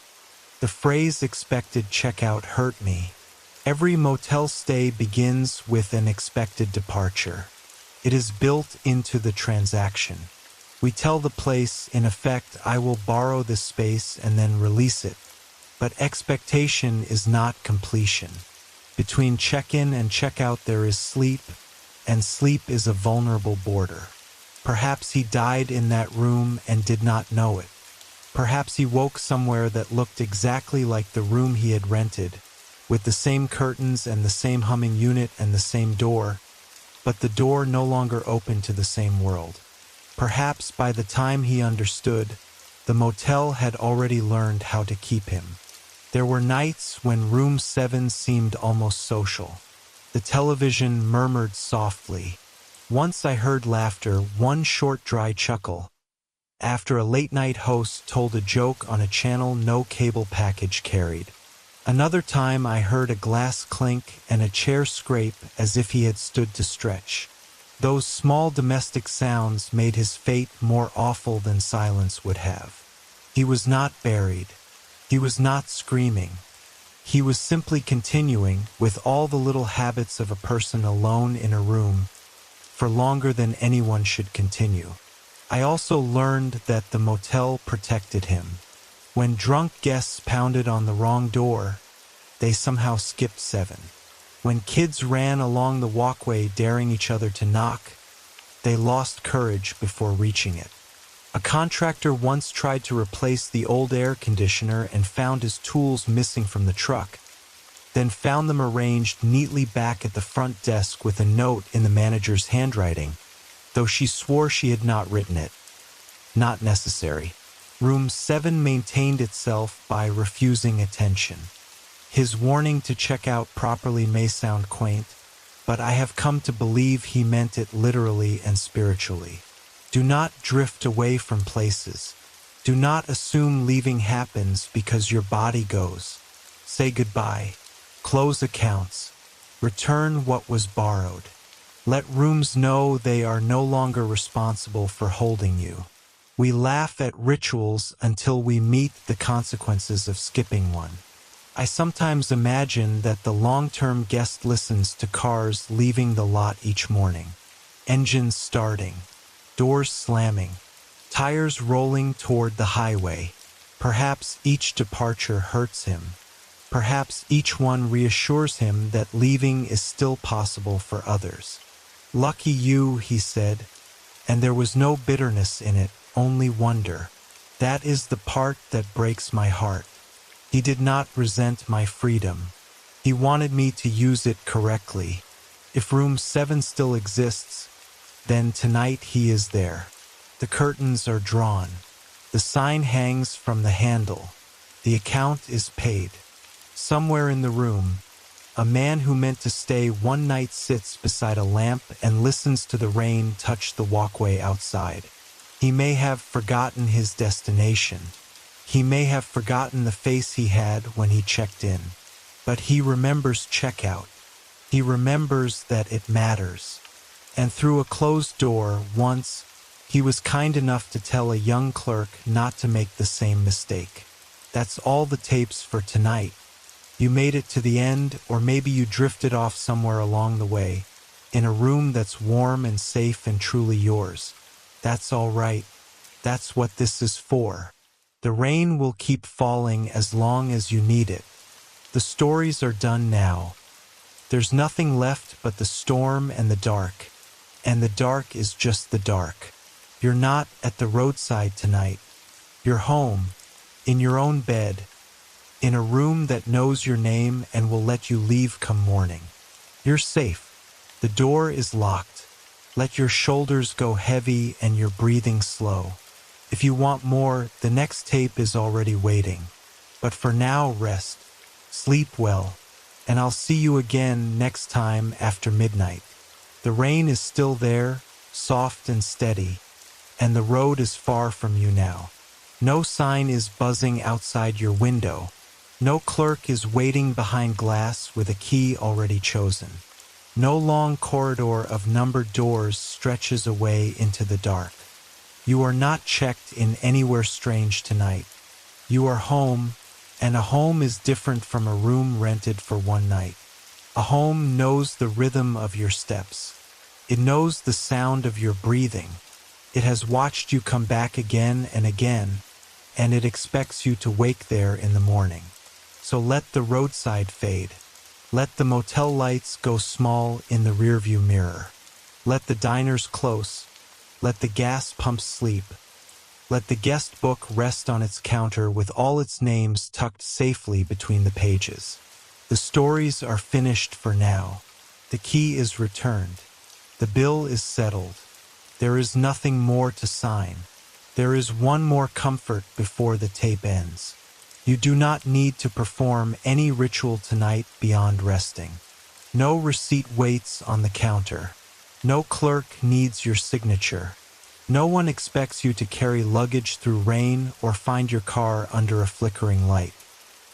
[SPEAKER 1] The phrase expected checkout hurt me. Every motel stay begins with an expected departure. It is built into the transaction. We tell the place, in effect, I will borrow this space and then release it. But expectation is not completion. Between check-in and check-out there is sleep, and sleep is a vulnerable border. Perhaps he died in that room and did not know it. Perhaps he woke somewhere that looked exactly like the room he had rented, with the same curtains and the same humming unit and the same door, but the door no longer opened to the same world. Perhaps by the time he understood, the motel had already learned how to keep him. There were nights when room 7 seemed almost social. The television murmured softly. Once I heard laughter, one short dry chuckle, after a late-night host told a joke on a channel no cable package carried. Another time I heard a glass clink and a chair scrape as if he had stood to stretch. Those small domestic sounds made his fate more awful than silence would have. He was not buried. He was not screaming. He was simply continuing with all the little habits of a person alone in a room for longer than anyone should continue. I also learned that the motel protected him. When drunk guests pounded on the wrong door, they somehow skipped 7. When kids ran along the walkway daring each other to knock, they lost courage before reaching it. A contractor once tried to replace the old air conditioner and found his tools missing from the truck, then found them arranged neatly back at the front desk with a note in the manager's handwriting, though she swore she had not written it. Not necessary. Room 7 maintained itself by refusing attention. His warning to check out properly may sound quaint, but I have come to believe he meant it literally and spiritually. Do not drift away from places. Do not assume leaving happens because your body goes. Say goodbye. Close accounts. Return what was borrowed. Let rooms know they are no longer responsible for holding you. We laugh at rituals until we meet the consequences of skipping one. I sometimes imagine that the long-term guest listens to cars leaving the lot each morning. Engines starting, doors slamming, tires rolling toward the highway. Perhaps each departure hurts him. Perhaps each one reassures him that leaving is still possible for others. Lucky you, he said, and there was no bitterness in it, only wonder. That is the part that breaks my heart. He did not resent my freedom. He wanted me to use it correctly. If room 7 still exists, then tonight he is there. The curtains are drawn. The sign hangs from the handle. The account is paid. Somewhere in the room, a man who meant to stay one night sits beside a lamp and listens to the rain touch the walkway outside. He may have forgotten his destination. He may have forgotten the face he had when he checked in. But he remembers checkout. He remembers that it matters. And through a closed door, once, he was kind enough to tell a young clerk not to make the same mistake. That's all the tapes for tonight. You made it to the end, or maybe you drifted off somewhere along the way, in a room that's warm and safe and truly yours. That's all right. That's what this is for. The rain will keep falling as long as you need it. The stories are done now. There's nothing left but the storm and the dark. And the dark is just the dark. You're not at the roadside tonight. You're home, in your own bed, in a room that knows your name and will let you leave come morning. You're safe. The door is locked. Let your shoulders go heavy and your breathing slow. If you want more, the next tape is already waiting. But for now, rest. Sleep well. And I'll see you again next time after midnight. The rain is still there, soft and steady, and the road is far from you now. No sign is buzzing outside your window. No clerk is waiting behind glass with a key already chosen. No long corridor of numbered doors stretches away into the dark. You are not checked in anywhere strange tonight. You are home, and a home is different from a room rented for one night. A home knows the rhythm of your steps. It knows the sound of your breathing. It has watched you come back again and again, and it expects you to wake there in the morning. So let the roadside fade. Let the motel lights go small in the rearview mirror. Let the diners close. Let the gas pumps sleep. Let the guest book rest on its counter with all its names tucked safely between the pages. The stories are finished for now. The key is returned. The bill is settled. There is nothing more to sign. There is one more comfort before the tape ends. You do not need to perform any ritual tonight beyond resting. No receipt waits on the counter. No clerk needs your signature. No one expects you to carry luggage through rain or find your car under a flickering light.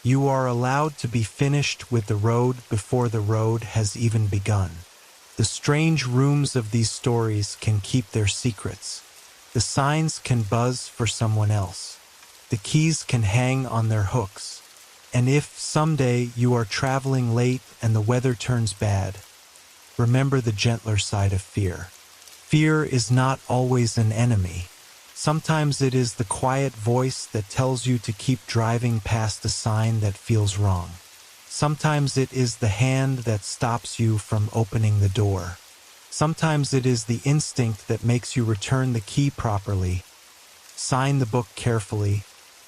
[SPEAKER 1] You are allowed to be finished with the road before the road has even begun. The strange rooms of these stories can keep their secrets. The signs can buzz for someone else. The keys can hang on their hooks. And if someday you are traveling late and the weather turns bad, remember the gentler side of fear. Fear is not always an enemy. Sometimes it is the quiet voice that tells you to keep driving past a sign that feels wrong. Sometimes it is the hand that stops you from opening the door. Sometimes it is the instinct that makes you return the key properly, sign the book carefully,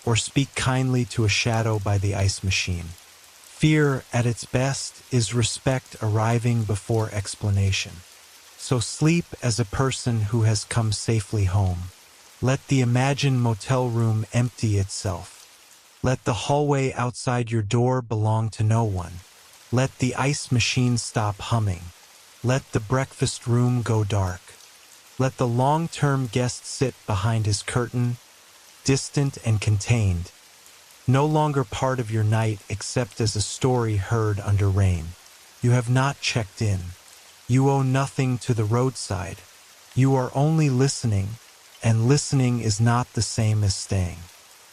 [SPEAKER 1] or speak kindly to a shadow by the ice machine. Fear, at its best, is respect arriving before explanation. So sleep as a person who has come safely home. Let the imagined motel room empty itself. Let the hallway outside your door belong to no one. Let the ice machine stop humming. Let the breakfast room go dark. Let the long-term guest sit behind his curtain, distant and contained, no longer part of your night except as a story heard under rain. You have not checked in. You owe nothing to the roadside. You are only listening, and listening is not the same as staying.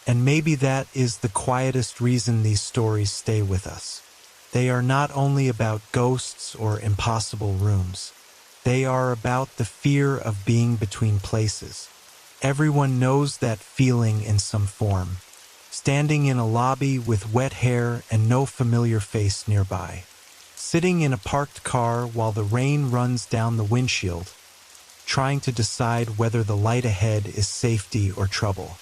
[SPEAKER 1] And maybe that is the quietest reason these stories stay with us. They are not only about ghosts or impossible rooms. They are about the fear of being between places. Everyone knows that feeling in some form. Standing in a lobby with wet hair and no familiar face nearby. Sitting in a parked car while the rain runs down the windshield, trying to decide whether the light ahead is safety or trouble.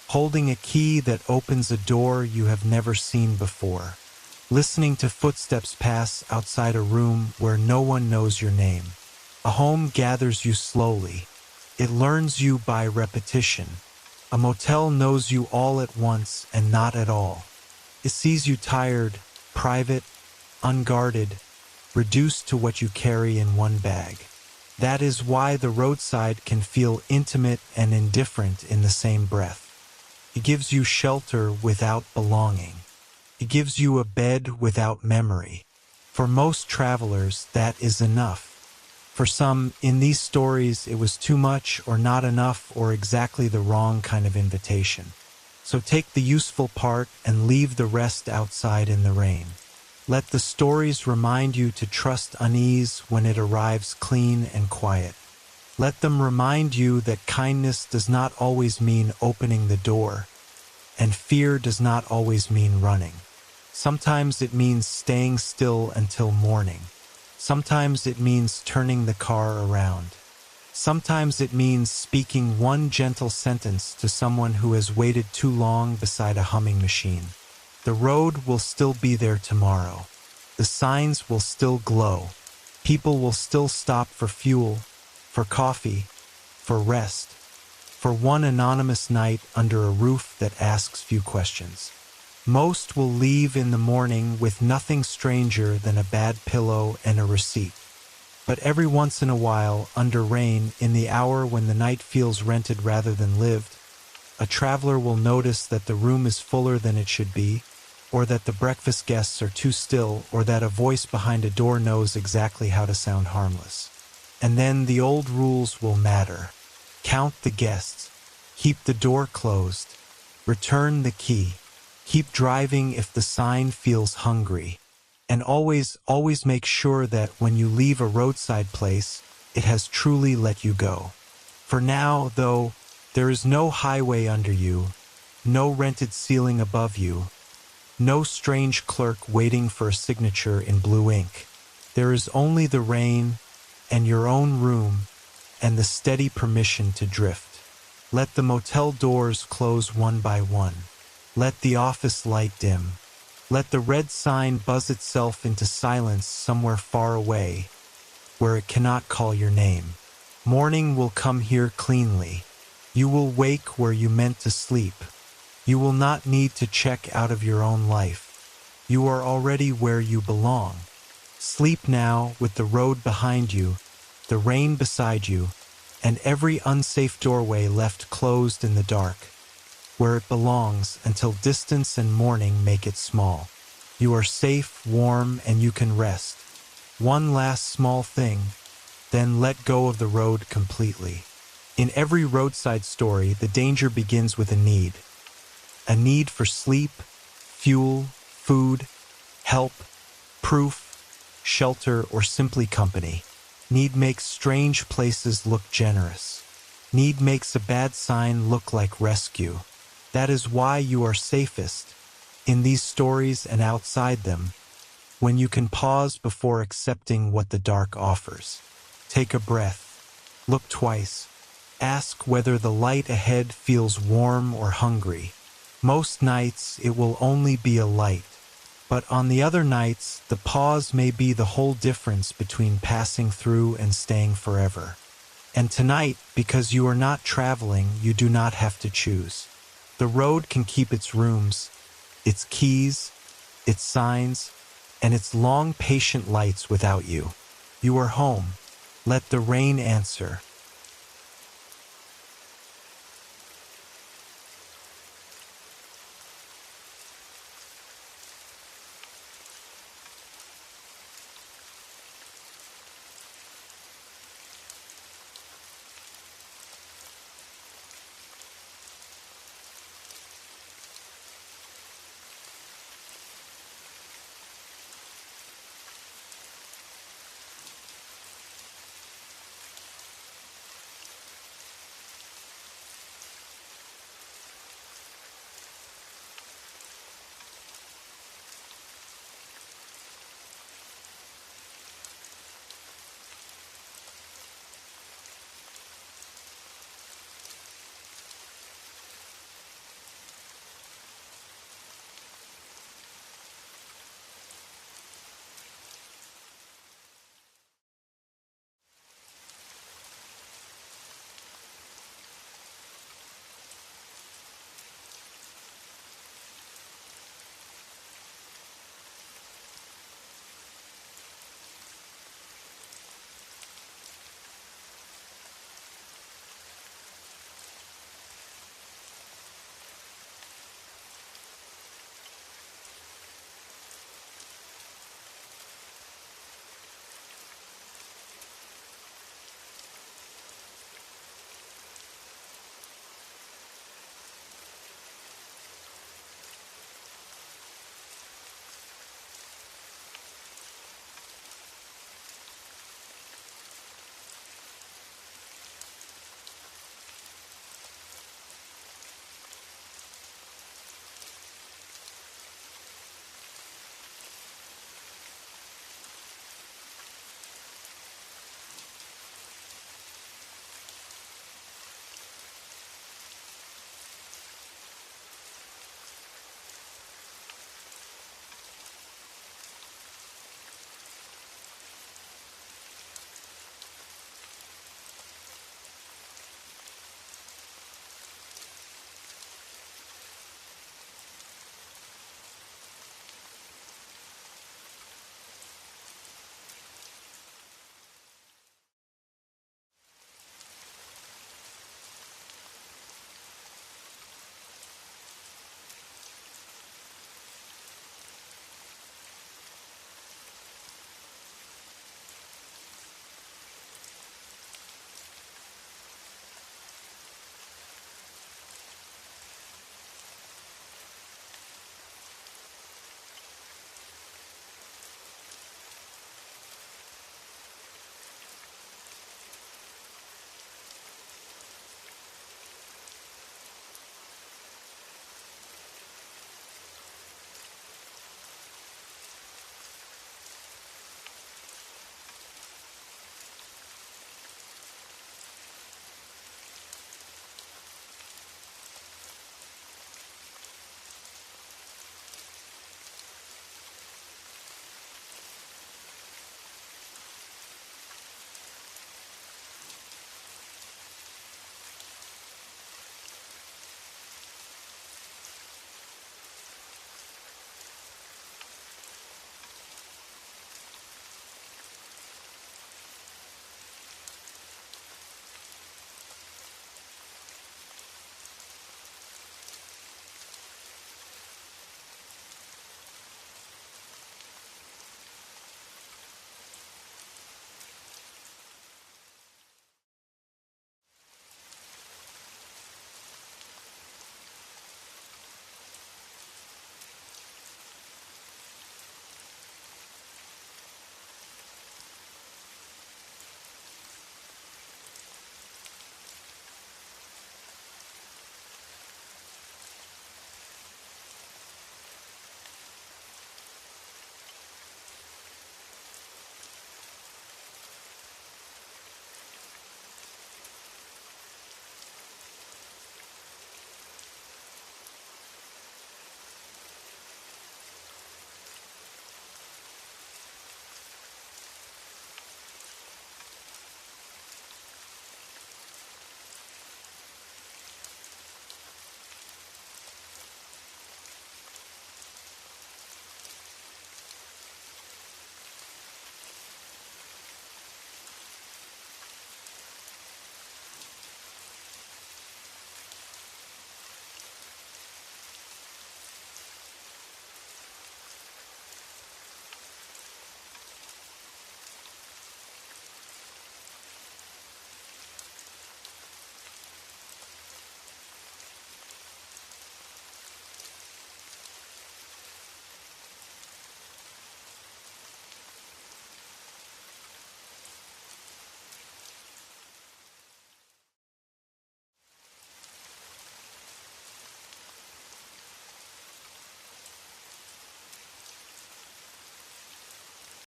[SPEAKER 1] Holding a key that opens a door you have never seen before. Listening to footsteps pass outside a room where no one knows your name. A home gathers you slowly. It learns you by repetition. A motel knows you all at once and not at all. It sees you tired, private, unguarded, reduced to what you carry in one bag. That is why the roadside can feel intimate and indifferent in the same breath. It gives you shelter without belonging. It gives you a bed without memory. For most travelers, that is enough. For some, in these stories, it was too much or not enough or exactly the wrong kind of invitation. So take the useful part and leave the rest outside in the rain. Let the stories remind you to trust unease when it arrives clean and quiet. Let them remind you that kindness does not always mean opening the door, and fear does not always mean running. Sometimes it means staying still until morning. Sometimes it means turning the car around. Sometimes it means speaking one gentle sentence to someone who has waited too long beside a humming machine. The road will still be there tomorrow. The signs will still glow. People will still stop for fuel, for coffee, for rest, for one anonymous night under a roof that asks few questions. Most will leave in the morning with nothing stranger than a bad pillow and a receipt. But every once in a while, under rain, in the hour when the night feels rented rather than lived, a traveler will notice that the room is fuller than it should be, or that the breakfast guests are too still, or that a voice behind a door knows exactly how to sound harmless. And then the old rules will matter. Count the guests. Keep the door closed. Return the key. Keep driving if the sign feels hungry. And always make sure that when you leave a roadside place, it has truly let you go. For now, though, there is no highway under you, no rented ceiling above you, no strange clerk waiting for a signature in blue ink. There is only the rain and your own room and the steady permission to drift. Let the motel doors close one by one. Let the office light dim. Let the red sign buzz itself into silence somewhere far away, where it cannot call your name. Morning will come here cleanly. You will wake where you meant to sleep. You will not need to check out of your own life. You are already where you belong. Sleep now with the road behind you, the rain beside you, and every unsafe doorway left closed in the dark, where it belongs until distance and morning make it small. You are safe, warm, and you can rest. One last small thing, then let go of the road completely. In every roadside story, the danger begins with a need. A need for sleep, fuel, food, help, proof, shelter, or simply company. Need makes strange places look generous. Need makes a bad sign look like rescue. That is why you are safest, in these stories and outside them, when you can pause before accepting what the dark offers. Take a breath. Look twice. Ask whether the light ahead feels warm or hungry. Most nights it will only be a light, but on the other nights the pause may be the whole difference between passing through and staying forever. And tonight, because you are not traveling, you do not have to choose. The road can keep its rooms, its keys, its signs, and its long patient lights without you. You are home. Let the rain answer.